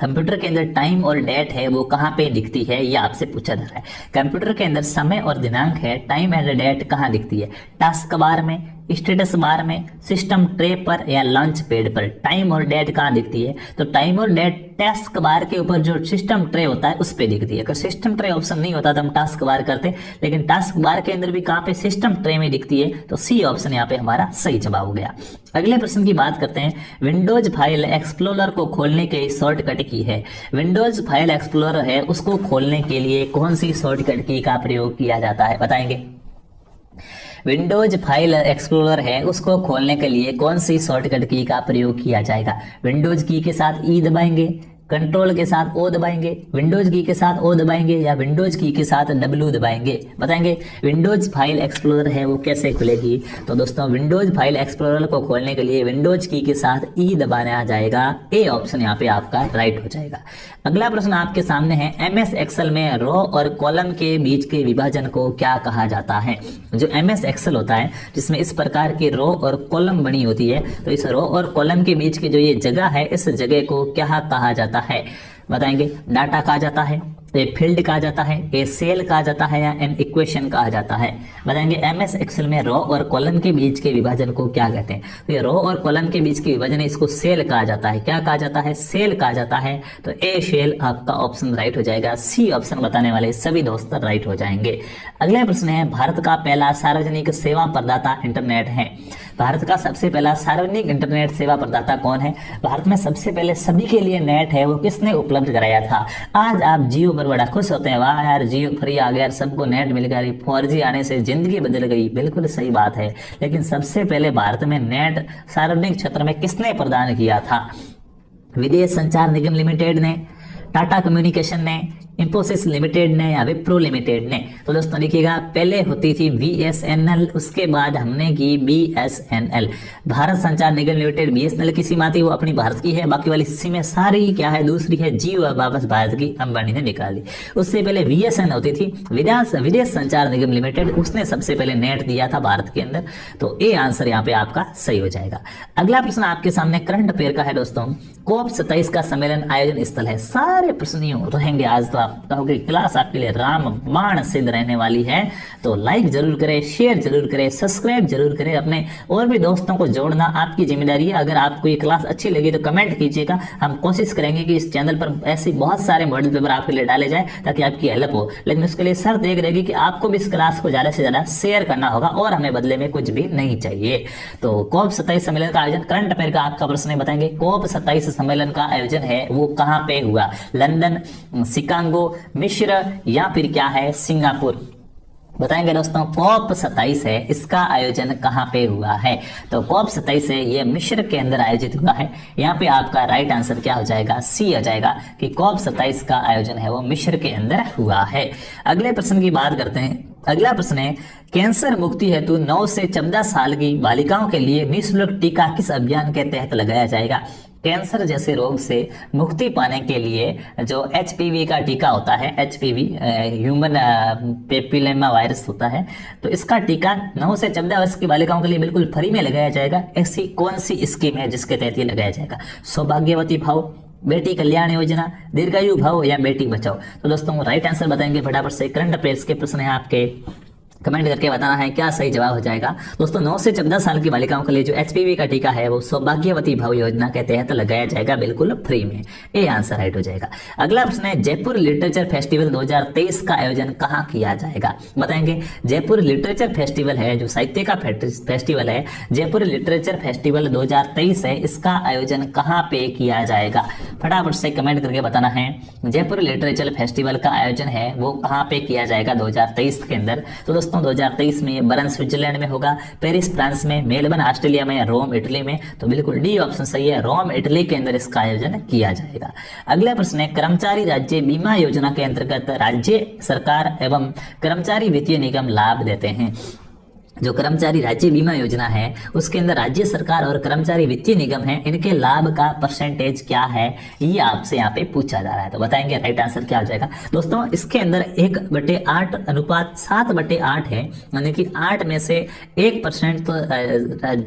कंप्यूटर के अंदर टाइम और डेट है वो कहाँ पे दिखती है, ये आपसे पूछा जा रहा है। कंप्यूटर के अंदर समय और दिनांक है, टाइम एंड डेट कहाँ दिखती है? टास्क बार में, स्टेटस बार में, सिस्टम ट्रे पर या लॉन्च पैड पर? टाइम और डेट कहाँ दिखती है? तो टाइम और डेट टास्क बार के ऊपर जो सिस्टम ट्रे होता है उस पे दिखती है। अगर सिस्टम ट्रे ऑप्शन नहीं होता तो हम टास्क बार करते, लेकिन टास्क बार के अंदर भी कहाँ पे? सिस्टम ट्रे में दिखती है, तो सी ऑप्शन यहाँ पे हमारा सही जवाब हो गया। अगले प्रश्न की बात करते हैं, विंडोज फाइल एक्सप्लोरर को खोलने के शॉर्टकट की है। विंडोज फाइल एक्सप्लोरर है उसको खोलने के लिए कौन सी शॉर्टकट की का प्रयोग किया जाता है, बताएंगे। विंडोज फाइल एक्सप्लोरर है उसको खोलने के लिए कौन सी शॉर्टकट की का प्रयोग किया जाएगा? विंडोज की के साथ ई दबाएंगे, कंट्रोल के साथ ओ दबाएंगे, विंडोज की के साथ ओ दबाएंगे या विंडोज की के साथ डब्ल्यू दबाएंगे, बताएंगे। विंडोज फाइल एक्सप्लोरर है वो कैसे खुलेगी? तो दोस्तों विंडोज फाइल एक्सप्लोरर को खोलने के लिए विंडोज की के साथ ई दबाना जाएगा, ए ऑप्शन यहाँ पे आपका राइट हो जाएगा। अगला प्रश्न आपके सामने है, एमएस एक्सेल में रो और कॉलम के बीच के विभाजन को क्या कहा जाता है? जो एमएस एक्सेल होता है जिसमें इस प्रकार की रो और कॉलम बनी होती है, तो इस रो और कॉलम के बीच की जो ये जगह है इस जगह को क्या कहा जाता है, बताएंगे। डाटा कहा जाता है, ए फील्ड कहा जाता है, ए सेल कहा जाता है या एन इक्वेशन कहा जाता है, बताएंगे। एमएस एक्सेल में रो और कॉलम के बीच के विभाजन को क्या कहते हैं? तो ये रो और कॉलम के बीच के विभाजन है, इसको सेल कहा जाता है। क्या कहा जाता है? सेल कहा जाता है। तो ए सेल आपका ऑप्शन राइट हो जाएगा। सी ऑप्शन बताने वाले सभी दोस्त राइट हो जाएंगे। अगला प्रश्न है, भारत का पहला सार्वजनिक सेवा प्रदाता इंटरनेट है। भारत का सबसे पहला सार्वजनिक इंटरनेट सेवा प्रदाता कौन है? भारत में सबसे पहले सभी के लिए नेट है वो किसने उपलब्ध कराया था? आज आप जियो पर बड़ा खुश होते हैं, वाह यार जियो फ्री आ गया, सबको नेट मिल गया, 4G आने से जिंदगी बदल गई। बिल्कुल सही बात है, लेकिन सबसे पहले भारत में नेट सार्वजनिक क्षेत्र में किसने प्रदान किया था? विदेश संचार निगम लिमिटेड ने, टाटा कम्युनिकेशन ने, इंफोसिस लिमिटेड ने या विप्रो लिमिटेड ने? तो दोस्तों देखिएगा, पहले होती थी BSNL, उसके बाद हमने की BSNL, भारत संचार निगम लिमिटेड। BSNL की सिम आती वो अपनी भारत की है, बाकी वाली सिमें सारी क्या है? दूसरी है। जियो अब वापस भारत की अंबानी ने निकाली। उससे पहले VSN होती थी, विदेश संचार निगम लिमिटेड, उसने सबसे पहले नेट दिया था भारत के अंदर। तो ए आंसर यहाँ पे आपका सही हो जाएगा। अगला प्रश्न आपके सामने करंट अफेयर का है दोस्तों। COP 27 का सम्मेलन आयोजन स्थल है। सारे प्रश्नियों रहेंगे आज, तो आप कहोगे क्लास आपके लिए राम बाण सिद्ध रहने वाली है। तो लाइक जरूर करें, शेयर जरूर करें, सब्सक्राइब जरूर करें, अपने और भी दोस्तों को जोड़ना आपकी जिम्मेदारी है। अगर आपको ये क्लास अच्छी लगी तो कमेंट कीजिएगा, हम कोशिश करेंगे कि इस चैनल पर ऐसे बहुत सारे मॉडल पेपर आपके लिए डाले जाए ताकि आपकी हेल्प हो। लेकिन उसके लिए शर्त एक रहेगी कि आपको भी इस क्लास को ज्यादा से ज्यादा शेयर करना होगा और हमें बदले में कुछ भी नहीं चाहिए। तो COP 27 सम्मेलन का आयोजन, करंट अफेयर का आपका प्रश्न है, बताएंगे COP 27 सम्मेलन का आयोजन है वो कहाँ पे हुआ? लंदन, शिकागो, मिस्र या फिर क्या है? सिंगापुर, बताएंगे दोस्तों। COP 27 है, इसका आयोजन कहाँ पे हुआ है? तो COP 27 है ये मिस्र के अंदर आयोजित हुआ है। यहाँ पे आपका राइट आंसर क्या हो जाएगा? सी हो जाएगा कि COP 27 का आयोजन है वो मिस्र के अंदर हुआ है। अगले प्रश्न की बात करते हैं। अगला प्रश्न है, कैंसर मुक्ति हेतु 9 से 14 साल की बालिकाओं के लिए निःशुल्क टीका किस अभियान के तहत लगाया जाएगा? कैंसर जैसे रोग से मुक्ति पाने के लिए जो HPV का टीका होता है, HPV ह्यूमन पेपिलोमा वायरस होता है, तो इसका टीका 9 से 14 वर्ष की बालिकाओं के लिए बिल्कुल फ्री में लगाया जाएगा। ऐसी कौन सी स्कीम है जिसके तहत ये लगाया जाएगा? सौभाग्यवती भाव, बेटी कल्याण योजना, दीर्घायु भाव या बेटी बचाओ? तो दोस्तों राइट आंसर बताएंगे फटाफट से। करंट अफेयर्स के प्रश्न है आपके। कमेंट करके बताना है क्या सही जवाब हो जाएगा। दोस्तों 9 से 14 साल की बालिकाओं के लिए जो HPV का टीका है वो सौभाग्यवती भव योजना के तहत लगाया जाएगा बिल्कुल फ्री में। ये आंसर राइट हो जाएगा। अगला प्रश्न है जयपुर लिटरेचर फेस्टिवल 2023 का आयोजन कहाँ किया जाएगा? बताएंगे जयपुर लिटरेचर फेस्टिवल है, जो साहित्य का फेस्टिवल है, जयपुर लिटरेचर फेस्टिवल 2023 है, इसका आयोजन कहाँ पे किया जाएगा? फटाफट से कमेंट करके बताना है। जयपुर लिटरेचर फेस्टिवल का आयोजन है वो कहाँ पे किया जाएगा 2023 के अंदर? तो दोस्तों 2023 में बर्न स्विट्जरलैंड में होगा, पेरिस फ्रांस में, मेलबर्न ऑस्ट्रेलिया में, रोम इटली में। तो बिल्कुल डी ऑप्शन सही है, रोम इटली के अंदर इसका आयोजन किया जाएगा। अगला प्रश्न है कर्मचारी राज्य बीमा योजना के अंतर्गत राज्य सरकार एवं कर्मचारी वित्तीय निगम लाभ देते हैं। जो कर्मचारी राज्य बीमा योजना है उसके अंदर राज्य सरकार और कर्मचारी वित्तीय निगम है, इनके लाभ का परसेंटेज क्या है ये आपसे यहाँ पे पूछा जा रहा है। तो बताएंगे राइट आंसर क्या हो जाएगा? दोस्तों इसके अंदर 1/8 अनुपात 7/8 है, यानी कि 8 में से 1% तो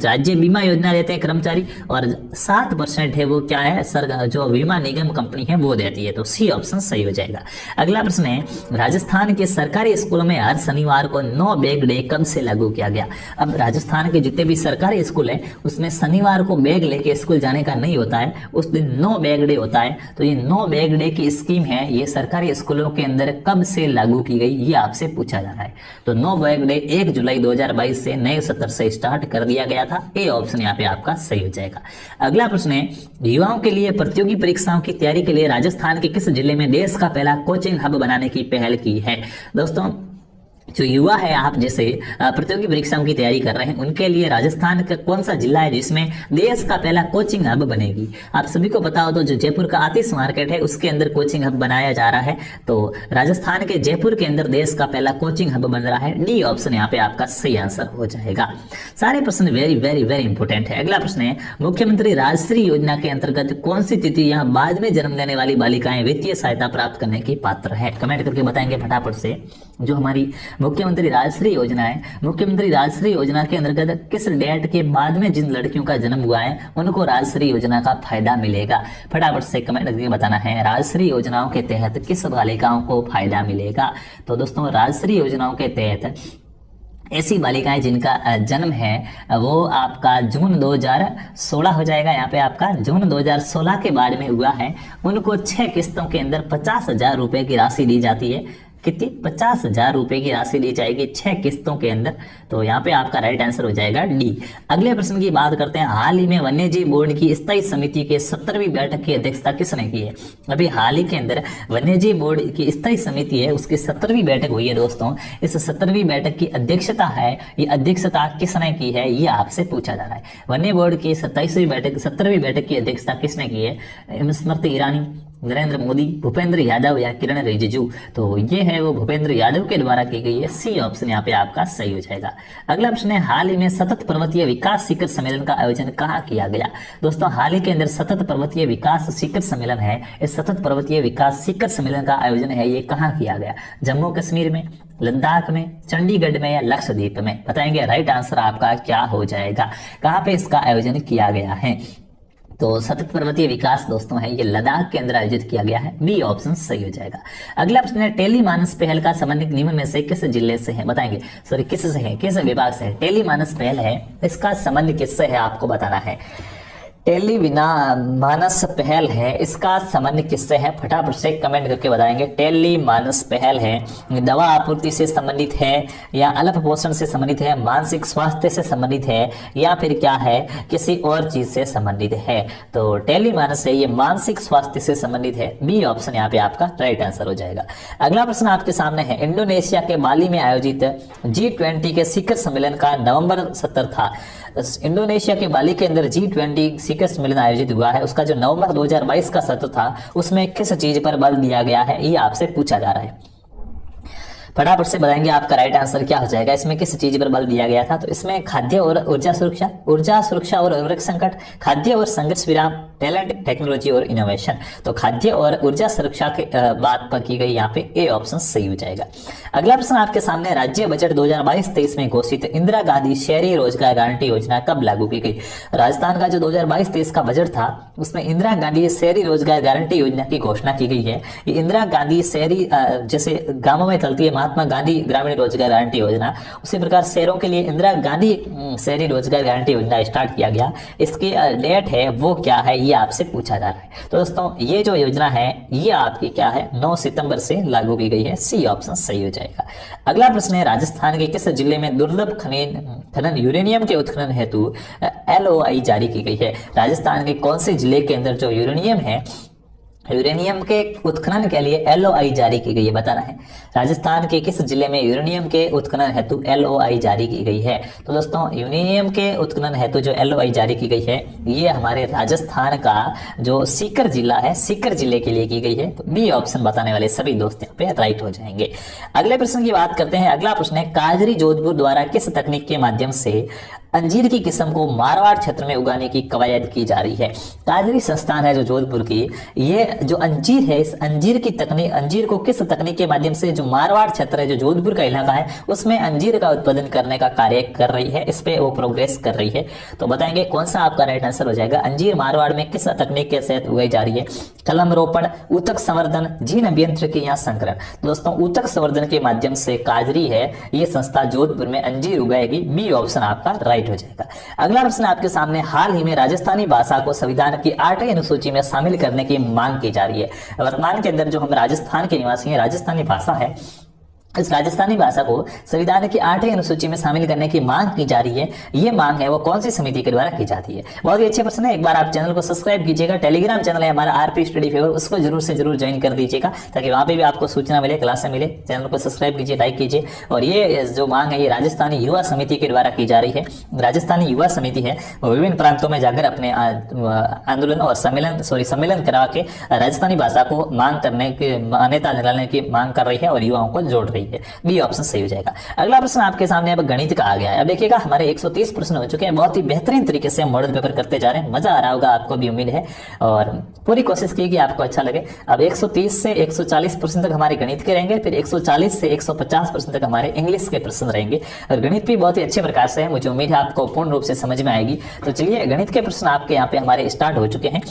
राज्य बीमा योजना देते हैं कर्मचारी और 7% है वो क्या है जो बीमा निगम कंपनी है वो देती है। तो सी ऑप्शन सही हो जाएगा। अगला प्रश्न है राजस्थान के सरकारी स्कूलों में हर शनिवार को नो बैग डे कब से लागू किया गया? अब राजस्थान के जितने भी सरकारी स्कूल हैं उसमें शनिवार को बैग लेके स्कूल जाने का नहीं होता है, उस दिन नो बैग डे होता है। तो ये नो बैग डे की स्कीम है ये सरकारी स्कूलों के अंदर कब से लागू की गई ये आपसे पूछा जा रहा है। तो नो बैग डे 1 जुलाई 2022 से नए सत्र से स्टार्ट कर दिया गया था। ए ऑप्शन यहाँ पे आपका सही हो जाएगा। अगला प्रश्न है युवाओं के लिए प्रतियोगी परीक्षाओं की तैयारी के लिए राजस्थान के किस जिले में देश का पहला कोचिंग हब बनाने की पहल की है? दोस्तों जो युवा है आप जैसे प्रतियोगी परीक्षाओं की तैयारी कर रहे हैं उनके लिए राजस्थान का कौन सा जिला है जिसमें देश का पहला कोचिंग हब बनेगी? आप सभी को पता हो तो जो जयपुर का आतिश मार्केट है उसके अंदर कोचिंग हब बनाया जा रहा है। तो राजस्थान के जयपुर के अंदर देश का पहला कोचिंग हब बन रहा है। डी ऑप्शन यहाँ पे आपका सही आंसर हो जाएगा। सारे प्रश्न वेरी वेरी वेरी इंपोर्टेंट है। अगला प्रश्न है मुख्यमंत्री राजश्री योजना के अंतर्गत कौन सी तिथि यहाँ बाद में जन्म लेने वाली बालिकाएं वित्तीय सहायता प्राप्त करने की पात्र है? कमेंट करके बताएंगे फटाफट से। जो हमारी मुख्यमंत्री राजश्री योजना है, मुख्यमंत्री राजश्री योजना के अंतर्गत किस डेट के बाद में जिन लड़कियों का जन्म हुआ है उनको राजश्री योजना का फायदा मिलेगा? फटाफट से कमेंट करके बताना है राजश्री योजनाओं के तहत किस बालिकाओं को फायदा मिलेगा? तो दोस्तों राजश्री योजनाओं के तहत ऐसी बालिकाएं जिनका जन्म है वो आपका जून 2016 हो जाएगा। यहाँ पे आपका जून 2016 के बाद में हुआ है उनको 6 किस्तों के अंदर 50,000 रुपए की राशि दी जाती है। कितनी? 50,000 रुपए की राशि दी जाएगी 6 किस्तों के अंदर। तो यहाँ पे आपका राइट आंसर हो जाएगा डी। अगले प्रश्न की बात करते हैं। हाल ही में वन्यजीव बोर्ड की स्थायी समिति के 17वीं बैठक की अध्यक्षता किसने की है? अभी हाल ही के अंदर वन्यजीव बोर्ड की स्थायी समिति है उसकी 17वीं बैठक हुई है। दोस्तों इस 17वीं बैठक की अध्यक्षता है, ये अध्यक्षता किसने की है ये आपसे पूछा जा रहा है। वन्य बोर्ड की 27वीं बैठक 17वीं बैठक की अध्यक्षता किसने की है? स्मृति ईरानी, नरेंद्र मोदी, भूपेंद्र यादव या किरण रिजिजू? तो ये है वो भूपेंद्र यादव के द्वारा की गई है। सी ऑप्शन यहाँ पे आपका सही हो जाएगा। अगला प्रश्न है हाल ही में सतत पर्वतीय विकास शिखर सम्मेलन का आयोजन कहाँ किया गया? दोस्तों हाल ही के अंदर सतत पर्वतीय विकास शिखर सम्मेलन है, इस सतत पर्वतीय विकास शिखर सम्मेलन का आयोजन है ये कहाँ किया गया? जम्मू कश्मीर में, लद्दाख में, चंडीगढ़ में या लक्षद्वीप में? बताएंगे राइट आंसर आपका क्या हो जाएगा, कहाँ पे इसका आयोजन किया गया है? तो सतत पर्वतीय विकास दोस्तों है ये लद्दाख के अंदर आयोजित किया गया है। बी ऑप्शन सही हो जाएगा। अगला प्रश्न है टेलीमानस पहल का संबंधित निम्न में से किस जिले से है? बताएंगे सॉरी किस से है, किस विभाग से है? टेलीमानस पहल है इसका संबंध किससे है आपको बताना है। टेलीमानस पहल है इसका संबंध किससे है? फटाफट से कमेंट करके बताएंगे। टेलीमानस पहल है दवा आपूर्ति से संबंधित है या अल्प पोषण से संबंधित है, मानसिक स्वास्थ्य से संबंधित है या फिर क्या है किसी और चीज से संबंधित है? तो टेलीमानस है ये मानसिक स्वास्थ्य से संबंधित है। बी ऑप्शन यहाँ पे आपका राइट आंसर हो जाएगा। अगला प्रश्न आपके सामने है इंडोनेशिया के बाली में आयोजित G20 के शिखर सम्मेलन का नवंबर सत्र था। इंडोनेशिया के बाली के अंदर G20 शिखर सम्मेलन आयोजित हुआ है, उसका जो नवंबर 2022 का सत्र था उसमें किस चीज पर बल दिया गया है ये आपसे पूछा जा रहा है। फटाफट से बताएंगे आपका राइट आंसर क्या हो जाएगा। इसमें किस चीज पर बल दिया गया था? तो इसमें खाद्य और ऊर्जा सुरक्षा और उर्वरक संकट, खाद्य और संघर्ष विराम, टैलेंट, टेक्नोलॉजी और इनोवेशन। तो खाद्य और ऊर्जा सुरक्षा के बात पर की गई यहाँ पे ए ऑप्शन सही हो जाएगा। अगला प्रश्न आपके सामने राज्य बजट 2022-23 में घोषित इंदिरा गांधी शहरी रोजगार गारंटी योजना कब लागू की गई? राजस्थान का जो 2022-23 का बजट था उसमें इंदिरा गांधी शहरी रोजगार गारंटी योजना की घोषणा की गई है। ये इंदिरा गांधी शहरी जैसे गांवों में चलती है महात्मा गांधी ग्रामीण रोजगार गारंटी योजना, उसी प्रकार शहरों के लिए इंदिरा गांधी शहरी रोजगार गारंटी योजना स्टार्ट किया गया। इसकी डेट है वो क्या है, ये आपसे पूछा जा रहा है। तो दोस्तों ये जो योजना है ये आपकी क्या है, 9 सितंबर से लागू की गई है। सी ऑप्शन सही हो जाएगा। अगला प्रश्न है, राजस्थान के किस जिले में दुर्लभ खनन यूरेनियम के उत्खनन हेतु LOI जारी की गई है? राजस्थान के कौन से जिले के अंदर जो यूरेनियम है, यूरेनियम के उत्खनन के लिए LOI जारी की गई है, बताना है। राजस्थान के किस जिले में यूरेनियम के उत्खनन हेतु LOI जारी की गई है? तो दोस्तों यूरेनियम के उत्खनन हेतु जो LOI जारी की गई है ये हमारे राजस्थान का जो सीकर जिला है, सीकर जिले के लिए की गई है। तो बी ऑप्शन बताने वाले सभी दोस्त यहाँ पे राइट हो जाएंगे। अगले प्रश्न की बात करते हैं। अगला प्रश्न है, काजरी जोधपुर द्वारा किस तकनीक के माध्यम से अंजीर की किस्म को मारवाड़ क्षेत्र में उगाने की कवायद की जा रही है? काजरी संस्थान है जो जोधपुर की, ये जो अंजीर है इस अंजीर की तकनीक, अंजीर को किस तकनीक के माध्यम से जो मारवाड़ क्षेत्र है जो जोधपुर का इलाका है उसमें अंजीर का उत्पादन करने का कार्य कर रही है, इस पे वो प्रोग्रेस कर रही है। तो बताएंगे कौन सा आपका राइट आंसर हो जाएगा। अंजीर मारवाड़ में किस तकनीक के तहत उगाई जा रही है? कलम रोपण, ऊतक संवर्धन, जीन अभियंत्रिकी या संकरण? दोस्तों ऊतक संवर्धन के माध्यम से काजरी है ये संस्था जोधपुर में अंजीर उगाएगी। बी ऑप्शन आपका राइट हो जाएगा। अगला प्रश्न आपके सामने, हाल ही में राजस्थानी भाषा को संविधान की 8वीं अनुसूची में शामिल करने की मांग की जा रही है। वर्तमान के अंदर जो हम राजस्थान के निवासी हैं, राजस्थानी भाषा है, इस राजस्थानी भाषा को संविधान की 8वीं अनुसूची में शामिल करने की मांग की जा रही है। ये मांग है वो कौन सी समिति के द्वारा की जाती है? बहुत ही अच्छे प्रश्न है। एक बार आप चैनल को सब्सक्राइब कीजिएगा। टेलीग्राम चैनल है हमारा RP स्टडी फेवर, उसको जरूर से जरूर ज्वाइन कर दीजिएगा ताकि वहां पे भी आपको सूचना मिले, क्लासें मिले। चैनल को सब्सक्राइब कीजिए, लाइक कीजिए। और ये जो मांग है ये राजस्थानी युवा समिति के द्वारा की जा रही है। राजस्थानी युवा समिति है वो विभिन्न प्रांतों में जाकर अपने आंदोलन और सम्मेलन करा के राजस्थानी भाषा को मांग करने की, मान्यता दिलाने की मांग कर रही है और युवाओं को जोड़ रही है। बी ऑप्शन सही हो जाएगा। अगला प्रश्न आपके सामने अब गणित का आ गया है। अब देखिएगा हमारे 130 प्रश्न हो चुके हैं। बहुत ही बेहतरीन तरीके से हम मॉडल पेपर करते जा रहे हैं। मजा आ रहा होगा आपको भी, उम्मीद है, और पूरी कोशिश की कि आपको अच्छा लगे। अब 130 से 140 प्रश्न तक हमारे गणित के रहेंगे, फिर 140 से 150 प्रश्न तक हमारे इंग्लिश के प्रश्न रहेंगे। और गणित भी बहुत ही अच्छे प्रकार से है, मुझे उम्मीद है आपको पूर्ण रूप से समझ में आएगी। तो चलिए गणित के प्रश्न आपके यहाँ पे हमारे स्टार्ट हो चुके हैं।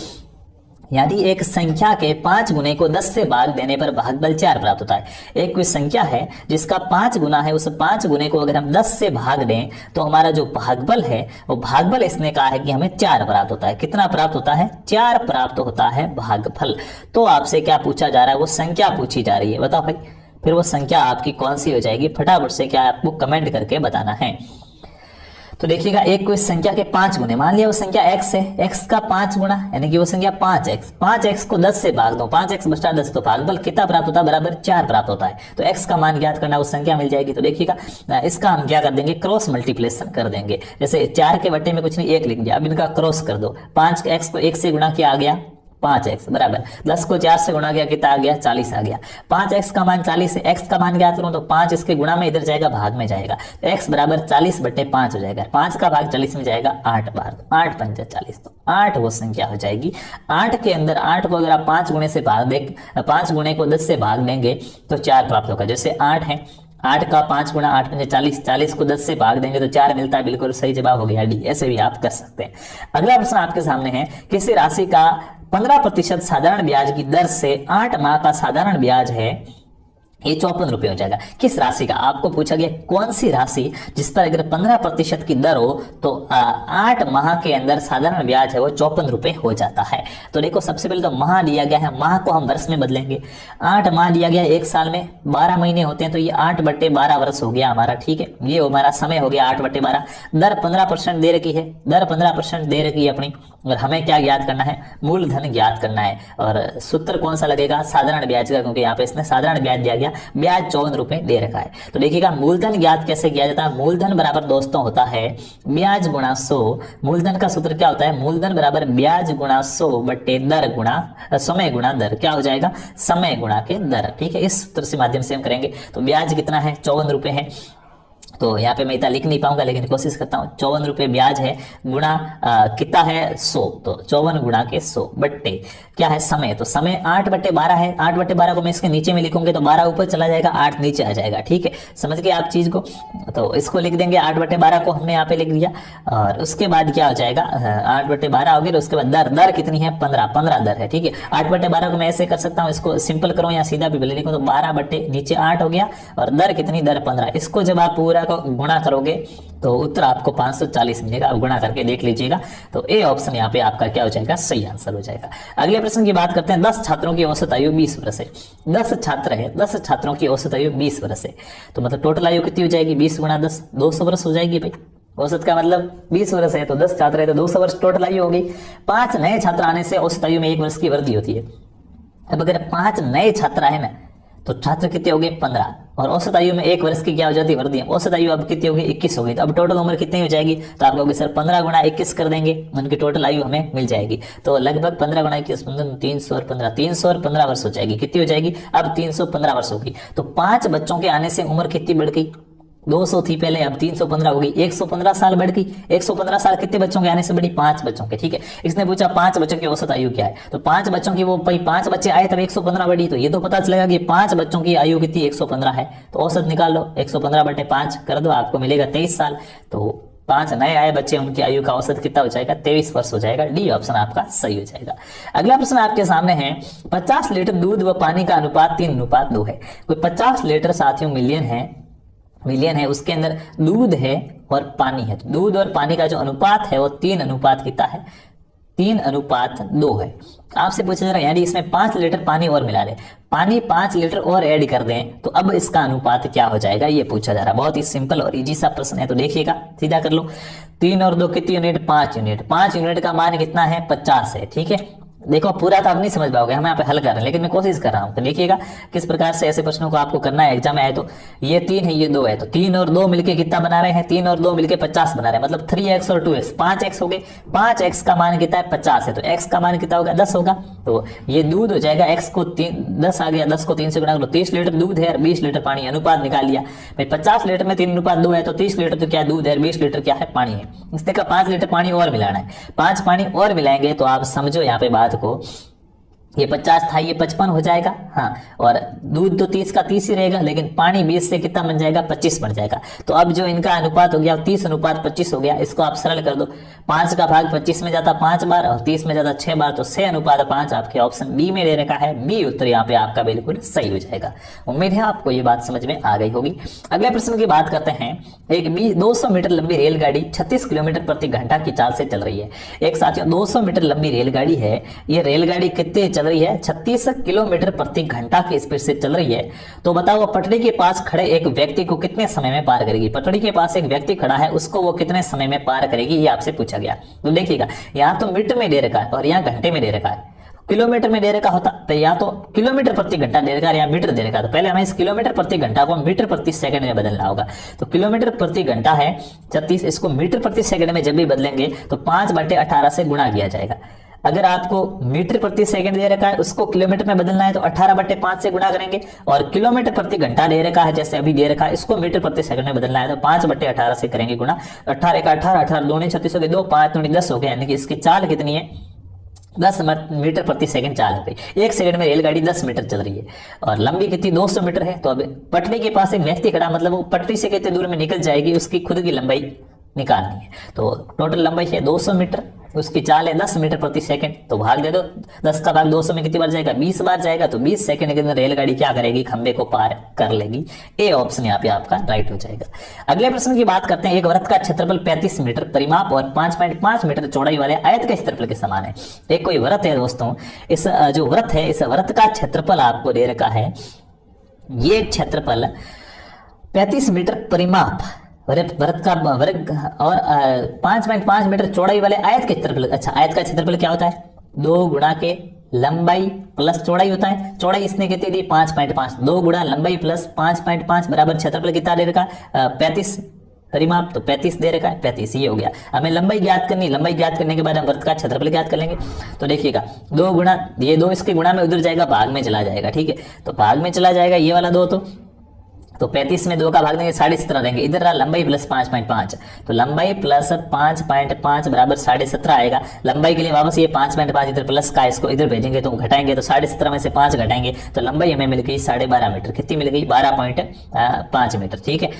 यदि एक संख्या के 5 गुने को 10 से भाग देने पर भागफल 4 प्राप्त होता है। एक कोई संख्या है जिसका 5 गुना है, उस 5 गुने को अगर हम 10 से भाग दें तो हमारा जो भागफल है वो भागफल इसने कहा है कि हमें 4 प्राप्त होता है। कितना प्राप्त होता है? 4 प्राप्त होता है भागफल। तो आपसे क्या पूछा जा रहा है? वो संख्या पूछी जा रही है। बताओ भाई, फिर वो संख्या आपकी कौन सी हो जाएगी? फटाफट से क्या आपको कमेंट करके बताना है। तो देखिएगा एक कोई संख्या के 5 गुने, मान लिया वो संख्या x है, x का 5 गुना यानी कि वो संख्या 5x, 5x को 10 से भाग दो, 5x बचा 10, तो भागफल कितना प्राप्त होता है? बराबर 4 प्राप्त होता है। तो x का मान ज्ञात करना, वो संख्या मिल जाएगी। तो देखिएगा इसका हम क्या कर देंगे? क्रॉस मल्टीप्लिकेशन कर देंगे। जैसे 4 के बट्टे में कुछ नहीं 1 लिख दिया, अब इनका क्रॉस कर दो। 5x को 1 से गुणा किया, आ गया 5x बराबर 10 को 4 से गुणा किया, कितना आ गया? 40 आ गया। 5x का मान 40 है, x का मान ज्ञात करूं तो 5 इसके गुणा में इधर जाएगा, भाग में जाएगा, तो x बराबर 40/5 हो जाएगा। 5 का भाग 40 में जाएगा 8 बार, 8 पंजा 40, तो 8 वो संख्या हो जाएगी। 8 के अंदर 8 को अगर आप 5 गुणे से भाग दे, 5 गुणे को 10 से भाग देंगे तो 4 प्राप्त होगा। जैसे 8 है, 8 का 5 गुणा 8 पंजे 40, 40 को 10 से भाग देंगे तो 4 मिलता है। बिल्कुल सही जवाब हो गया डी। ऐसे भी आप कर सकते हैं। अगला प्रश्न आपके सामने है, किसी राशि का 15% साधारण ब्याज की दर से 8 माह का साधारण ब्याज है, ये 54 रुपये हो जाएगा। किस राशि का? आपको पूछा गया कौन सी राशि जिस पर अगर 15% की दर हो तो 8 माह के अंदर साधारण ब्याज है वो 54 रुपये हो जाता है। तो देखो सबसे पहले तो माह दिया गया है, माह को हम वर्ष में बदलेंगे। 8 माह दिया गया है, एक साल में 12 महीने होते हैं, तो ये 8/12 वर्ष हो गया हमारा। ठीक है, ये हमारा समय हो गया 8/12। दर 15% दे रखी है, दर 15% दे रखी है अपनी, और हमें क्या ज्ञात करना है? मूलधन ज्ञात करना है। और सूत्र कौन सा लगेगा? साधारण ब्याज का, क्योंकि यहाँ पे इसने साधारण ब्याज दिया गया, ब्याज 54 रुपए दे रखा है। तो देखिएगा मूलधन ज्ञात कैसे किया जाता है? मूलधन बराबर दोस्तों होता है ब्याज गुणा 100। मूलधन का सूत्र क्या होता है? मूलधन बराबर ब्याज गुणा 100 बट्टे दर गुणा समय गुणा दर। क्या हो जाएगा? समय गुणा के दर। ठीक है, इस सूत्र से माध्यम से हम करेंगे। तो ब्याज कितना है? 54 रुपए है। तो यहाँ पे मैं इतना लिख नहीं पाऊंगा, लेकिन कोशिश करता हूँ। 54 रुपये ब्याज है, गुणा कितना है? 100, तो 54 गुणा के 100 बट्टे क्या है, समय। तो समय 8/12 है, 8/12 को मैं इसके नीचे में लिखूंगे तो 12 ऊपर चला जाएगा, 8 नीचे आ जाएगा। ठीक है, समझ गए आप चीज को। तो इसको लिख देंगे, 8/12 को हमने यहाँ पे लिख दिया। और उसके बाद क्या हो जाएगा, 8/12 हो गया। उसके बाद दर, दर कितनी है, 15 दर है। ठीक है, 8/12 को मैं ऐसे कर सकता हूँ, इसको सिंपल करो या सीधा भी भले लिखो, तो 12 बटे नीचे 8 हो गया, और दर कितनी, दर 15। इसको जब आप पूरा को गुणा करोगे तो उत्तर आपको 540 मिलेगा। आप गुणा करके देख लीजिएगा। तो ए ऑप्शन यहाँ पे आपका क्या हो जाएगा, सही आंसर हो जाएगा। अगले प्रश्न की बात करते हैं। 10 छात्रों की औसत आयु 20 वर्ष है। 10 छात्र है, 10 छात्रों की औसत आयु 20 वर्ष है। तो मतलब टोटल आयु कितनी हो जाएगी, 20 गुणा 10, 200 वर्ष हो जाएगी भाई। औसत का मतलब 20 वर्ष है, तो 10 छात्र है तो 200 वर्ष टोटल आयु हो गई। 5 नए छात्र आने से औसत आयु में 1 वर्ष की वृद्धि होती है। अब अगर 5 नए छात्र है ना, तो छात्र कितने हो गए, 15, और औसत आयु में 1 वर्ष की क्या हो जाती है, वृद्धि। औसत आयु अब कितनी होगी, 21 हो गई। तो अब टोटल उम्र कितनी हो जाएगी, तो आप लोग सर 15 गुणा 21 कर देंगे, उनकी टोटल आयु हमें मिल जाएगी। तो लगभग 15 गुणा 21, 300 और 15, 315 वर्ष हो जाएगी। कितनी हो जाएगी, अब 315 वर्ष होगी। तो 5 बच्चों के आने से उम्र कितनी बढ़ गई, 200 थी पहले, अब 315 हो गई, 115 साल बढ़ गई। 115 साल कितने बच्चों के आने से बढ़ी, 5 बच्चों के। ठीक है, इसने पूछा 5 बच्चों की औसत आयु क्या है, तो 5 बच्चों की, वो भाई 5 बच्चे आए तब 115 बढ़ी, तो ये तो पता चलेगा कि 5 बच्चों की आयु कितनी, 115 है। तो औसत निकाल लो, 115/5 कर दो, आपको मिलेगा 23 साल। तो 5 नए आए बच्चे, उनकी आयु का औसत कितना हो जाएगा, 23 वर्ष हो जाएगा। डी ऑप्शन आपका सही हो जाएगा। अगला प्रश्न आपके सामने है, 50 लीटर दूध व पानी का अनुपात 3:2 है। कोई 50 लीटर साथियों मिलियन है, उसके अंदर दूध है और पानी है। तो दूध और पानी का जो अनुपात है वो 3 अनुपात कितना है, 3:2 है। आपसे पूछा जा रहा है यानी इसमें 5 लीटर पानी और मिला ले, पानी 5 लीटर और ऐड कर दें तो अब इसका अनुपात क्या हो जाएगा, ये पूछा जा रहा है। बहुत ही सिंपल और इजी सा प्रश्न है, तो देखिएगा, सीधा कर लो। 3 और 2 कितनी यूनिट, 5 यूनिट। 5 यूनिट का मान कितना है, 50 है। ठीक है, देखो पूरा तो आप नहीं समझ पाओगे, हम यहाँ पे हल कर रहे हैं, लेकिन मैं कोशिश कर रहा हूँ। तो देखिएगा किस प्रकार से ऐसे प्रश्नों को आपको करना है एग्जाम में आए तो। ये 3 है, ये 2 है, तो 3 और 2 मिलके कितना बना रहे हैं, 3 और 2 मिलके 50 बना रहे हैं। मतलब 3x और 2x, 5x हो गए। 5x का मान कितना है, 50 है, तो x का मान कितना होगा, 10 होगा। तो ये दूध हो जाएगा, x को 10 आ गया, 10 को 3 से गुणा करो, 30 लीटर दूध है और 20 लीटर पानी। अनुपात निकाल लिया भाई, 50 लीटर में 3:2 है, तो 30 लीटर तो क्या दूध है, 20 लीटर क्या है, पानी है। इसने कहा 5 लीटर पानी और मिलाना है, 5 पानी और मिलाएंगे तो आप समझो यहाँ पे बात को, ये 50 था, ये 55 हो जाएगा। हाँ, और दूध तो 30 का 30 ही रहेगा, लेकिन पानी 20 से कितना बन जाएगा, 25 बन जाएगा। तो अब जो इनका अनुपात हो गया 30:25 हो गया। इसको आप सरल कर दो, 5 का भाग 25 में जाता 5 बार और 30 में जाता 6 बार, तो 6:5 आपके ऑप्शन बी में दे रखा है। बी उत्तर यहाँ पे आपका बिल्कुल सही हो जाएगा। उम्मीद है आपको ये बात समझ में आ गई होगी। अगले प्रश्न की बात करते हैं। एक 200 मीटर लंबी रेलगाड़ी 36 किलोमीटर प्रति घंटा की चाल से चल रही है। एक साथियों 200 मीटर लंबी रेलगाड़ी है, ये रेलगाड़ी कितने चल रही है, 36 किलोमीटर प्रति घंटा की स्पीड से चल रही है। तो बताओ पटरी के पास खड़े एक व्यक्ति को कितने समय में पार करेगी। पटरी के पास एक व्यक्ति खड़ा है, उसको वो कितने समय में पार करेगी, ये आपसे पूछा गया। तो देखिएगा, यहाँ तो मीटर में दे रखा है और यहाँ घंटे में दे रखा है। किलोमीटर में दे रखा होता तो या तो किलोमीटर प्रति घंटा दे रखा है या मीटर दे रखा, तो पहले हमें इस किलोमीटर प्रति घंटा को मीटर प्रति सेकंड में बदलना होगा। तो किलोमीटर प्रति घंटा है 36, इसको मीटर प्रति सेकंड में जब भी बदलेंगे तो 5/18 से गुणा किया जाएगा। अगर आपको मीटर प्रति सेकंड दे रखा है, उसको किलोमीटर में बदलना है तो 18/5 से गुणा करेंगे, और किलोमीटर प्रति घंटा दे रखा है जैसे अभी दे रखा है, इसको मीटर प्रति सेकंड में बदलना है तो 5/18 से करेंगे गुणा। 18 1 18, 18 2 36 हो गए, 2 5 9 10 हो गए, यानी कि इसकी चाल कितनी है, 10 मीटर प्रति सेकंड चाल हो गई। 1 सेकंड में रेलगाड़ी 10 मीटर चल रही है और लंबी कितनी 200 मीटर है। तो अब पटरी के पास एक व्यक्ति खड़ा, मतलब वो पटरी से कितने दूर में निकल जाएगी, उसकी खुद की लंबाई निकालनी है। तो टोटल लंबाई है 200 मीटर, उसकी चाल है 10 मीटर प्रति सेकंड, तो भाग दे दो, 10 का भाग 200 में कितनी बार जाएगा, 20 बार जाएगा। तो 20 सेकंड के अंदर रेलगाड़ी क्या करेगी, खंबे को पार कर लेगी। ए ऑप्शन यहाँ पे आपका राइट हो जाएगा। अगले प्रश्न की बात करते हैं। एक वृत्त का क्षेत्रफल 35 मीटर परिमाप और 5.5 मीटर चौड़ाई वाले आयत के क्षेत्रफल के समान है। एक कोई वृत्त है दोस्तों, इस जो वृत्त है, इस वृत्त का क्षेत्रफल आपको दे रखा है, ये क्षेत्रफल 35 मीटर परिमाप वृत्त का वर्ग और 5.5 मीटर चौड़ाई वाले आयत के क्षेत्रफल। अच्छा, आयत का क्षेत्रफल क्या होता है, 2 गुणा के लंबाई प्लस चौड़ाई होता है। चौड़ाई इसने कितनी दी, 5.5, 2 गुणा लंबाई प्लस 5.5 बराबर क्षेत्रफल कितना दे रखा, 35 परिमाप, तो 35 दे रखा है, 35 ये हो गया। हमें लंबाई ज्ञात करनी, लंबाई ज्ञात करने के बाद हम वृत्त का क्षेत्रफल ज्ञात कर लेंगे। तो देखिएगा 2 गुणा, ये 2 इसके गुणा में उधर जाएगा, भाग में चला जाएगा, ठीक है, तो भाग में चला जाएगा ये वाला 2, तो तो 35 में 2 का भाग देंगे 17.5 देंगे। इधर रहा लंबाई प्लस 5.5, तो लंबाई प्लस 5.5 बराबर 17.5 आएगा। लंबाई के लिए वापस ये 5.5 इधर प्लस का, इसको इधर भेजेंगे तो घटाएंगे, तो 17.5 में से 5 घटाएंगे तो लंबाई हमें मिल गई 12.5 मीटर। कितनी मिल गई? 12.5 मीटर। ठीक है,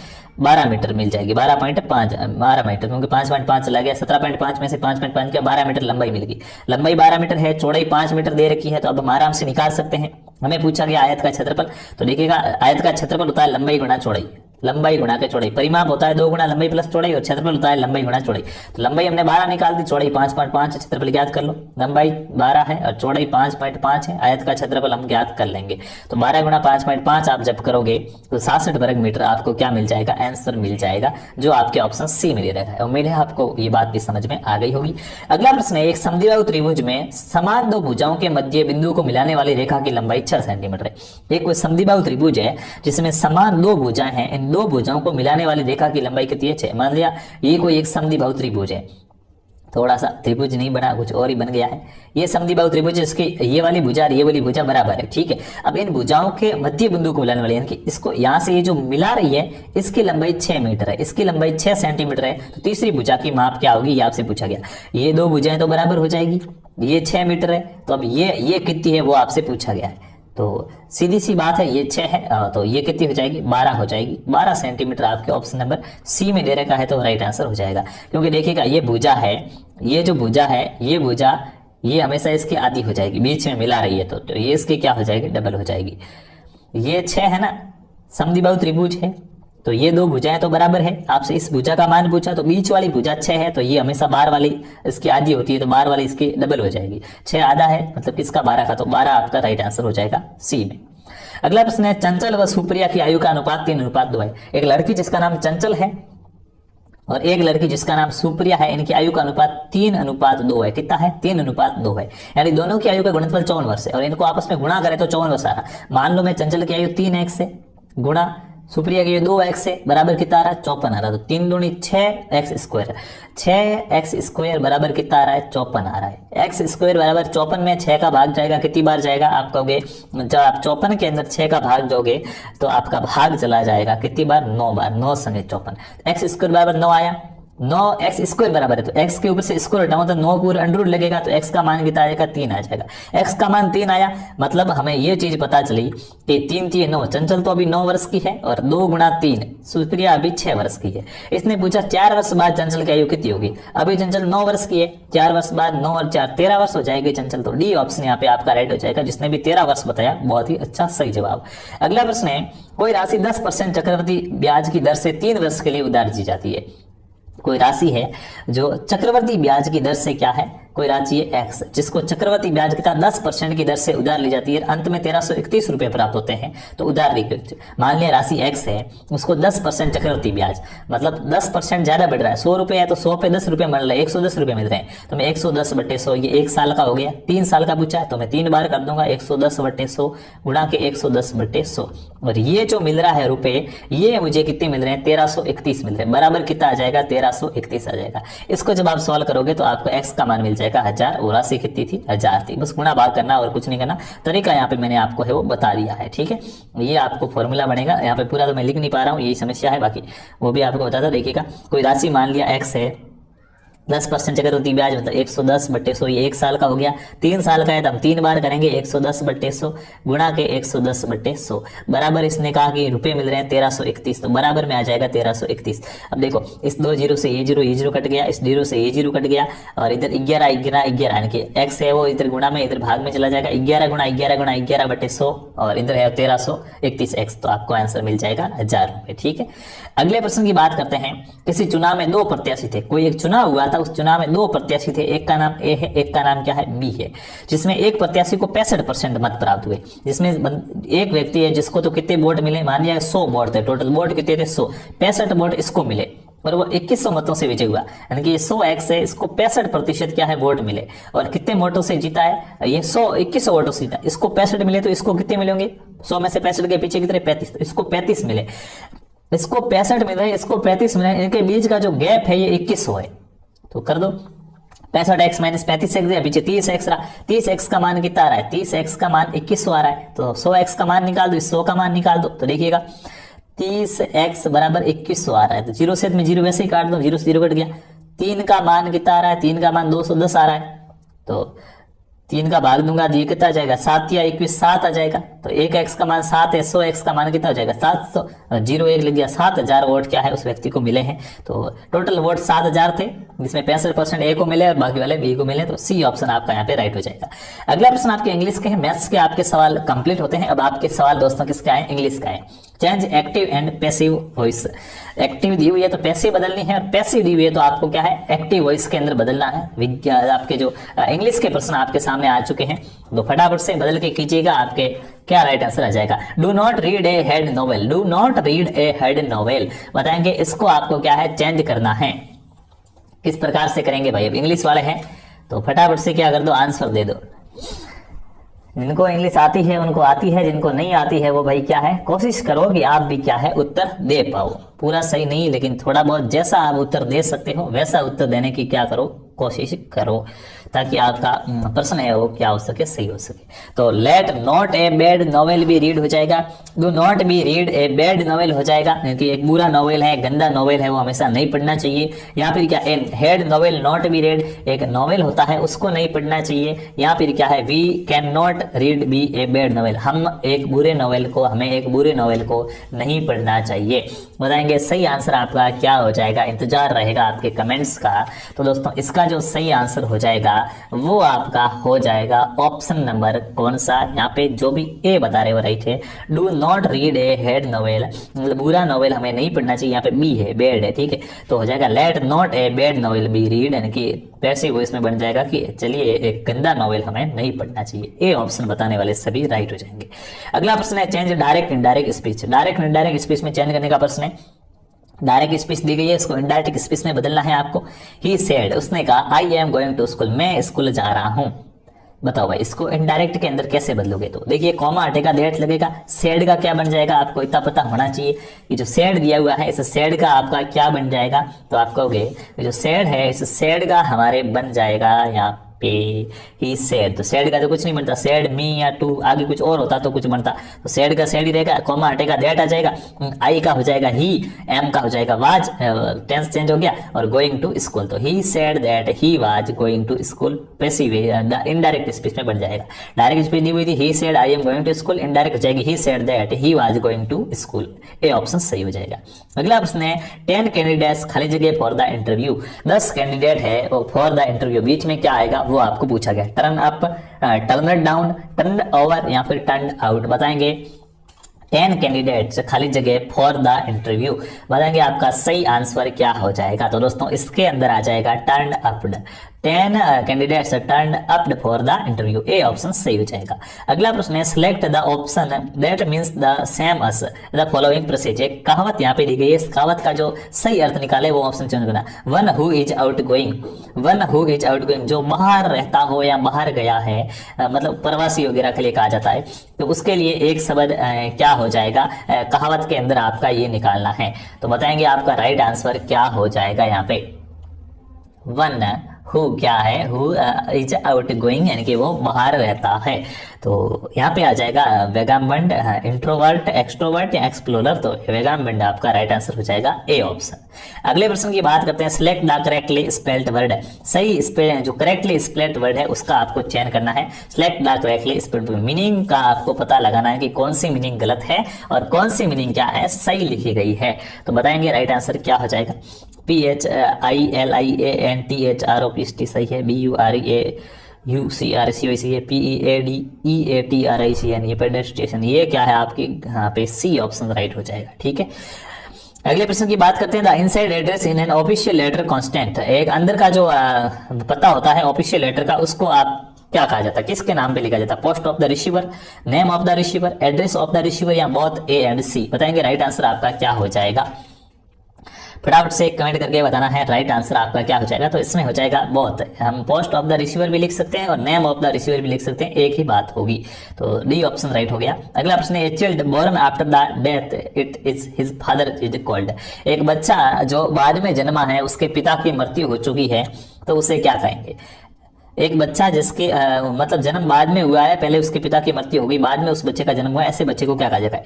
12 मीटर मिल जाएगी, 12 मीटर, क्योंकि 5.5 चला गया, 17.5 में से 5.5 किया, 12 मीटर लंबाई मिल गई। लंबाई 12 मीटर है, चौड़ाई 5 मीटर दे रखी है, तो अब हम आराम से निकाल सकते हैं। हमें पूछा गया आयत का क्षेत्रफल, तो देखिएगा आयत का क्षेत्रफल होता है लंबाई गुणा चौड़ाई, लंबाई गुणा के चौड़ाई। परिमाप होता है 2 गुणा लंबाई प्लस चौड़ाई, और क्षेत्रफल होता है लंबाई गुणा चौड़ाई। तो लंबाई हमने 12 निकाल दी, चौड़ाई 5.5, क्षेत्रफल ज्ञात कर लो। लंबाई 12 है और चौड़ाई 5.5 है, आयत का क्षेत्रफल हम ज्ञात कर लेंगे। तो 12 गुणा 5.5 आप जब करोगे तो 66 वर्ग मीटर आपको क्या मिल जाएगा? आंसर मिल जाएगा, जो आपके ऑप्शन सी में दे रखा है। उम्मीद है आपको ये बात भी समझ में आ गई होगी। अगला प्रश्न है, एक समद्विबाहु त्रिभुज में समान 2 भुजाओं के मध्य बिंदु को मिलाने वाली रेखा की लंबाई 6 सेंटीमीटर है। एक कोई समद्विबाहु त्रिभुज है जिसमें समान 2 भुजाएं हैं, इन 2 भुजाओं को मिलाने वाली रेखा की लंबाई कितनी है? 6। मान लिया ये कोई एक समद्विबाहु त्रिभुज है, थोड़ा सा त्रिभुज नहीं बना, कुछ और ही बन गया है। ये समद्विबाहु त्रिभुज, इसकी ये वाली भुजा और ये वाली भुजा बराबर है। ठीक है, अब इन भुजाओं के मध्य बिंदु को मिलाने वाली, यानी कि इसको यहाँ से ये जो मिला रही है इसकी लंबाई 6 मीटर है, इसकी लंबाई 6 सेंटीमीटर है, तो तीसरी भुजा की माप क्या होगी? ये आपसे पूछा गया। ये 2 भुजाएं तो बराबर हो जाएगी, ये 6 मीटर है, तो अब ये कितनी है वो आपसे पूछा गया है। तो सीधी सी बात है, ये 6 है, तो ये कितनी हो जाएगी? 12 हो जाएगी। 12 सेंटीमीटर आपके ऑप्शन नंबर सी में दे रखा है, तो राइट आंसर हो जाएगा। क्योंकि देखिएगा ये भुजा है, ये जो भुजा है, ये भुजा ये हमेशा इसकी आधी हो जाएगी, बीच में मिला रही है, तो ये इसकी क्या हो जाएगी? डबल हो जाएगी। ये 6 है ना, समद्विबाहु त्रिभुज है, तो ये 2 भुजाएं तो बराबर है। आपसे इस भुजा का मान पूछा, तो बीच वाली भुजा 6 है, तो ये हमेशा बार वाली इसकी आधी होती है, तो बार वाली इसकी डबल हो जाएगी। 6 आधा है, मतलब किसका? 12 का, तो 12 आपका राइट आंसर हो जाएगा सी में। अगला प्रश्न है, चंचल व सुप्रिया की आयु का अनुपात 3:2 है। एक लड़की जिसका नाम चंचल है और एक लड़की जिसका नाम सुप्रिया है, इनकी आयु का अनुपात 3:2 है। कितना है? 3:2 है, यानी दोनों की आयु का गुणनफल 54 वर्ष है, और इनको आपस में गुणा करें तो 54 वर्ष आ रहा। मान लो मैं चंचल की आयु 3x है, गुणा सुप्रिया की 2x है, बराबर कितना आ रहा है? 54 आ रहा है। तो 3 दूनी 6x², 6x² बराबर कितना आ रहा है? 54 आ रहा है। x² बराबर 54 में 6 का भाग जाएगा, कितनी बार जाएगा? आप कहोगे जब आप 54 के अंदर 6 का भाग दोगे तो आपका भाग चला जाएगा कितनी बार? 9 बार। 9 संगे 54, x² बराबर 9 आया। 9x² बराबर है, तो x के ऊपर से स्क्वायर हटाऊं तो 9 पूरा अंडर रूट लगेगा, तो x का मान कितना आ जाएगा? 3 आ जाएगा। x का मान 3 आया, मतलब हमें ये चीज पता चली कि 3 3 9, चंचल तो अभी 9 वर्ष की है, और 2 गुणा 3 सुप्रिया अभी 6 वर्ष की है। इसने पूछा 4 वर्ष बाद चंचल की आयु कितनी होगी? अभी चंचल 9 वर्ष की है, 4 वर्ष बाद 9 और 4 13 वर्ष हो जाएगी चंचल। तो डी ऑप्शन यहाँ पे आपका राइट हो जाएगा। जिसने भी 13 वर्ष बताया, बहुत ही अच्छा सही जवाब। अगला प्रश्न है, कोई राशि 10% चक्रवृद्धि ब्याज की दर से 3 वर्ष के लिए उधार दी जाती है। कोई राशि है जो चक्रवर्ती ब्याज की दर से क्या है? कोई राशि है x, जिसको चक्रवर्ती ब्याज की 10% की दर से उधार ली जाती है, अंत में 1331 रुपए प्राप्त होते हैं, तो उधार ली। मान लिया राशि x है, उसको 10% चक्रवर्ती ब्याज, मतलब 10% ज्यादा बढ़ रहा है। 100 रुपए है तो 100 पे 10 रुपए मिल रहा है, 110 रुपए मिल रहे हैं, तो मैं 110/100, ये 1 साल का हो गया। 3 साल का पूछा है तो मैं 3 बार कर दूंगा, 110/100 गुणा के 110/100, और ये जो मिल रहा है रुपए, ये मुझे कितने मिल रहे हैं? 1331 मिल रहे हैं। बराबर कितना आ जाएगा? 1331 आ जाएगा। इसको जब आप सॉल्व करोगे तो आपको x का मान मिल जाएगा 1000, और राशि कितनी थी? 1000 थी। बस गुणा भाग करना और कुछ नहीं करना। तरीका यहाँ पे मैंने आपको है वो बता दिया है, ठीक है। ये आपको फॉर्मूला बनेगा, यहाँ पे पूरा तो मैं लिख नहीं पा रहा हूँ, यही समस्या है, बाकी वो भी आपको बताता। देखिएगा, कोई राशि मान लिया x है, 10% चक्रवृद्धि ब्याज मतलब 110/100, ये 1 साल का हो गया। 3 साल का है तो हम 3 बार करेंगे, 110/100 गुणा के 110/100, बराबर इसने कहा कि रुपए मिल रहे हैं 1331, तो बराबर में आ जाएगा 1331। अब देखो, इस 2 जीरो से ये जीरो कट गया, इस जीरो से ये जीरो कट गया, और इधर 11 यानी कि x है वो इधर गुणा में इधर भाग में चला जाएगा। 11 गुणा 11/100, और इधर है 1331x, तो आपको आंसर मिल जाएगा 1000 रुपए, ठीक है। अगले प्रश्न की बात करते हैं। किसी चुनाव में 2 प्रत्याशी थे, कोई एक चुनाव हुआ था, उस चुनाव में 2 प्रत्याशी थे, एक का नाम ए है, एक का नाम क्या है? बी है, जिसमें एक प्रत्याशी को 65% मत प्राप्त हुए। जिसमें एक व्यक्ति है जिसको तो कितने वोट मिले? मान लिया 100 वोट थे, टोटल वोट कितने थे? 100, 65 वोट इसको मिले, और वो 2100 मतों से विजय हुआ, यानी कि 100x है, इसको 65% क्या है? वोट मिले। और कितने वोटों से जीता है? ये 2100 वोटों से जीता। इसको 65 मिले, तो इसको कितने मिलेंगे? 100 में से 65 के पीछे कितने? 35, तो इसको 35 मिले। इसको 65 मिल रहे हैं, इसको 35 मिल रहे हैं, इनके बीच का जो गैप है ये 2100 है। तो कर दो, 65x - 35x है, पीछे 30x रहा। 30x का मान कितना आ रहा है? 30x का मान 2100 आ रहा है, तो 100x का मान निकाल दो, 100 का मान निकाल दो। तो देखिएगा 30x बराबर 2100 आ रहा है, तो 0 से मैं 0 वैसे ही काट दूं, 0 से 0 कट गया। 3 का मान कितना आ रहा है, 3 का मान 210 आ रहा है, तो 3 का भाग दूंगा तो ये कितना आ जाएगा, 7 या 21 7 आ जाएगा। तो 1x का मान 7 है, 100x का मान कितना हो जाएगा 700, 0 1 लग गया, 7000 वोट क्या है उस व्यक्ति को मिले हैं। तो टोटल वोट 7000 थे, जिसमें 65% ए को मिले और बाकी वाले बी को मिले, तो सी ऑप्शन आपका यहाँ पे राइट हो जाएगा। अगला प्रश्न आपके इंग्लिश के हैं, मैथ्स के आपके सवाल कंप्लीट होते हैं। अब आपके सवाल दोस्तों किसके आए, इंग्लिश का है। Change active and passive voice, active दी हुई है तो पैसिव बदलनी है, और पैसिव दी हुई है तो आपको क्या है, एक्टिव वॉइस के अंदर बदलना है। आपके जो इंग्लिश के प्रश्न आपके सामने आ चुके हैं, तो फटाफट से बदल के कीजिएगा, आपके क्या राइट आंसर आ जाएगा। Do not read A head novel, do not read A head novel, बताएंगे इसको आपको क्या है, चेंज करना है। किस प्रकार से करेंगे भाई, अब इंग्लिश वाले हैं तो फटाफट से क्या कर दो, आंसर दे दो। जिनको इंग्लिश आती है उनको आती है, जिनको नहीं आती है वो भाई क्या है, कोशिश करो कि आप भी क्या है उत्तर दे पाओ। पूरा सही नहीं लेकिन थोड़ा बहुत जैसा आप उत्तर दे सकते हो वैसा उत्तर देने की क्या करो, कोशिश करो, ताकि आपका प्रश्न है वो क्या हो सके, सही हो सके। तो late not a bad novel भी रीड हो जाएगा, do not be read A bad novel हो जाएगा, क्योंकि एक बुरा नॉवेल है, गंदा नॉवेल है, वो हमेशा नहीं पढ़ना चाहिए। या फिर क्या, a head novel not be read, एक नॉवेल होता है उसको नहीं पढ़ना चाहिए। या फिर क्या है, we can not read be a bad novel, हम एक बुरे नॉवेल को, हमें एक बुरे नॉवेल को नहीं पढ़ना चाहिए। बताएंगे सही आंसर आपका क्या हो जाएगा, इंतजार रहेगा आपके कमेंट्स का। तो दोस्तों इसका जो सही आंसर हो जाएगा वो आपका हो जाएगा ऑप्शन नंबर कौन सा, यहाँ पे जो भी ए बता रहे हो राइट है। Do not read A head novel, मतलब बुरा नॉवेल हमें नहीं पढ़ना चाहिए, यहाँ पे बी है, बैड है, ठीक है। तो हो जाएगा let not a bad novel be read, यानी कि पैसिव वॉइस में बन जाएगा कि चलिए एक गंदा नॉवेल हमें नहीं पढ़ना चाहिए। ए ऑप्शन बताने वाले सभी राइट हो जाएंगे। अगला प्रश्न है change direct indirect speech, direct indirect speech में चेंज करने का प्रश्न है। डायरेक्ट स्पीच दी गई है, इसको इनडायरेक्ट स्पीच में बदलना है आपको। ही सेड, उसने कहा, I am going to school, मैं स्कूल जा रहा हूं। बताओ भाई इसको इनडायरेक्ट के अंदर कैसे बदलोगे, तो देखिए कॉमा हटेगा, दैट लगेगा, सेड का क्या बन जाएगा, आपको इतना पता होना चाहिए कि जो सेड दिया हुआ है इस सेड का आपका क्या बन जाएगा। तो आप कहोगे जो सेड है इस सेड का हमारे बन जाएगा यहाँ पे ही सेड, तो सेड का तो कुछ नहीं बनता, सेड मी या टू आगे कुछ और होता तो कुछ बनता, तो सेड का सेड ही रहेगा, कॉमा हटेगा दैट आ जाएगा, आई का हो जाएगा ही, एम का हो जाएगा वाज, टेंस चेंज हो गया, और गोइंग टू स्कूल, तो he said that he was going to school, passive indirect speech में बन जाएगा। डायरेक्ट स्पीच दी हुई थी he said I am going to school, indirect हो जाएगी he said that he was going to school, a option सही हो जाएगा। अगला प्रश्न है 10 कैंडिडेट्स खाली जगह फॉर द इंटरव्यू, 10 कैंडिडेट है और फॉर द इंटरव्यू बीच में क्या आएगा वो आपको पूछा गया, turn up, turn down, turn over या फिर टर्न आउट। बताएंगे 10 कैंडिडेट्स खाली जगह फॉर द इंटरव्यू, बताएंगे आपका सही आंसर क्या हो जाएगा। तो दोस्तों इसके अंदर आ जाएगा turn अप्ड, 10 candidates turn अप्ड for the interview, A option सही हो जाएगा। अगला प्रश्न है select the option that means the same us the following procedure, एक कहावत यहाँ पे दी गई है, इस कहावत का जो सही अर्थ निकाले वो ऑप्शन चुन करना। One who is out going, one who is out going जो बाहर रहता हो या बाहर गया है, मतलब प्रवासी वगैरह के लिए कहा जाता है, तो उसके लिए एक शब्द क्या हो जाएगा, कहावत के अंदर आपका ये निकालना है। तो बताएंगे आपका राइट आंसर क्या हो जाएगा यहाँ पे, वन हु क्या है, हु इज आउट गोइंग यानी कि वो बाहर रहता है, तो यहाँ पे आ जाएगा वेगाबंड, इंट्रोवर्ट, एक्सट्रोवर्ट या एक्सप्लोरर, तो वेगाबंड आपका राइट आंसर हो जाएगा ए ऑप्शन। अगले प्रश्न की बात करते हैं select the correctly spelled word, सही स्पेल जो करेक्टली स्पेल्ड वर्ड है उसका आपको चयन करना है। Select the correctly spelled meaning का आपको पता लगाना है कि कौन सी मीनिंग गलत है और कौन सी मीनिंग क्या है सही लिखी गई है। तो बताएंगे राइट आंसर क्या हो जाएगा, PHILIANTHROPST सही है, BUREAUCRCOC है, PEADEATRICN ये पेडेस्ट्रेशन, ये क्या है आपकी यहाँ पे सी ऑप्शन राइट हो जाएगा, ठीक है। अगले प्रश्न की बात करते हैं the inside address in an official letter constant, एक अंदर का जो पता होता है ऑफिशियल लेटर का उसको आप क्या कहा जाता है, किसके नाम पे लिखा जाता है, post of the receiver, name of the receiver, address of the receiver या बोथ ए एंड सी। बताएंगे राइट आंसर आपका क्या हो जाएगा, फटाफट से कमेंट करके बताना है राइट आंसर आपका क्या हो जाएगा। तो इसमें हो जाएगा बोथ, हम पोस्ट ऑफ द रिसीवर भी लिख सकते हैं और नेम ऑफ द रिसीवर भी लिख सकते हैं, एक ही बात होगी, तो डी ऑप्शन राइट हो गया। अगला प्रश्न है child born after the death it is his father is called, एक बच्चा जो बाद में जन्मा है उसके पिता की मृत्यु हो चुकी है तो उसे क्या कहेंगे, एक बच्चा जिसके मतलब जन्म बाद में हुआ है, पहले उसके पिता की मृत्यु हो गई, बाद में उस बच्चे का जन्म हुआ है, ऐसे बच्चे को क्या कहा जाएगा?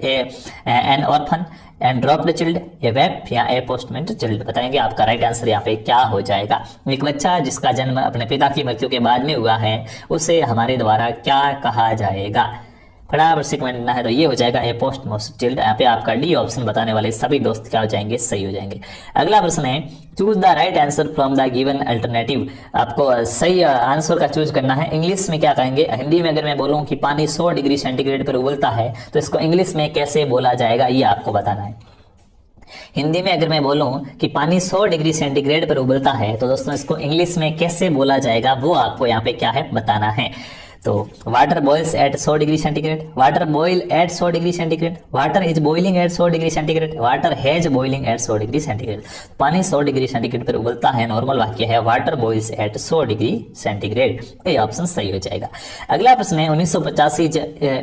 An orphan, an dropped child, a waif या ए पोस्टमैन चिल्ड। बताएंगे आपका राइट आंसर यहाँ पे क्या हो जाएगा। एक बच्चा जिसका जन्म अपने पिता की मृत्यु के बाद में हुआ है उसे हमारे द्वारा क्या कहा जाएगा? फटाफट से कमेंट करना है। तो ये हो जाएगा ए पोस्ट मोस्ट चिल्ड। यहाँ पे आपका डी ऑप्शन बताने वाले सभी दोस्त क्या हो जाएंगे? सही हो जाएंगे। अगला प्रश्न है, choose the right answer from the given alternative. आपको सही आंसर का चूज करना है। इंग्लिश में क्या कहेंगे? हिंदी में अगर मैं बोलूँ कि पानी 100 डिग्री सेंटीग्रेड पर उबलता है तो इसको इंग्लिश में कैसे बोला जाएगा, ये आपको बताना है। हिंदी में अगर मैं बोलूं कि पानी 100 डिग्री सेंटीग्रेड पर उबलता है तो दोस्तों इसको इंग्लिश में कैसे बोला जाएगा वो आपको यहाँ पे क्या है बताना है। तो water boils at 100 degree centigrade, water boil at 100 degree centigrade, water is boiling at 100 degree centigrade, water has boiling at 100 degree centigrade. पानी 100 डिग्री सेंटीग्रेड पर उबलता है, नॉर्मल वाक्य है water boils at 100 degree centigrade. ये ऑप्शन सही हो जाएगा। अगला प्रश्न है, 1985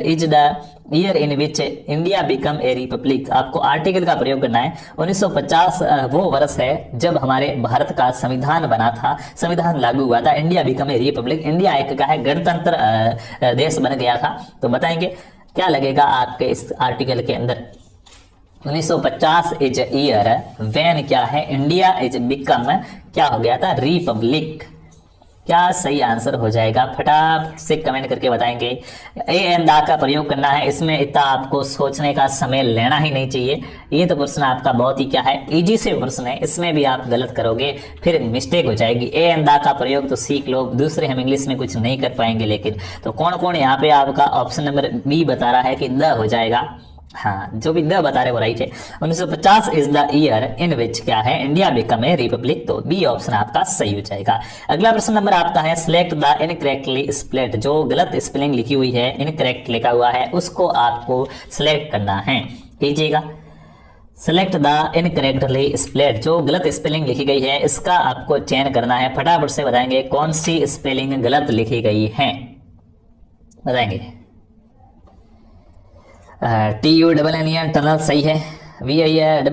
is the year in which India become a republic. आपको आर्टिकल का प्रयोग करना है। 1950 वो वर्ष है जब हमारे भारत का संविधान बना था, संविधान लागू हुआ था, India become a Republic. India एक का है गणतंत्र देश बन गया था। तो बताएंगे क्या लगेगा आपके इस आर्टिकल के अंदर? 1950 इज ईयर व्हेन क्या है? इंडिया इज बिकम क्या हो गया था? रिपब्लिक। क्या सही आंसर हो जाएगा? फटाफट से कमेंट करके बताएंगे। ए एंड दा का प्रयोग करना है, इसमें इतना आपको सोचने का समय लेना ही नहीं चाहिए। ये तो प्रश्न आपका बहुत ही क्या है, इजी से प्रश्न है, इसमें भी आप गलत करोगे फिर मिस्टेक हो जाएगी। ए एंड दा का प्रयोग तो सीख लो, दूसरे हम इंग्लिश में कुछ नहीं कर पाएंगे। लेकिन तो कौन कौन यहाँ पे आपका ऑप्शन नंबर बी बता रहा है कि द हो जाएगा? हाँ, जो भी द बता रहे वो राइट है। 1950 इज द ईयर इन विच क्या है? India become a Republic. तो बी ऑप्शन आपका सही हो जाएगा। अगला प्रश्न नंबर आपका है, सिलेक्ट द इनकरेक्टली स्पेल्ड। जो गलत स्पेलिंग लिखी हुई है, इनकरेक्ट लिखा हुआ है, उसको आपको सिलेक्ट करना है। कीजिएगा, सेलेक्ट द इनकरेक्टली स्पेल्ड। जो गलत स्पेलिंग लिखी गई है इसका आपको चयन करना है। फटाफट से बताएंगे कौन सी स्पेलिंग गलत लिखी गई है, बताएंगे। TUNN टनल सही है। WISTL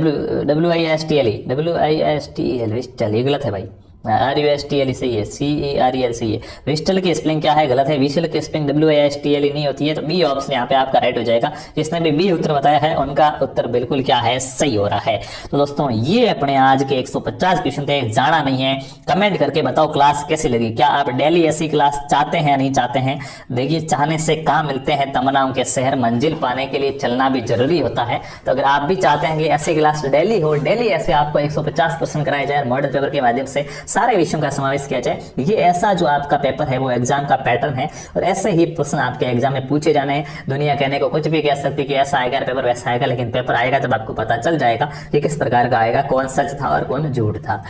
विस्टल ये गलत है भाई। RUSTL सही है। CEREL सही है। विस्टल की स्पेलिंग क्या है? गलत है। विस्टल की स्पेलिंग WISTL नहीं होती है। तो बी ऑप्शन यहाँ पे आपका राइट हो जाएगा। जिसने भी बी उत्तर बताया है उनका उत्तर बिल्कुल क्या है? सही हो रहा है। तो दोस्तों ये अपने आज के 150 क्वेश्चन थे। जाना नहीं है? कमेंट करके बताओ क्लास कैसी लगी। क्या आप डेली ऐसी क्लास चाहते हैं या नहीं चाहते हैं? देखिए, चाहने से काम मिलते हैं, तमन्नाओं के शहर मंजिल पाने के लिए चलना भी जरूरी होता है। तो अगर आप भी चाहते हैं कि ऐसी क्लास डेली हो, डेली ऐसे आपको 150 प्रश्न कराए जाए मॉडल पेपर के माध्यम से, सारे विषयों का समावेश किया जाए। ये ऐसा जो आपका पेपर है वो एग्जाम का पैटर्न है और ऐसे ही प्रश्न आपके एग्जाम में पूछे जाने हैं। दुनिया कहने को कुछ भी कह सकती कि ऐसा आएगा पेपर, वैसा आएगा, लेकिन पेपर आएगा तब आपको पता चल जाएगा कि किस प्रकार का आएगा, कौन सच था और कौन झूठ था।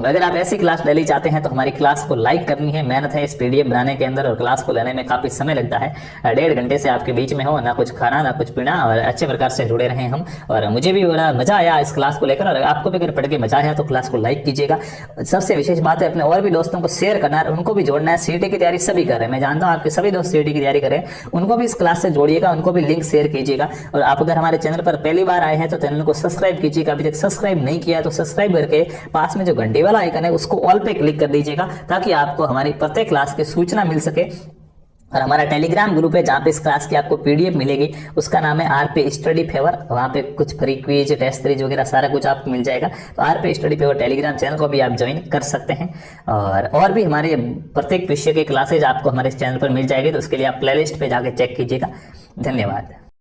अगर आप ऐसी क्लास डेली चाहते हैं तो हमारी क्लास को लाइक करनी है। मेहनत है इस PDF बनाने के अंदर और क्लास को लेने में काफी समय लगता है। 1.5 घंटे से आपके बीच में हो, ना कुछ खाना ना कुछ पीना, और अच्छे प्रकार से जुड़े रहे हम। और मुझे भी बड़ा मजा आया इस क्लास को लेकर, और आपको भी अगर पढ़ के मजा आया तो क्लास को लाइक कीजिएगा। सबसे विशेष बात है, अपने और भी दोस्तों को शेयर करना है, उनको भी जोड़ना है। CET की तैयारी सभी कर रहे हैं, मैं जानता हूं आपके सभी दोस्त CET की तैयारी कर रहे हैं, उनको भी इस क्लास से जोड़िएगा, उनको भी लिंक शेयर कीजिएगा। और आप अगर हमारे चैनल पर पहली बार आए हैं तो चैनल को सब्सक्राइब कीजिएगा। अभी तक सब्सक्राइब नहीं किया तो सब्सक्राइब करके पास में जो घंटे वाला आइकन है उसको ऑल पे क्लिक कर दीजिएगा, ताकि आपको हमारी प्रत्येक क्लास की सूचना मिल सके। और हमारा टेलीग्राम ग्रुप है जहाँ पे इस क्लास की आपको PDF मिलेगी, उसका नाम है RP स्टडी फेवर। वहाँ पे कुछ फ्री क्विज, टेस्ट सीरीज वगैरह सारा कुछ आपको मिल जाएगा। तो RP study favour Telegram channel को भी आप ज्वाइन कर सकते हैं। और भी हमारे प्रत्येक विषय के क्लासेज आपको हमारे चैनल पर मिल जाएगी, तो उसके लिए आप प्लेलिस्ट पे जाके चेक कीजिएगा। धन्यवाद।